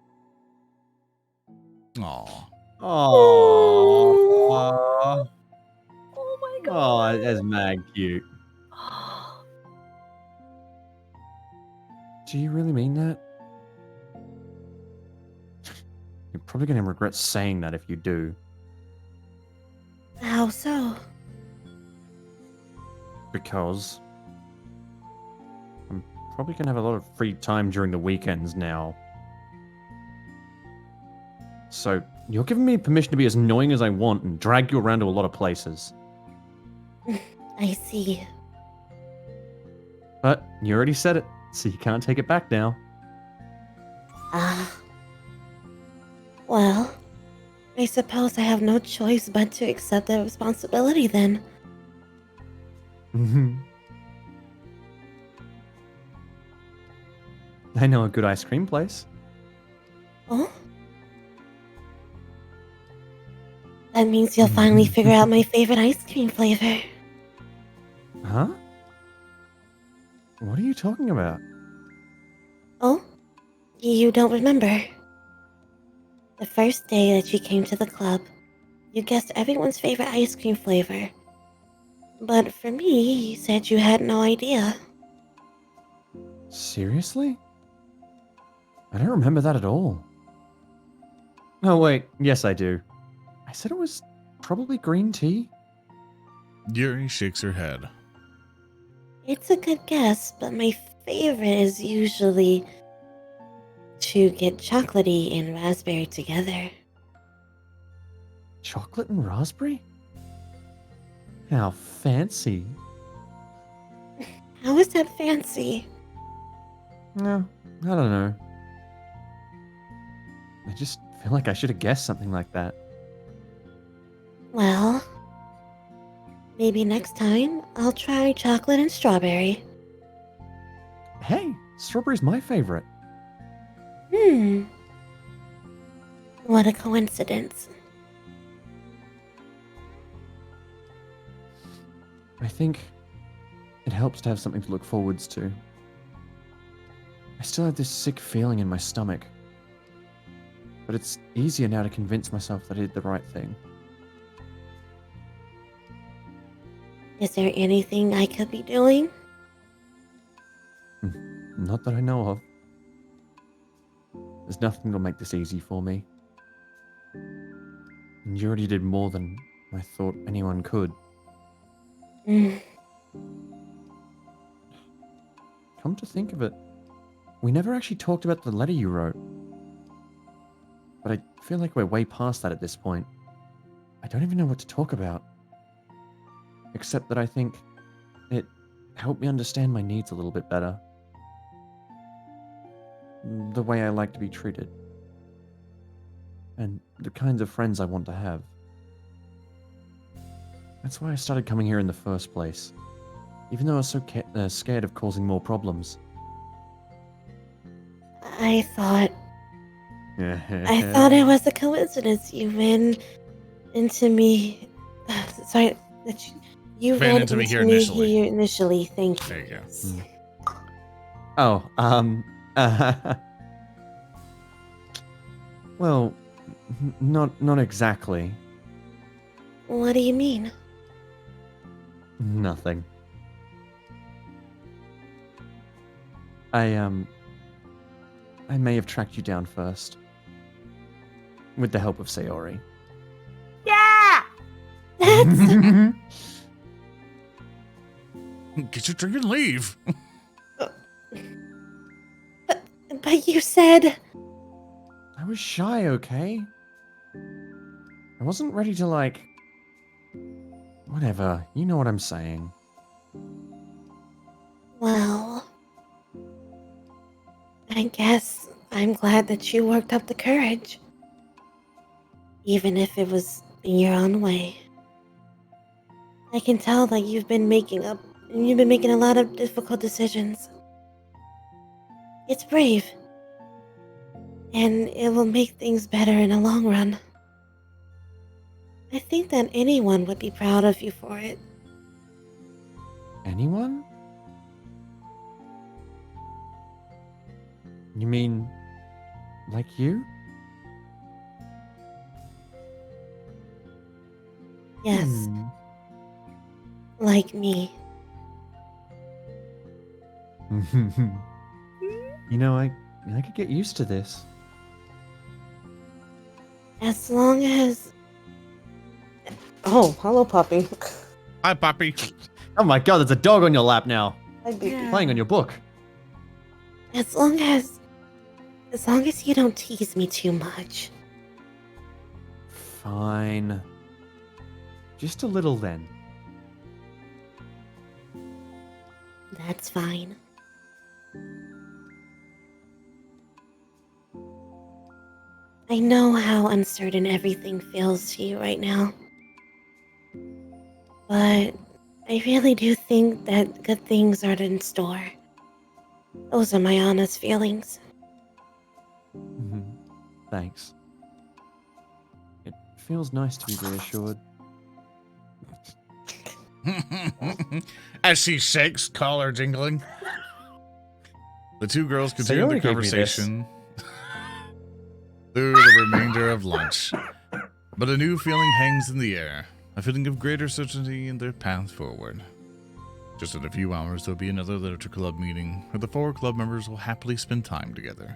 Aww. Aww. Oh my Oh, god. that's mad cute. Do you really mean that? You're probably going to regret saying that if you do. How so? Because I'm probably going to have a lot of free time during the weekends now. So you're giving me permission to be as annoying as I want and drag you around to a lot of places. I see. But you already said it. So you can't take it back now. Ah. Well, I suppose I have no choice but to accept the responsibility then. I know a good ice cream place. Oh? That means you'll finally figure out my favorite ice cream flavor. Huh? What are you talking about? Oh? You don't remember? The first day that you came to the club, you guessed everyone's favorite ice cream flavor. But for me, you said you had no idea. Seriously? I don't remember that at all. Oh, wait. Yes, I do. I said it was probably green tea. Yuri shakes her head. It's a good guess, but my favorite is usually to get chocolatey and raspberry together. Chocolate and raspberry? How fancy. How is that fancy? No, I don't know. I just feel like I should have guessed something like that. Well, maybe next time I'll try chocolate and strawberry. Hey, strawberry's my favorite. What a coincidence. I think it helps to have something to look forwards to. I still have this sick feeling in my stomach. But it's easier now to convince myself that I did the right thing. Is there anything I could be doing? Not that I know of. There's nothing that'll make this easy for me. And you already did more than I thought anyone could. Come to think of it, we never actually talked about the letter you wrote. But I feel like we're way past that at this point. I don't even know what to talk about. Except that I think it helped me understand my needs a little bit better. The way I like to be treated. And the kinds of friends I want to have. That's why I started coming here in the first place. Even though I was so scared of causing more problems. I thought it was a coincidence you ran into me. Sorry, that you Ran ran into me here here initially. Thank you. There you go. Oh, well, not exactly. What do you mean? Nothing. I may have tracked you down first. With the help of Sayori. Yeah! That's Get your drink and leave. but you said I was shy, okay? I wasn't ready to, like... Whatever, you know what I'm saying. well. I guess I'm glad that you worked up the courage. Even if it was in your own way. I can tell that you've been making a lot of difficult decisions. It's brave. And it will make things better in the long run. I think that anyone would be proud of you for it. Anyone? You mean... like you? Yes, Hmm. like me. You know, I could get used to this. As long as... Oh, hello, puppy. Hi, Poppy. Oh my god, there's a dog on your lap now. Hi, baby. Playing on your book. As long as you don't tease me too much. Fine. Just a little then. That's fine. I know how uncertain everything feels to you right now. But I really do think that good things are in store. Those are my honest feelings. Thanks. It feels nice to be reassured. As she shakes, collar jingling. The two girls continue Sayori the gave me this. conversation through the remainder of lunch. But a new feeling hangs in the air, a feeling of greater certainty in their path forward. Just in a few hours, there'll be another literature club meeting where the 4 club members will happily spend time together.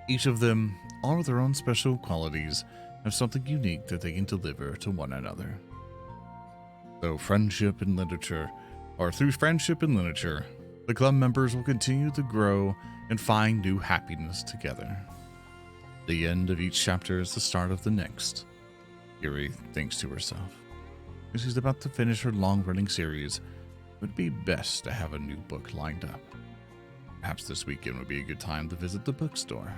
Each of them, all with their own special qualities, have something unique that they can deliver to one another. Through friendship and literature, the club members will continue to grow and find new happiness together. The end of each chapter is the start of the next. Yuri thinks to herself. As she's about to finish her long-running series, it would be best to have a new book lined up. Perhaps this weekend would be a good time to visit the bookstore.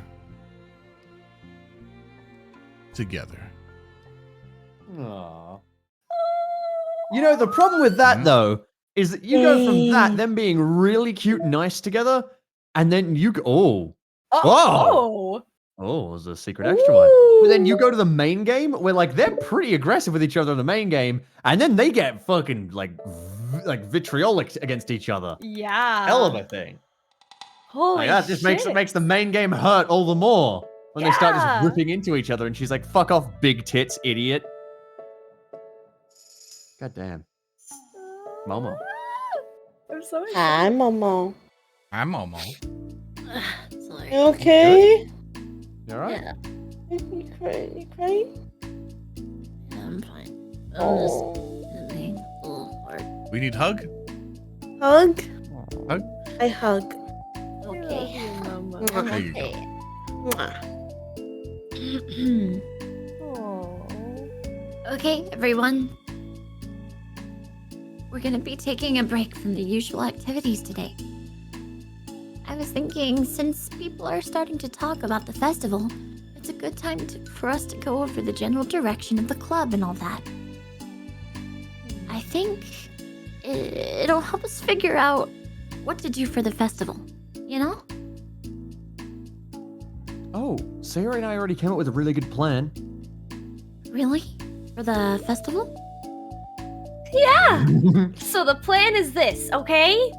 Together. Aww. You know, the problem with that, though, is that you go from that, them being really cute and nice together, and then you go, oh, there's a secret extra one. But then you go to the main game where, like, they're pretty aggressive with each other in the main game, and then they get fucking, like vitriolic against each other. Yeah. Hell of a thing. Holy Like, that just makes the main game hurt all the more when they start just ripping into each other, and she's like, fuck off, big tits, idiot. God damn. Momo. I'm so excited. Hi, Momo. I'm Momo. Sorry. You okay? You alright? Yeah, You crying? I'm fine. I'm Oh. just being a little hard. We need hug? Hug? Hug? I hug. Okay. Mama. I'm There you go. okay. Mwah. Okay, everyone. We're gonna be taking a break from the usual activities today. I was thinking, since people are starting to talk about the festival, it's a good time for us to go over the general direction of the club and all that. I think it'll help us figure out what to do for the festival, you know? Oh, Sayori and I already came up with a really good plan. Really? For the festival? Yeah. So the plan is this, okay?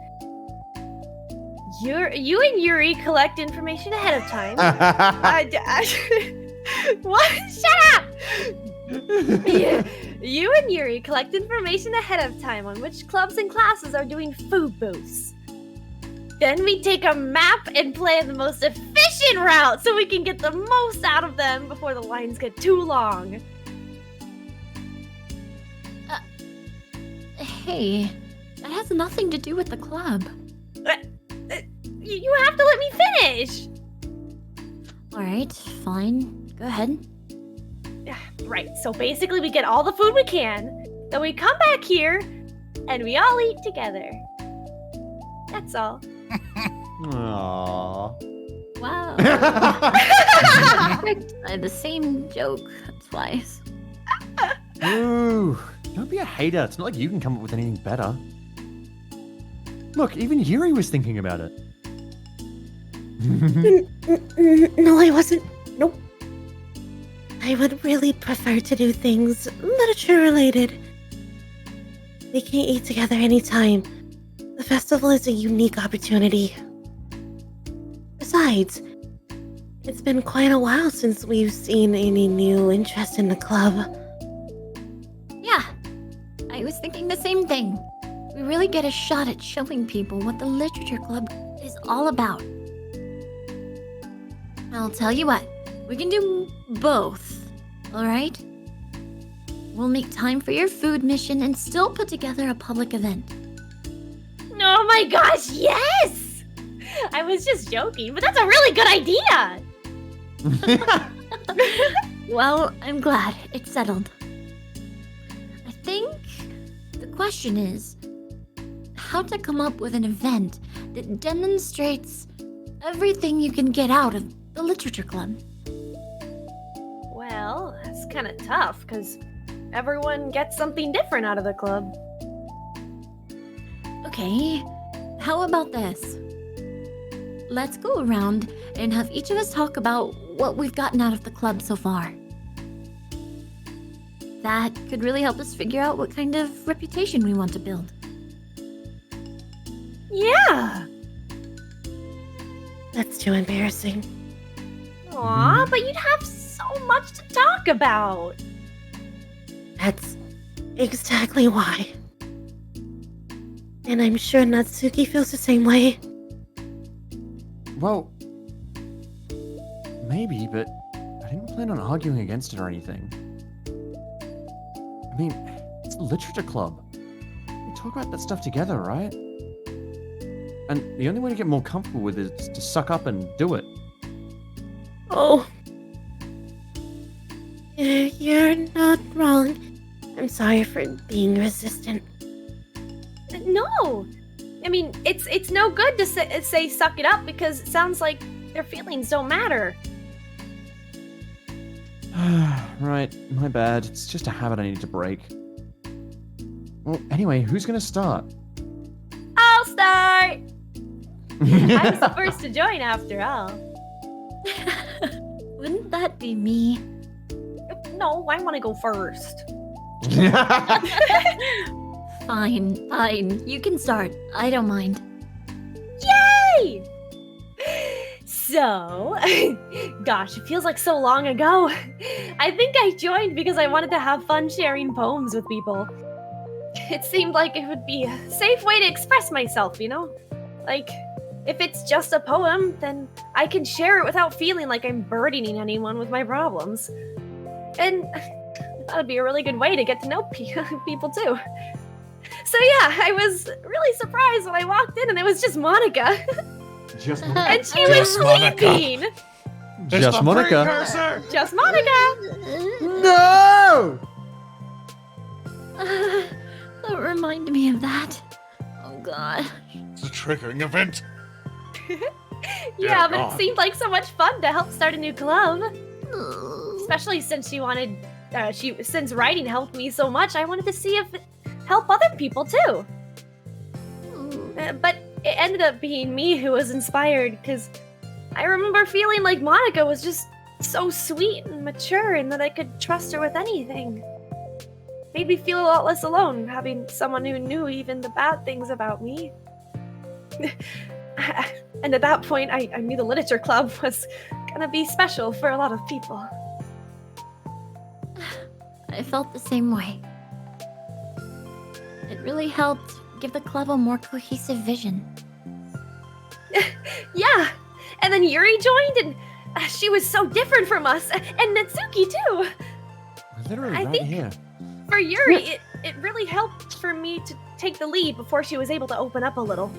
You and Yuri collect information ahead of time. What? Shut up! You and Yuri collect information ahead of time on which clubs and classes are doing food booths. Then we take a map and plan the most efficient route so we can get the most out of them before the lines get too long. Hey, that has nothing to do with the club. You have to let me finish. Alright, fine. Go ahead. Right, so basically we get all the food we can, then we come back here, and we all eat together. That's all. Aww. Wow. I had the same joke twice. Ooh, don't be a hater. It's not like you can come up with anything better. Look, even Yuri was thinking about it. No, I wasn't. Nope. I would really prefer to do things literature related. We can eat together anytime. The festival is a unique opportunity. Besides, it's been quite a while since we've seen any new interest in the club. Yeah, I was thinking the same thing. We really get a shot at showing people what the literature club is all about. I'll tell you what, we can do both, alright? We'll make time for your food mission and still put together a public event. Oh my gosh, yes! I was just joking, but that's a really good idea! Well, I'm glad it's settled. I think the question is how to come up with an event that demonstrates everything you can get out of the literature club. kind of tough, because everyone gets something different out of the club. Okay, how about this? Let's go around and have each of us talk about what we've gotten out of the club so far. That could really help us figure out what kind of reputation we want to build. Yeah! That's too embarrassing. Aw, but you'd have so much to talk about. That's exactly why. And I'm sure Natsuki feels the same way. Well, maybe, but I didn't plan on arguing against it or anything. I mean, it's a literature club. We talk about that stuff together, right? And the only way to get more comfortable with it is to suck up and do it. Oh. You're not wrong. I'm sorry for being resistant. No! I mean, it's no good to say suck it up, because it sounds like their feelings don't matter. Right, my bad. It's just a habit I need to break. Well, anyway, who's gonna start? I'll start! I was the first to join, after all. Wouldn't that be me? No, I want to go first. Fine. You can start. I don't mind. Yay! So, gosh, it feels like so long ago. I think I joined because I wanted to have fun sharing poems with people. It seemed like it would be a safe way to express myself, you know? Like, if it's just a poem, then I can share it without feeling like I'm burdening anyone with my problems. And that would be a really good way to get to know people too. So yeah, I was really surprised when I walked in and it was just Monica. Just And she was Just Monica. sleeping. Just Monica. Cursor. Just Monica. No! Don't remind me of that. Oh god. It's a triggering event. Yeah, but God. it seemed like so much fun to help start a new club. Especially since since writing helped me so much, I wanted to see if it helped other people too. But it ended up being me who was inspired, because I remember feeling like Monica was just so sweet and mature, and that I could trust her with anything. Made me feel a lot less alone, having someone who knew even the bad things about me. And at that point, I knew the literature club was gonna be special for a lot of people. I felt the same way. It really helped give the club a more cohesive vision. Yeah, and then Yuri joined, and she was so different from us, and Natsuki too. Literally I right think- here. For Yuri, it really helped for me to take the lead before she was able to open up a little.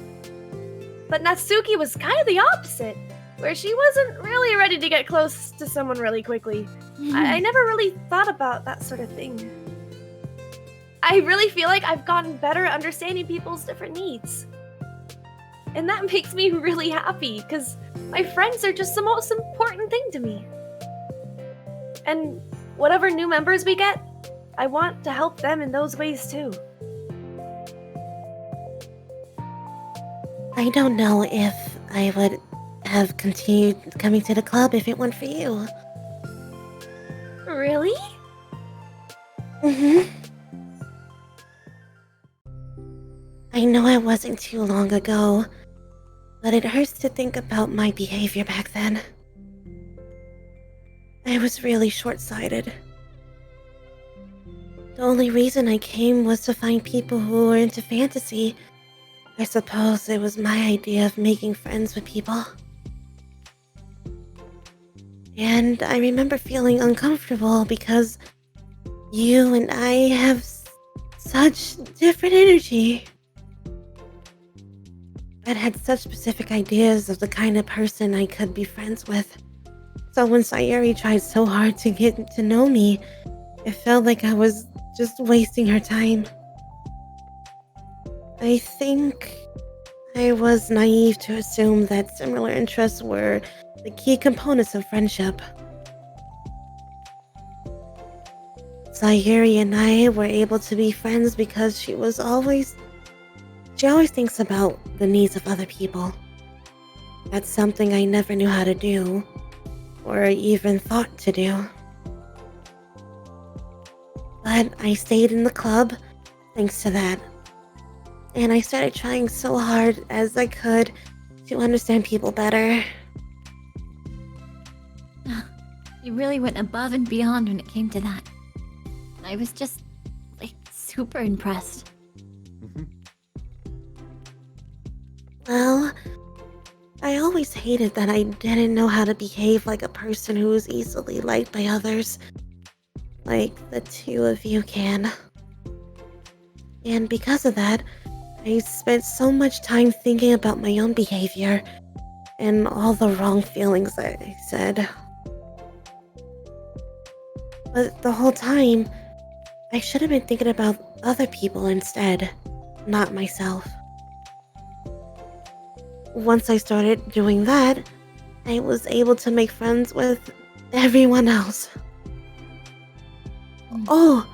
But Natsuki was kind of the opposite, where she wasn't really ready to get close to someone really quickly. I never really thought about that sort of thing. I really feel like I've gotten better at understanding people's different needs. And that makes me really happy, because my friends are just the most important thing to me. And whatever new members we get, I want to help them in those ways too. I don't know if I would have continued coming to the club if it weren't for you. Really? Mm-hmm. I know it wasn't too long ago, but it hurts to think about my behavior back then. I was really short-sighted. The only reason I came was to find people who were into fantasy. I suppose it was my idea of making friends with people. And I remember feeling uncomfortable because you and I have such different energy. I'd had such specific ideas of the kind of person I could be friends with. So when Sayuri tried so hard to get to know me, it felt like I was just wasting her time. I think I was naive to assume that similar interests were the key components of friendship. Sayuri and I were able to be friends because she always thinks about the needs of other people. That's something I never knew how to do, or even thought to do. But I stayed in the club thanks to that. And I started trying so hard as I could to understand people better. You really went above and beyond when it came to that. I was just, like, super impressed. Well, I always hated that I didn't know how to behave like a person who is easily liked by others. Like the two of you can. And because of that, I spent so much time thinking about my own behavior and all the wrong feelings that I said. But the whole time, I should have been thinking about other people instead, not myself. Once I started doing that, I was able to make friends with everyone else. Oh,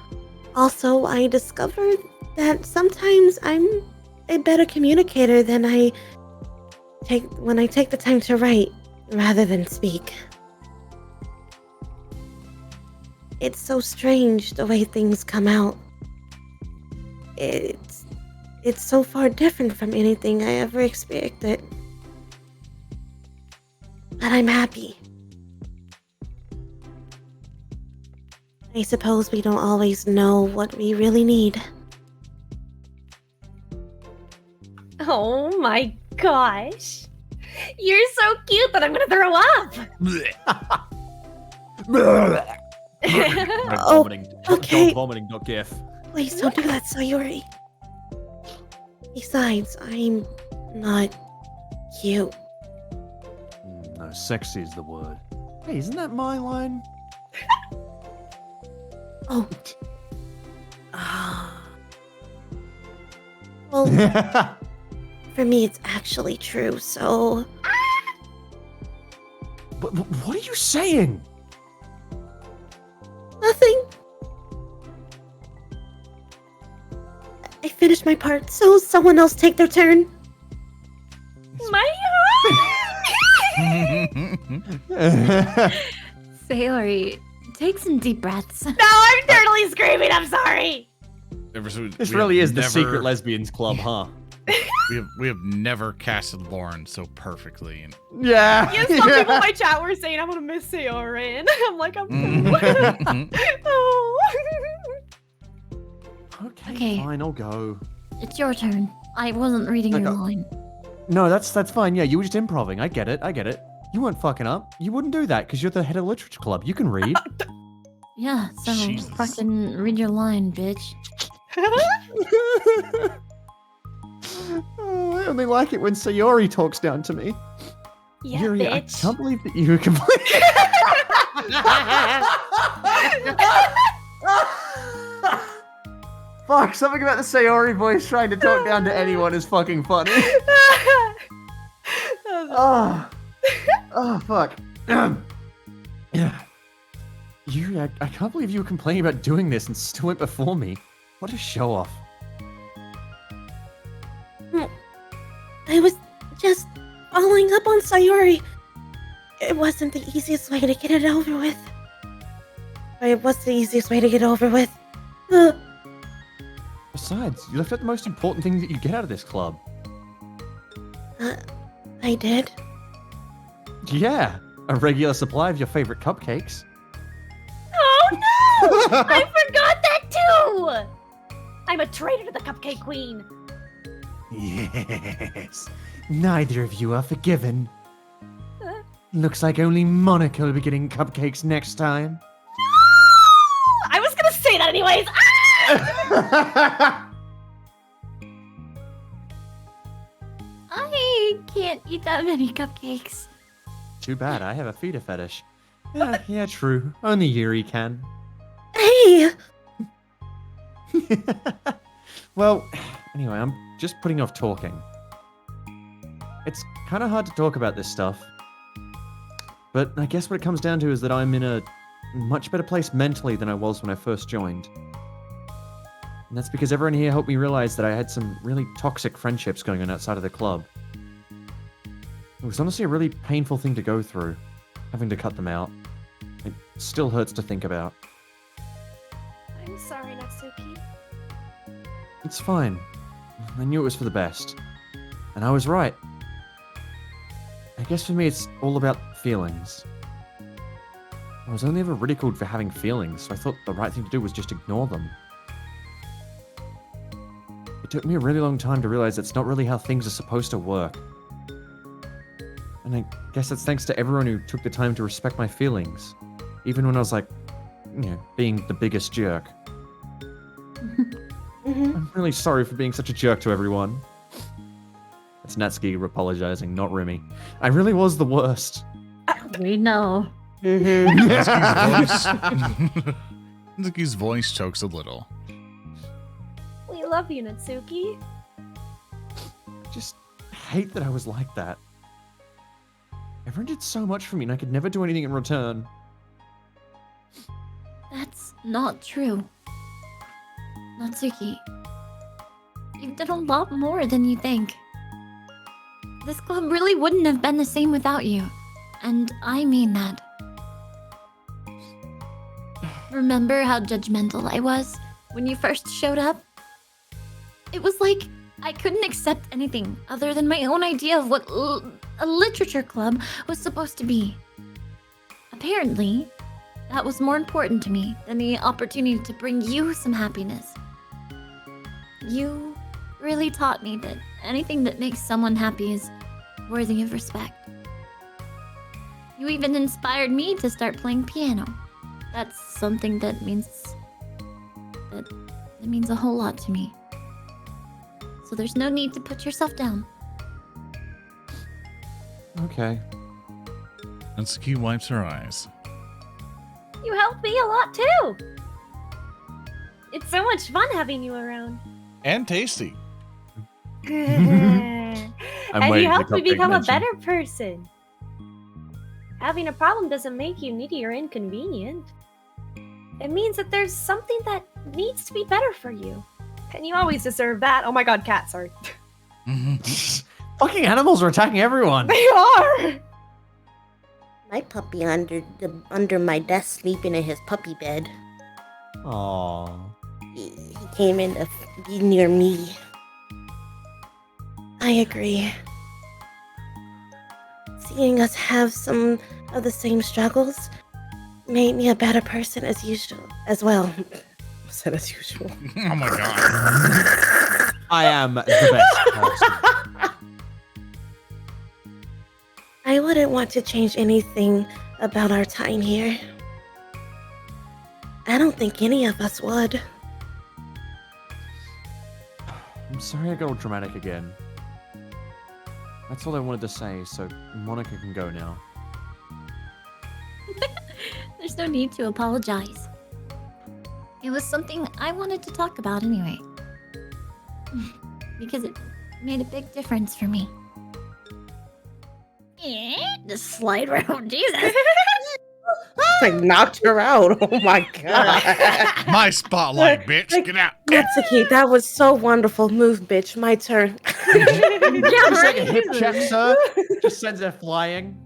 also I discovered that sometimes I'm a better communicator than when I take the time to write rather than speak. It's so strange the way things come out. It's so far different from anything I ever expected. But I'm happy. I suppose we don't always know what we really need. Oh my gosh. You're so cute that I'm gonna throw up. Oh, vomiting. okay. Dog vomiting, dog gif. Please don't do that, Sayuri. Besides, I'm not cute. No, sexy is the word. Hey, isn't that my line? Oh. Well, for me, it's actually true, so... But what are you saying? Nothing. I finished my part, so someone else take their turn. My Sayori, take some deep breaths. No, I'm totally screaming. I'm sorry. This really is the secret lesbians club, huh? We have never casted Lauren so perfectly. And Yeah. Yeah, some people in my chat were saying I'm gonna miss Sayori. I'm like, oh. Okay. Fine, I'll go. It's your turn. I wasn't reading your Okay. line. No, that's fine. Yeah, you were just improvising. I get it. You weren't fucking up. You wouldn't do that because you're the head of literature club. You can read. Yeah, so Jesus. fucking read your line, bitch. Oh, I only like it when Sayori talks down to me. Yeah, Yuri, I bitch. can't believe that you completely. Fuck, something about the Sayori voice trying to talk down to anyone is fucking funny. Oh, fuck. Yeah. I can't believe you were complaining about doing this and still went before me. What a show off. I was just following up on Sayori. It wasn't the easiest way to get it over with. But what's the easiest way to get over with? Besides, you left out the most important thing that you get out of this club. I did. Yeah, a regular supply of your favorite cupcakes. Oh no! I forgot that too! I'm a traitor to the Cupcake Queen. Yes. Neither of you are forgiven. Looks like only Monica will be getting cupcakes next time. I was gonna say that anyways. I can't eat that many cupcakes. Too bad, I have a feeder fetish. Yeah, true. Only Yuri can. Hey! Well, anyway, I'm just putting off talking. It's kind of hard to talk about this stuff. But I guess what it comes down to is that I'm in a a much better place mentally than I was when I first joined. And that's because everyone here helped me realize that I had some really toxic friendships going on outside of the club. It was honestly a really painful thing to go through, having to cut them out. It still hurts to think about. I'm sorry, Natsuki. It's fine. I knew it was for the best. And I was right. I guess for me it's all about feelings. I was only ever ridiculed for having feelings, so I thought the right thing to do was just ignore them. It took me a really long time to realize that's not really how things are supposed to work. And I guess that's thanks to everyone who took the time to respect my feelings. Even when I was like, being the biggest jerk. I'm really sorry for being such a jerk to everyone. That's Natsuki apologizing, not Remy. I really was the worst. We know. Natsuki's voice chokes a little. We love you, Natsuki. I just hate that I was like that. Everyone did so much for me and I could never do anything in return. That's not true. Natsuki, you've done a lot more than you think. This club really wouldn't have been the same without you. And I mean that. Remember how judgmental I was when you first showed up? It was like I couldn't accept anything other than my own idea of what a literature club was supposed to be. Apparently, that was more important to me than the opportunity to bring you some happiness. You really taught me that anything that makes someone happy is worthy of respect. You even inspired me to start playing piano. That's something that means a whole lot to me. So there's no need to put yourself down. Okay. Natsuki wipes her eyes. You helped me a lot too. It's so much fun having you around. And tasty. And waiting you for helped the me cupcake become a mention. better person. Having a problem doesn't make you needy or inconvenient. It means that there's something that needs to be better for you. And you always deserve that. Oh my god, cat, sorry. Fucking animals are attacking everyone. They are! My puppy under my desk sleeping in his puppy bed. Aww. He came in to be near me. I agree. Seeing us have some of the same struggles made me a better person as usual. As well. I said as usual. Oh my god. I am the best person. I wouldn't want to change anything about our time here. I don't think any of us would. I'm sorry I got all dramatic again. That's all I wanted to say, so Monica can go now. There's no need to apologize. It was something I wanted to talk about anyway. Because it made a big difference for me. The slide round, Jesus. I knocked her out. Oh my god. My spotlight, bitch. Get out. Natsuki, that was so wonderful. Move, bitch. My turn. Just like a hip check, sir. Just sends her flying.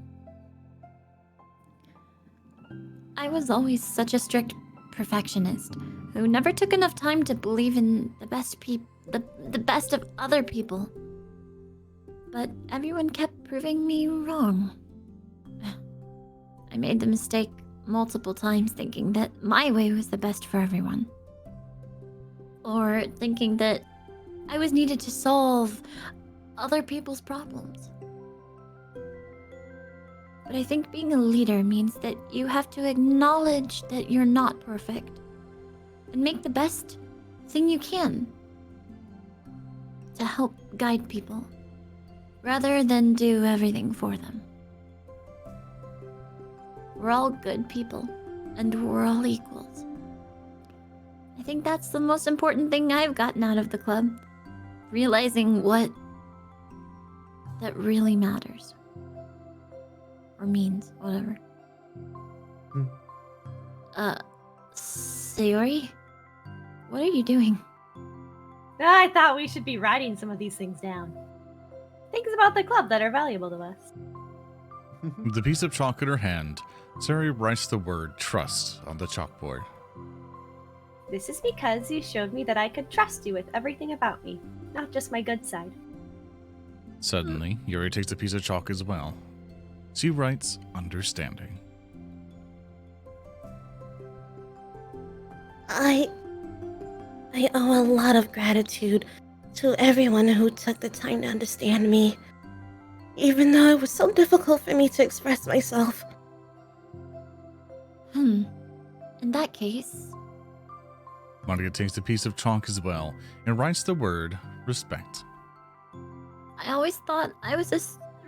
I was always such a strict perfectionist who never took enough time to believe in the best the best of other people. But everyone kept proving me wrong. I made the mistake multiple times thinking that my way was the best for everyone. Or thinking that I was needed to solve other people's problems. But I think being a leader means that you have to acknowledge that you're not perfect and make the best thing you can to help guide people rather than do everything for them. We're all good people and we're all equals. I think that's the most important thing I've gotten out of the club. Realizing what that really matters. Or means, whatever. Sayori? What are you doing? I thought we should be writing some of these things down. Things about the club that are valuable to us. With a piece of chalk in her hand, Sari writes the word trust on the chalkboard. This is because you showed me that I could trust you with everything about me, not just my good side. Suddenly, Yuri takes a piece of chalk as well. She writes understanding. I owe a lot of gratitude to everyone who took the time to understand me, even though it was so difficult for me to express myself. In that case, Monica takes a piece of chalk as well and writes the word respect. I always thought I was a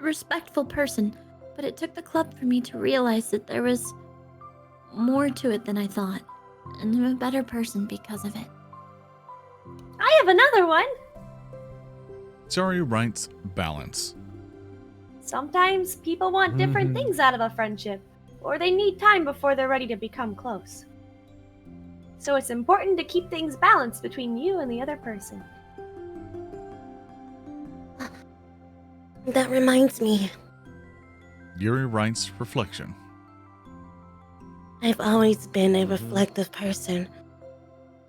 respectful person, but it took the club for me to realize that there was more to it than I thought, and I'm a better person because of it. I have another one! Sari writes balance. Sometimes people want different things out of a friendship, or they need time before they're ready to become close. So it's important to keep things balanced between you and the other person. That reminds me, Yuri writes reflection. I've always been a reflective person,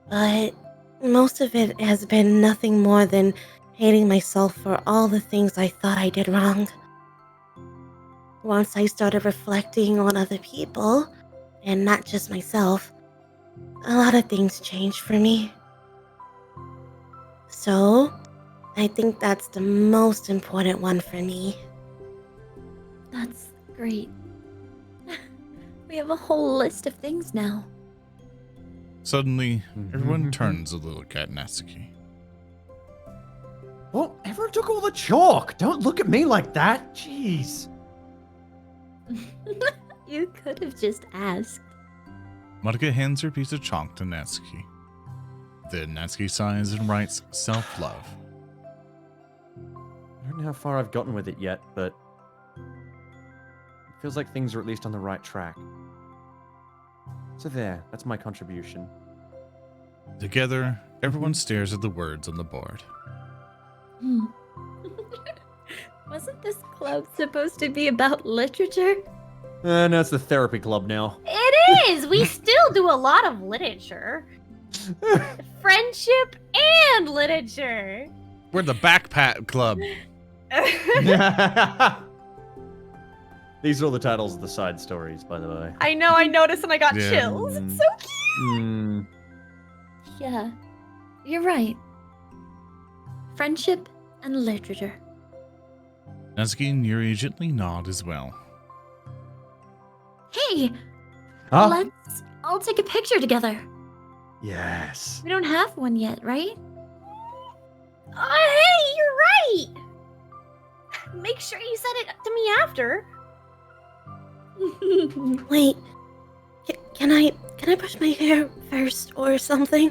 but most of it has been nothing more than hating myself for all the things I thought I did wrong. Once I started reflecting on other people, and not just myself, a lot of things changed for me. So, I think that's the most important one for me. That's great. We have a whole list of things now. Suddenly, everyone turns to look at Natsuki. Well, everyone took all the chalk. Don't look at me like that. Jeez. You could have just asked. Monica hands her piece of chalk to Natsuki. Then Natsuki sighs and writes self-love. I don't know how far I've gotten with it yet, but it feels like things are at least on the right track. So there, that's my contribution. Together, everyone stares at the words on the board. Wasn't this club supposed to be about literature? No, it's the therapy club now. It is! We still do a lot of literature. Friendship and literature. We're the Backpack Club. These are all the titles of the side stories, by the way. I know, I noticed and I got Yeah. chills. It's so cute. Yeah, you're right. Friendship and literature. Natsuki and Yuri gently nod as well. Hey, Huh? let's all take a picture together. Yes. We don't have one yet, right? Oh, hey, you're right. Make sure you send it to me after. Wait, can I brush my hair first or something?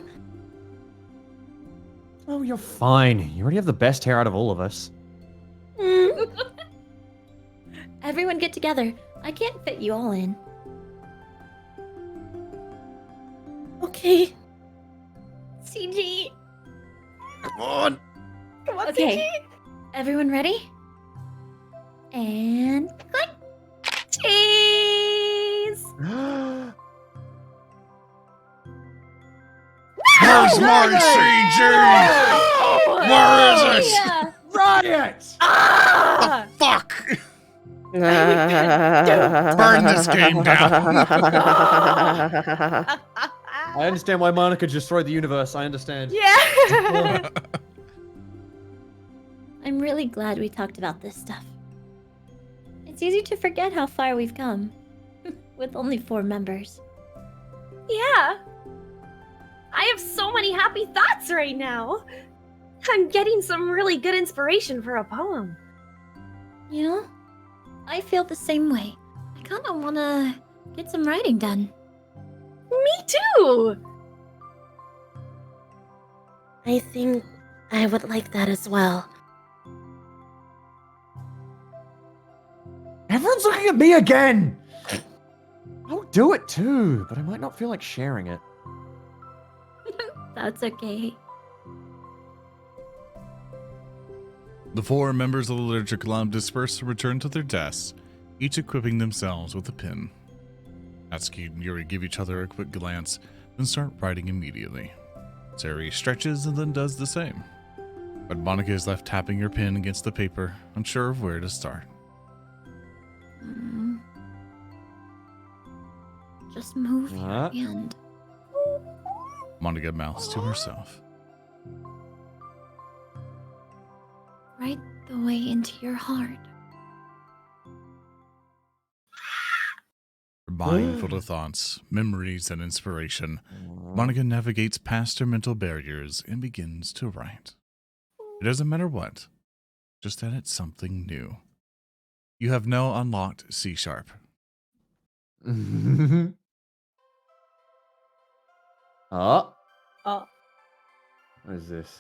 Oh, you're fine. You already have the best hair out of all of us. Everyone get together. I can't fit you all in. Okay. CG. Come on. Come on, Okay. CG. Everyone ready? And click. Cheese. Where's my CG? Where is it? Yeah. Riot! Ah! Fuck! Burn this game down. I understand why Monica destroyed the universe. I understand. Yeah. I'm really glad we talked about this stuff. It's easy to forget how far we've come. With only 4 members. Yeah. I have so many happy thoughts right now. I'm getting some really good inspiration for a poem. You know, I feel the same way. I kind of want to get some writing done. Me too. I think I would like that as well. Everyone's looking at me again. How do it too, but I might not feel like sharing it. That's okay. The 4 members of the literature club disperse to return to their desks, each equipping themselves with a pen. Natsuki and Yuri give each other a quick glance, then start writing immediately. Sari stretches and then does the same. But Monica is left tapping her pen against the paper, unsure of where to start. Just move your What? hand. Monica mouths to herself. Right the way into your heart. Her mind full of thoughts, memories, and inspiration, Monica navigates past her mental barriers and begins to write. It doesn't matter what, just that it's something new. You have now unlocked C#. Oh. Oh. What is this?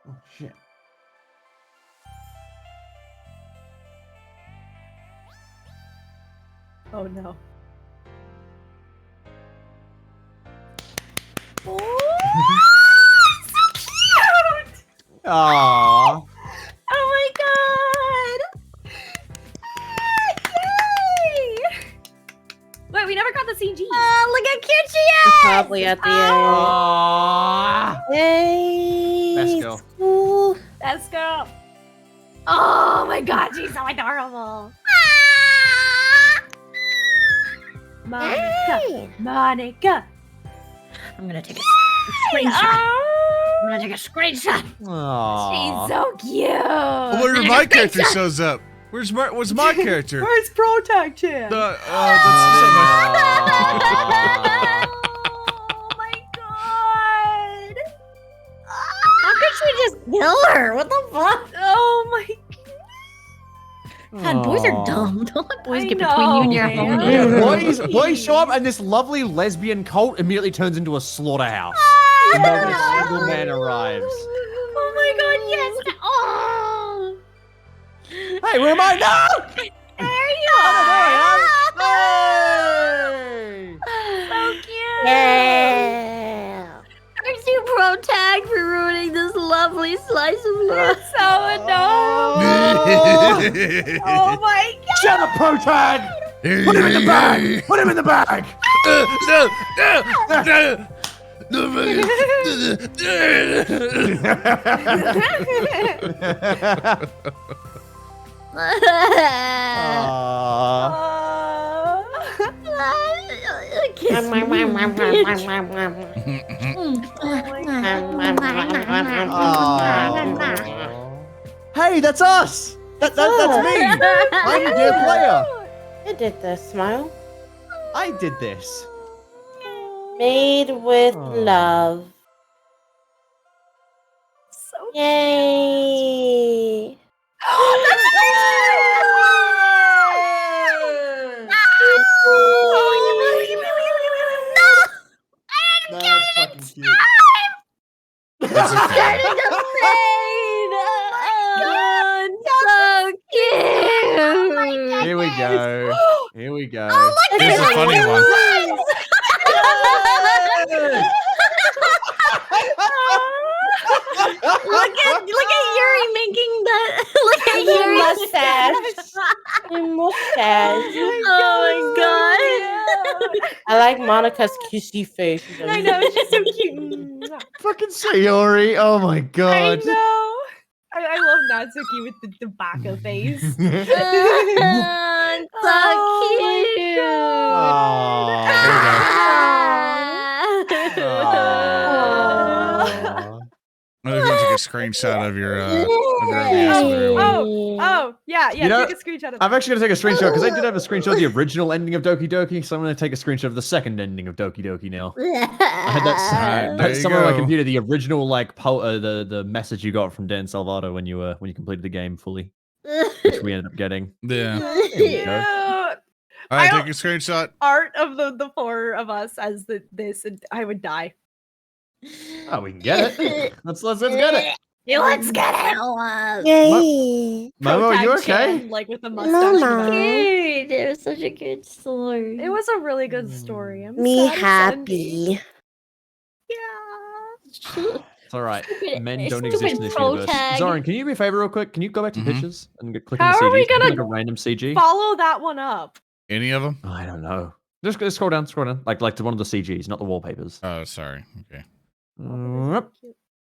Oh, shit. Oh no. Aww. Oh my god! Yay! Wait, we never got the CG. Look how cute she Probably at the Aww. end. Yay! Best girl. School. Let's go. Oh my god, she's so adorable. Monica. Hey. Monica. I'm gonna take a screenshot. I'm gonna take a screenshot. Aww. She's so cute. Oh, where my character shows up? Where's my character? Where's Protag Chan? That's Oh my god. How could she just kill her? What the fuck? Oh my God, boys are Aw. dumb. Don't let boys I get between you and your know, home. man. Yeah, boys show up and this lovely lesbian cult immediately turns into a slaughterhouse. The moment a single man arrives. Oh my god, yes. Oh. Hey, where am I now? There you are. So cute. Yeah. Thanks you, Protag, for ruining this lovely slice of life. It's so adorable. Oh my god. Shut up, Protag! Put him in the bag! Put him in the bag! Aww. Kiss me, Hey, that's us! That's me! I'm the dear player! I did this, Smile. I did this. Made with Aw. love. So Yay! That's fucking cute. That's okay. Starting to fade. So cute. Here we go. Here we go. Here's a funny one. Look at Yuri making that. Look at Your Yuri. mustache. Your mustache. Oh my god. I like Monica's kissy face. She's like, I know, she's so cute. Fucking Sayori. Oh my I god. know. I love Natsuki with the tobacco face. So Oh my cute. Aw. I'm gonna take a screenshot of your OBS. Oh, yeah, You know, take a screenshot of I'm that. actually gonna take a screenshot because I did have a screenshot of the original ending of Doki Doki, so I'm gonna take a screenshot of the second ending of Doki Doki now. I had that There you somewhere on my go. computer, the original the message you got from Dan Salvato when you completed the game fully, which we ended up getting. Yeah. There we Cute. go. All right, I take a screenshot. Art of the four of us as this, and I would die. Oh, we can get it. Let's get it. Let's get it. Yay! Momo, are you Protag okay? Chan, like with the mustache. in the Mama. back. Cute. It was such a good story. It was a really good story. I'm Me sad it's ending. happy. Yeah. It's all right. Men don't stupid exist in this pro universe. tag. Zoran, can you do me a favor real quick? Can you go back to Mhm. pictures and click How on the are we CG? gonna Like a random CG? Follow that one up. Any of them? I don't know. Just scroll down, like to one of the CGs, not the wallpapers. Oh, sorry. Okay. Nope.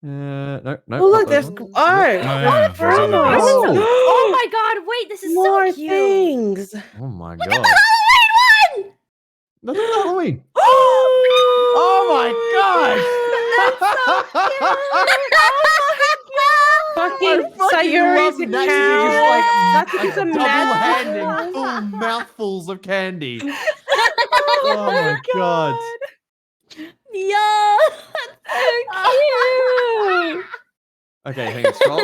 No, Oh, not look, those there's ones. art. yeah, there's other This is bits. oh my god, wait, this is More so cute. things. Oh my Look god. at the Halloween one! That's Halloween. Oh my Fucking fucking Sayuri's love a Natsuki cow. just like a double-handing magic full mouthfuls of candy. Oh my god. Yeah, that's so cute. Okay, hang on, scroll.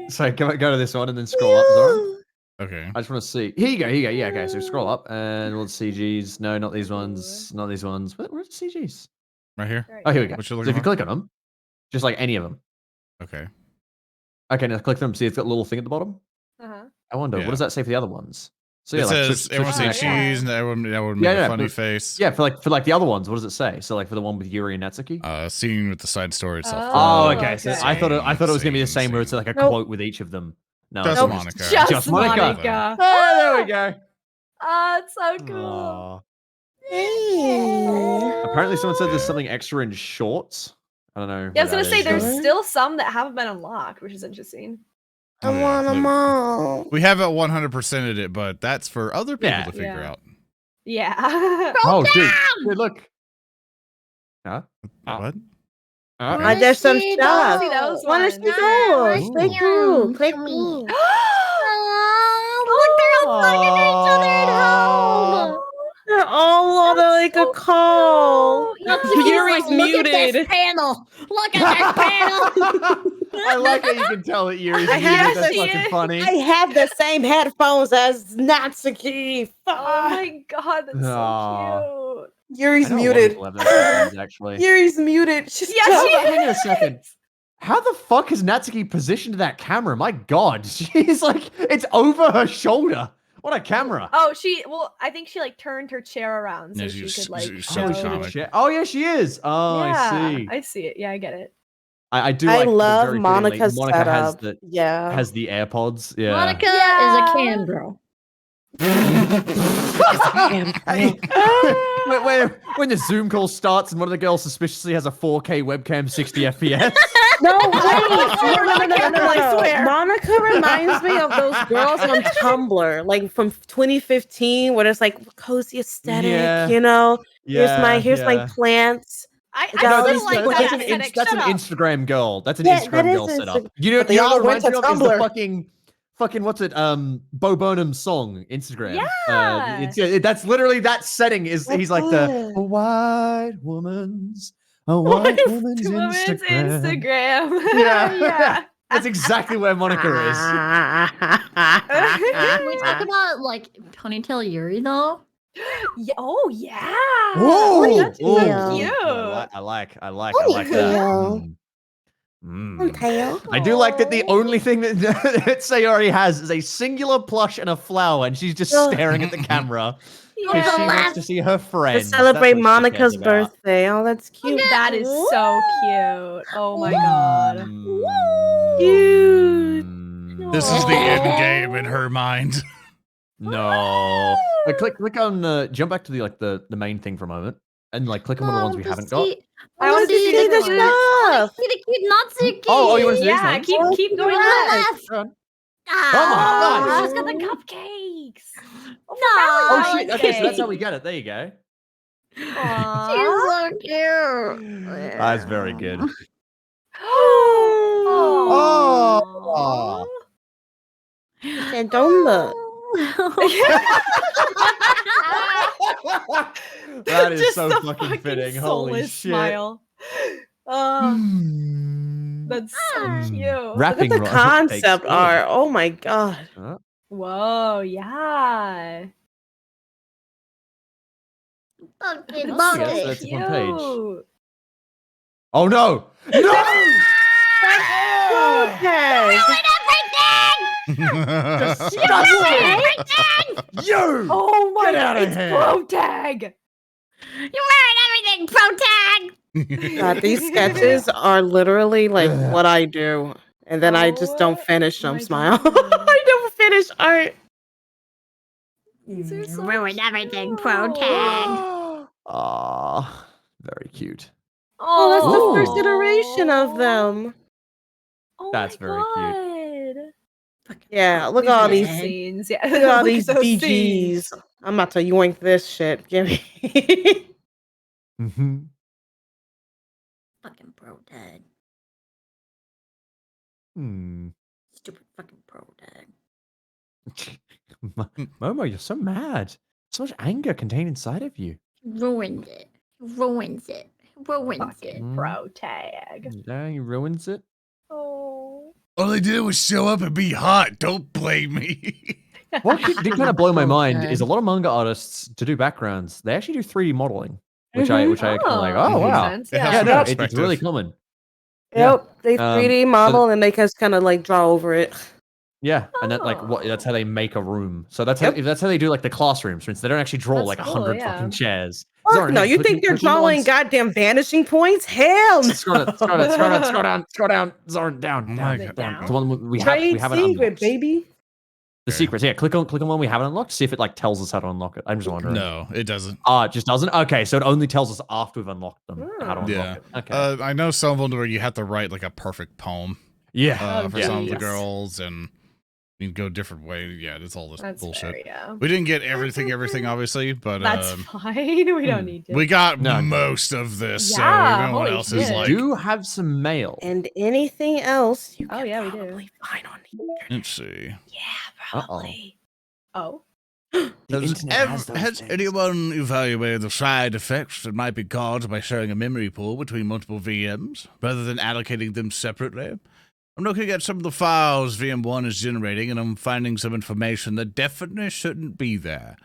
So go to this one and then scroll up, Zoran. Okay. I just want to see. Here you go. Yeah, okay. So scroll up and all the CGs. No, not these ones. Not these ones. Where's the CGs? Right here. Oh, here we go. What you So looking if you for? click on them, just like any of them. Okay. Okay, now click them. See, it's got a little thing at the bottom. Uh-huh. I wonder, Yeah. what does that say for the other ones? So It like, says switch everyone to say next yeah. one. cheese, and everyone Yeah, make yeah, a funny but- face. Yeah, for like the other ones, what does it say? So like for the one with Yuri and Natsuki. Scene with the side story itself. Oh, Oh, okay. So okay. I thought it was gonna be the Scene, same where it's scene. like a Nope. quote with each of them. No, Just it's Monica. Just Monica. Monica. Oh, there we go. Oh, it's so cool. Aw. Hey. Apparently, someone said there's something extra in shorts. I don't know. Yeah, I was what gonna that say is. there's Sure. still some that haven't been unlocked, which is interesting. I want them all. We haven't 100%ed it, but that's for other people Yeah. to figure Yeah. out. Yeah. Oh, dude, look. Huh? What? There's some see stuff. see those Wanna ones. see Yeah, those? Ooh. Click blue. Click blue. Look, they're all talking to each other at home. They're all on like a call. Natsuki's Yuri's like, look at muted. this panel. Look at this panel. I like how you can tell that Yuri's I muted. have That's to see fucking it. funny. I have the same headphones as Natsuki. Oh my god, that's Aw. so cute. Yuri's I know a lot of muted. people have those headphones, actually. Yuri's muted. She's Yeah, just- she Hang on a second. How the fuck has Natsuki positioned that camera? My god, she's like, it's over her shoulder. What a camera. Oh, I think she like turned her chair around so Yeah, she she's- could like she's show. so Oh, comic. oh, yeah, she is. Oh, Yeah, I see. I see it. Yeah, I get it. I do I like the love very fittingly, Monica's Monica has setup. the Yeah. has the AirPods. Yeah. Monica Yeah. is a cam girl. when the Zoom call starts and one of the girls suspiciously has a 4K webcam 60 FPS. No, wait. I swear. Monica reminds me of those girls on Tumblr, like from 2015, where it's like cozy aesthetic, Yeah. you know? Yeah, Here's my plants. I No, still that's- like that's that an aesthetic. that's Shut an up. Instagram girl. That's an Yeah, Instagram that is girl setup. Insta- You know, But they you know all what went reminds to me of is the Tumblr. fucking what's it? Bo Burnham's song Instagram. Yeah. That's literally that setting. He's like good. a white woman's Instagram. Instagram. Yeah. Yeah. That's exactly where Monica is. Can we talk about like ponytail Yuri though? Yeah, oh yeah. Whoa! That's so Ponytail. cute. I like that. Ponytail. Mm. Tail. I do like that the only thing that Sayori has is a singular plush and a flower, and she's just Oh. staring at the camera because Yeah. she wants to see her To friends. celebrate That's what she Monica's cares about. birthday. Oh, that's cute. That is so cute. Oh my god. Cute. This is the end game in her mind. No. Click on jump back to the main thing for a moment, and like click on one of the ones we haven't got. I want to see the the stuff. See the cute Natsuki. Oh, you want to see Yeah, these keep names? going left. left. Go on. Oh my Oh, God. she's got the cupcakes. No. Oh shit! Okay, so Valentine's that's how Day. we get it. There you go. Aw. She's so cute. That's very good. Oh. She said, don't look. That is Just so the fucking fitting. Holy soulless shit. smile. Oh, Mm. that's so Mm. cute. Look Wrapping at the cupcakes. concept art. Oh my god. Whoa, yeah. Monkey, Yes, monkey. that's one page. Cute. Oh no! No! Okay. Ruin everything! You! Oh my Get outta it's here. Pro Tag! You ruined everything, Protag! God, these sketches are literally like what I do, and then I just don't finish them. my Smile. God. I don't finish art. These are so Ruined everything, cute. Protag. Ah, very cute. Oh, that's the first Ooh. iteration of them. Oh That's my very cute. Yeah, look at all these. scenes. Yeah, Look at all look these at those scenes. BGs. I'm about to yoink this shit. Give me. Mm-hmm. Fucking Protag. Hmm. Stupid fucking Protag. Momo, you're so mad. So much anger contained inside of you. Ruined it. Ruins it. Ruins Fucking it. Pro Tag. Yeah, he ruins it. Oh. All they did was show up and be hot. Don't blame me. What did kind of blow my mind Okay. is a lot of manga artists to do backgrounds. They actually do 3D modeling, which I kind of like. Oh, Oh makes wow, sense, It has yeah. some yeah, no, perspective. it's really common. Yep, they Um, 3D model and they just kind of like draw over it. Yeah, and that that's how they make a room. So that's Yep. how that's how they do like the classrooms. For instance, they don't actually draw That's like cool, 100 yeah. fucking chairs. Fuck Zoran, no, hey, you click- think they're click on the drawing ones- goddamn vanishing points? Hell no. Scroll down, scroll down, scroll down, scroll down, scroll down, Zoran, down, Oh down, my down. God. The one we Trade haven't secret, unlocked. baby. The secrets, yeah. Click on one we haven't unlocked. See if it like tells us how to unlock it. I'm just wondering. No, it doesn't. It just doesn't. Okay, so it only tells us after we've unlocked them how to unlock Yeah. it. Okay. I know some of them where you have to write like a perfect poem yeah. for some of the geez. girls, and you go different way. Yeah, it's all this That's bullshit. fair, yeah. We didn't get everything, obviously, but That's fine. We don't need to. we got No. most of this. Yeah, so if anyone holy else We is shit. like, do have some mail. And anything else you Oh, can yeah, we do. probably find on the internet. let's see. Yeah, probably. Oh. The internet has those Has things. anyone evaluated the side effects that might be caused by sharing a memory pool between multiple VMs rather than allocating them separately? I'm looking at some of the files VM1 is generating, and I'm finding some information that definitely shouldn't be there.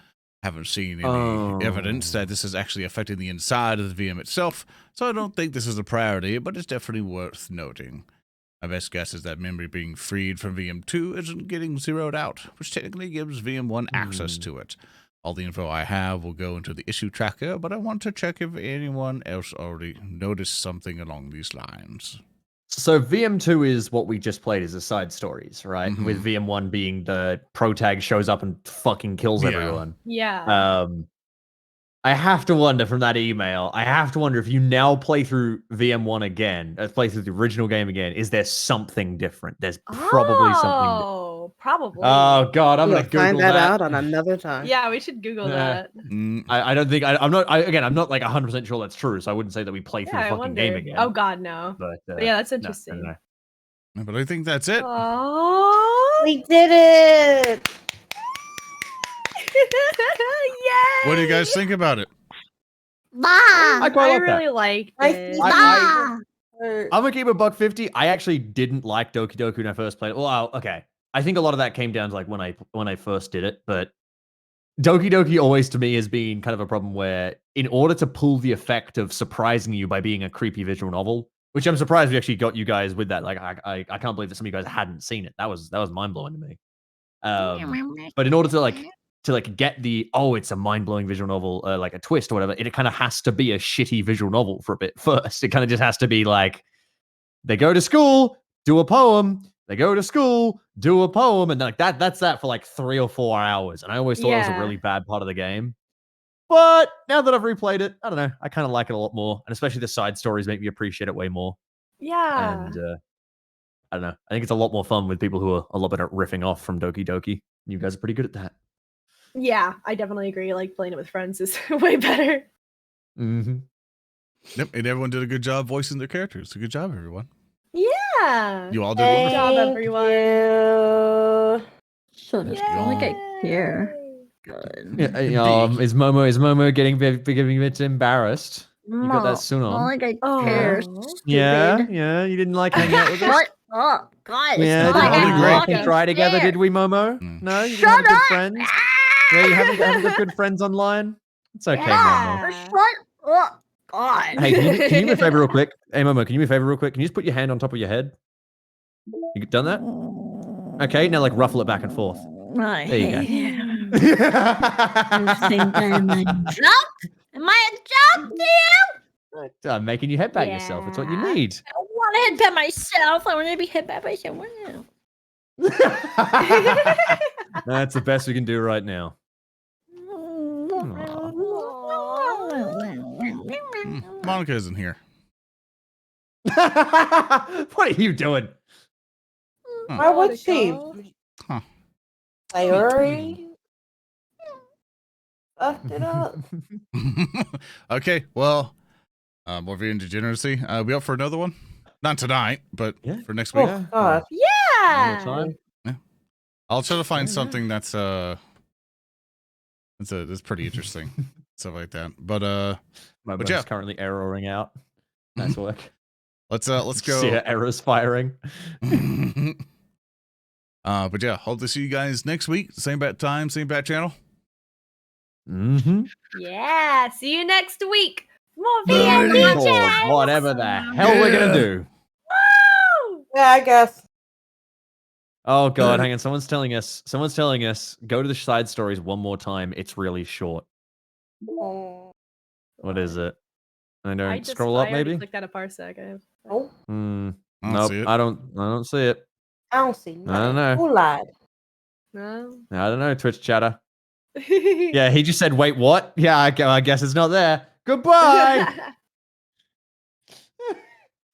Haven't seen any evidence that this is actually affecting the inside of the VM itself, so I don't think this is a priority, but it's definitely worth noting. My best guess is that memory being freed from VM2 isn't getting zeroed out, which technically gives VM1 access to it. All the info I have will go into the issue tracker, but I want to check if anyone else already noticed something along these lines. So VM2 is what we just played as the side stories, right? Mhm. With VM1 being the protag shows up and fucking kills Yeah. everyone. Yeah. I have to wonder from that email, I have to wonder if you now play through VM1 again, play through the original game again, is there something different? There's probably something. Oh, probably. Oh god, I'm We'll gonna Google find that out on another time. Yeah, we should Google Yeah. that. I don't think I'm not. I'm not like 100% sure that's true. So I wouldn't say that we play through Yeah, the I fucking wonder. game again. Oh god, no. But, But yeah, that's no, interesting. no. But I think that's it. Oh. We did it! Yay! What do you guys think about it? Bah! I quite like really that. liked I it. think- Bah! I'm gonna keep it $1.50. I actually didn't like Doki Doki when I first played it. Well, okay. I think a lot of that came down to like when I first did it, but Doki Doki always to me has been kind of a problem where in order to pull the effect of surprising you by being a creepy visual novel, which I'm surprised we actually got you guys with that. Like I can't believe that some of you guys hadn't seen it. That was mind blowing to me. But in order to get the it's a mind blowing visual novel, like a twist or whatever, it kind of has to be a shitty visual novel for a bit first. It kind of just has to be like they go to school, do a poem. They go to school, do a poem, and like that's that for like 3 or 4 hours. And I always thought it was a Yeah. really bad part of the game. But now that I've replayed it, I don't know. I kind of like it a lot more, and especially the side stories make me appreciate it way more. Yeah. And I don't know. I think it's a lot more fun with people who are a lot better at riffing off from Doki Doki. You guys are pretty good at that. Yeah, I definitely agree. Like playing it with friends is way better. Mm-hmm. Yep, and everyone did a good job voicing their characters. So good job, everyone. Yeah. You all did Good wonderful. job, everyone. You. Shut up. I don't like I care. Good. Yeah, is Momo getting a bit embarrassed? You got that soon I don't on. like I Oh. care. Yeah, Stupid. yeah. You didn't like hanging out with us. Shut up, guys. Yeah, It's not did like we I great. walk and fucking try together, care. did we, Momo? Mm. No, you didn't Shut have good up. friends. Yeah, you haven't got good friends online. It's okay, Momo. Yeah. Shut up, God. Hey, can you do me a favor real quick? Hey, Momo, can you do me a favor real quick? Can you just put your hand on top of your head? You done that? Okay, now like ruffle it back and forth. I There you go. hate you. You think I'm a joke? Am I a joke to you? I'm making you headbang yourself. It's what you Yeah. need. I don't want to headbutt myself. I want to be headbutt by someone else. That's the best we can do right now. Monica isn't here. What are you doing? Why would she? Huh. Sayori fucked it up. Okay, well, more VN Degeneracy. We up for another one? Not tonight, but Yeah. for next week. Oh God. Yeah. Time. I'll try to find Yeah. something that's pretty interesting. Stuff like that. But My But bone's yeah. currently erroring out. Nice work. let's See go. her errors firing. But yeah, hope to see you guys next week. Same bat time, same bat channel. Mm-hmm. Yeah. See you next week. More Bye. VNDegens. Or whatever the hell we're gonna do. Woo! Yeah, I guess. Oh god, hang on. Someone's telling us. Go to the side stories one more time. It's really short. Oh. What is it? I don't I just scroll up, I already maybe. clicked out a parsec. Oh, I don't Nope. see it. I don't see it. I don't see nothing. I don't know. Who lied? No. I don't know. Twitch chatter. Yeah, he just said, "Wait, what?" Yeah, I guess it's not there. Goodbye.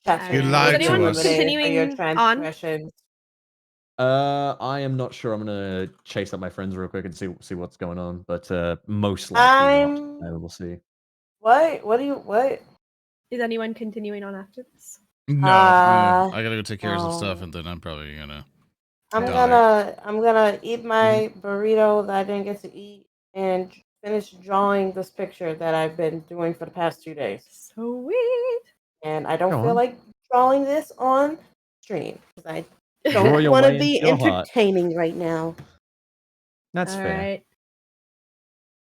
That's You right. lied Is anyone to us. continuing your on? transgressions. I am not sure. I'm gonna chase up my friends real quick and see what's going on, but most likely not. We'll see. What? What? Is anyone continuing on after this? No, Uh, I gotta go take care of some stuff, no. and then I'm probably gonna. I'm Die. gonna eat my burrito that I didn't get to eat and finish drawing this picture that I've been doing for the past 2 days. Sweet. And I don't Go feel on. like drawing this on stream because I Draw don't your want to way be into your heart. entertaining right now. That's All fair. right.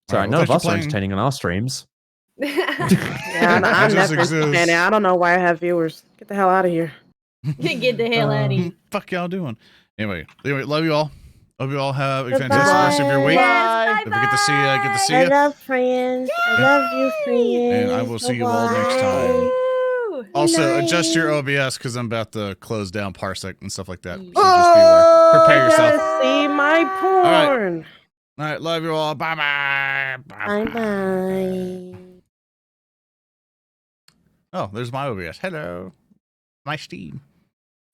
Sorry, Alright, none well, of thanks us for are playing. entertaining on our streams. Yeah, I I'm just never exist. entertaining. I don't know why I have viewers. Get the hell out of here. Get the hell out of here. Fuck y'all doing? Anyway, love you all. Hope you all have a Goodbye. fantastic rest of your week. Yes, If we get to see you, get to see I you. love friends. I love you, friends. And I will see you all next time. Woo! Also, Good adjust your night. OBS because I'm about to close down Parsec and stuff like that. So Yeah. just be aware. Prepare I yourself. gotta see my right. porn. All right, love you all. Bye bye. Bye bye. Oh, there's my OBS. Hello. My Steam.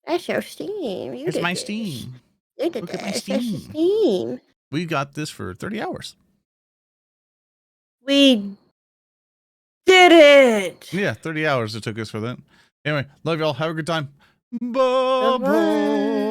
That's your Steam. You It's did my this. Steam. You did Look at my this. That's your Steam. Steam. We got this for 30 hours. We did it. Yeah, 30 hours it took us for that. Anyway, love y'all. Have a good time. Bye-bye. Bye-bye.